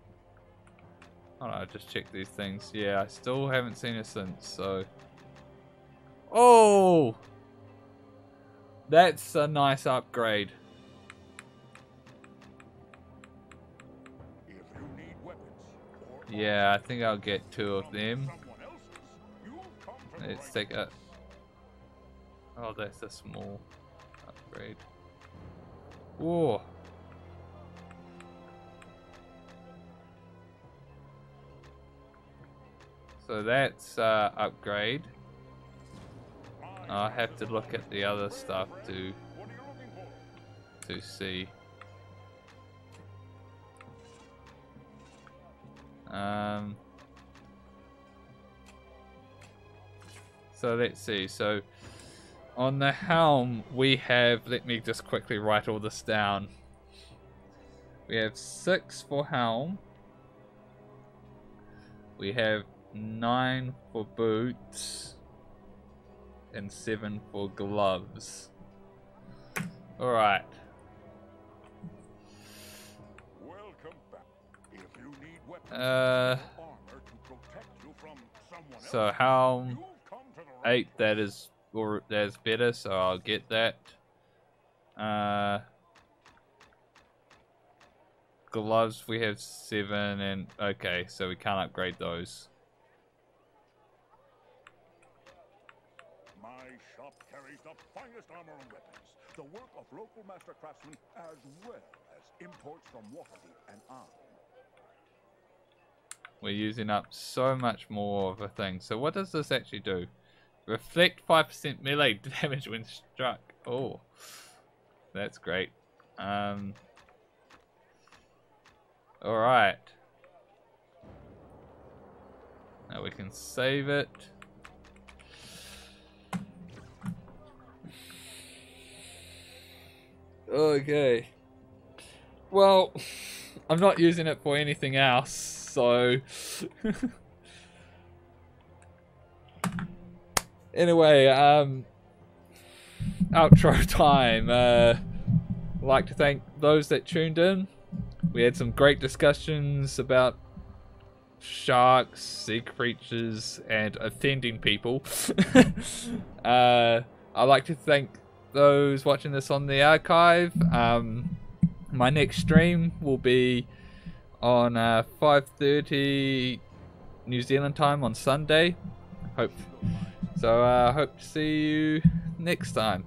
I don't know, just check these things. Yeah, I still haven't seen her since. So. Oh, that's a nice upgrade. If you need weapons or Yeah, I think I'll get 2 of them. someone else's, you've come to the Let's right take a. place. Oh, that's a small upgrade. Whoa. So that's upgrade. I'll have to look at the other stuff What are you looking for? to see. So let's see. So on the helm we have, let me just quickly write all this down. We have 6 for helm. We have 9 for boots. And 7 for gloves. Alright. You need weapons Uh, and armor to protect you from someone else. So how You've come to the right 8 that is, or that's better, so I'll get that. Gloves we have 7, and okay, so we can't upgrade those. My shop carries the finest armor and weapons, the work of local master craftsmen, as well as imports from Waterdeep and Arm. We're using up so much more of a thing. So what does this actually do? Reflect 5% melee damage when struck. Oh, that's great. All right. Now we can save it. Okay. Well, I'm not using it for anything else, so... Anyway, outro time. I'd like to thank those that tuned in. We had some great discussions about sharks, sea creatures, and offending people. I'd like to thank those watching this on the archive. My next stream will be on 5:30 New Zealand time on Sunday. Hope to see you next time.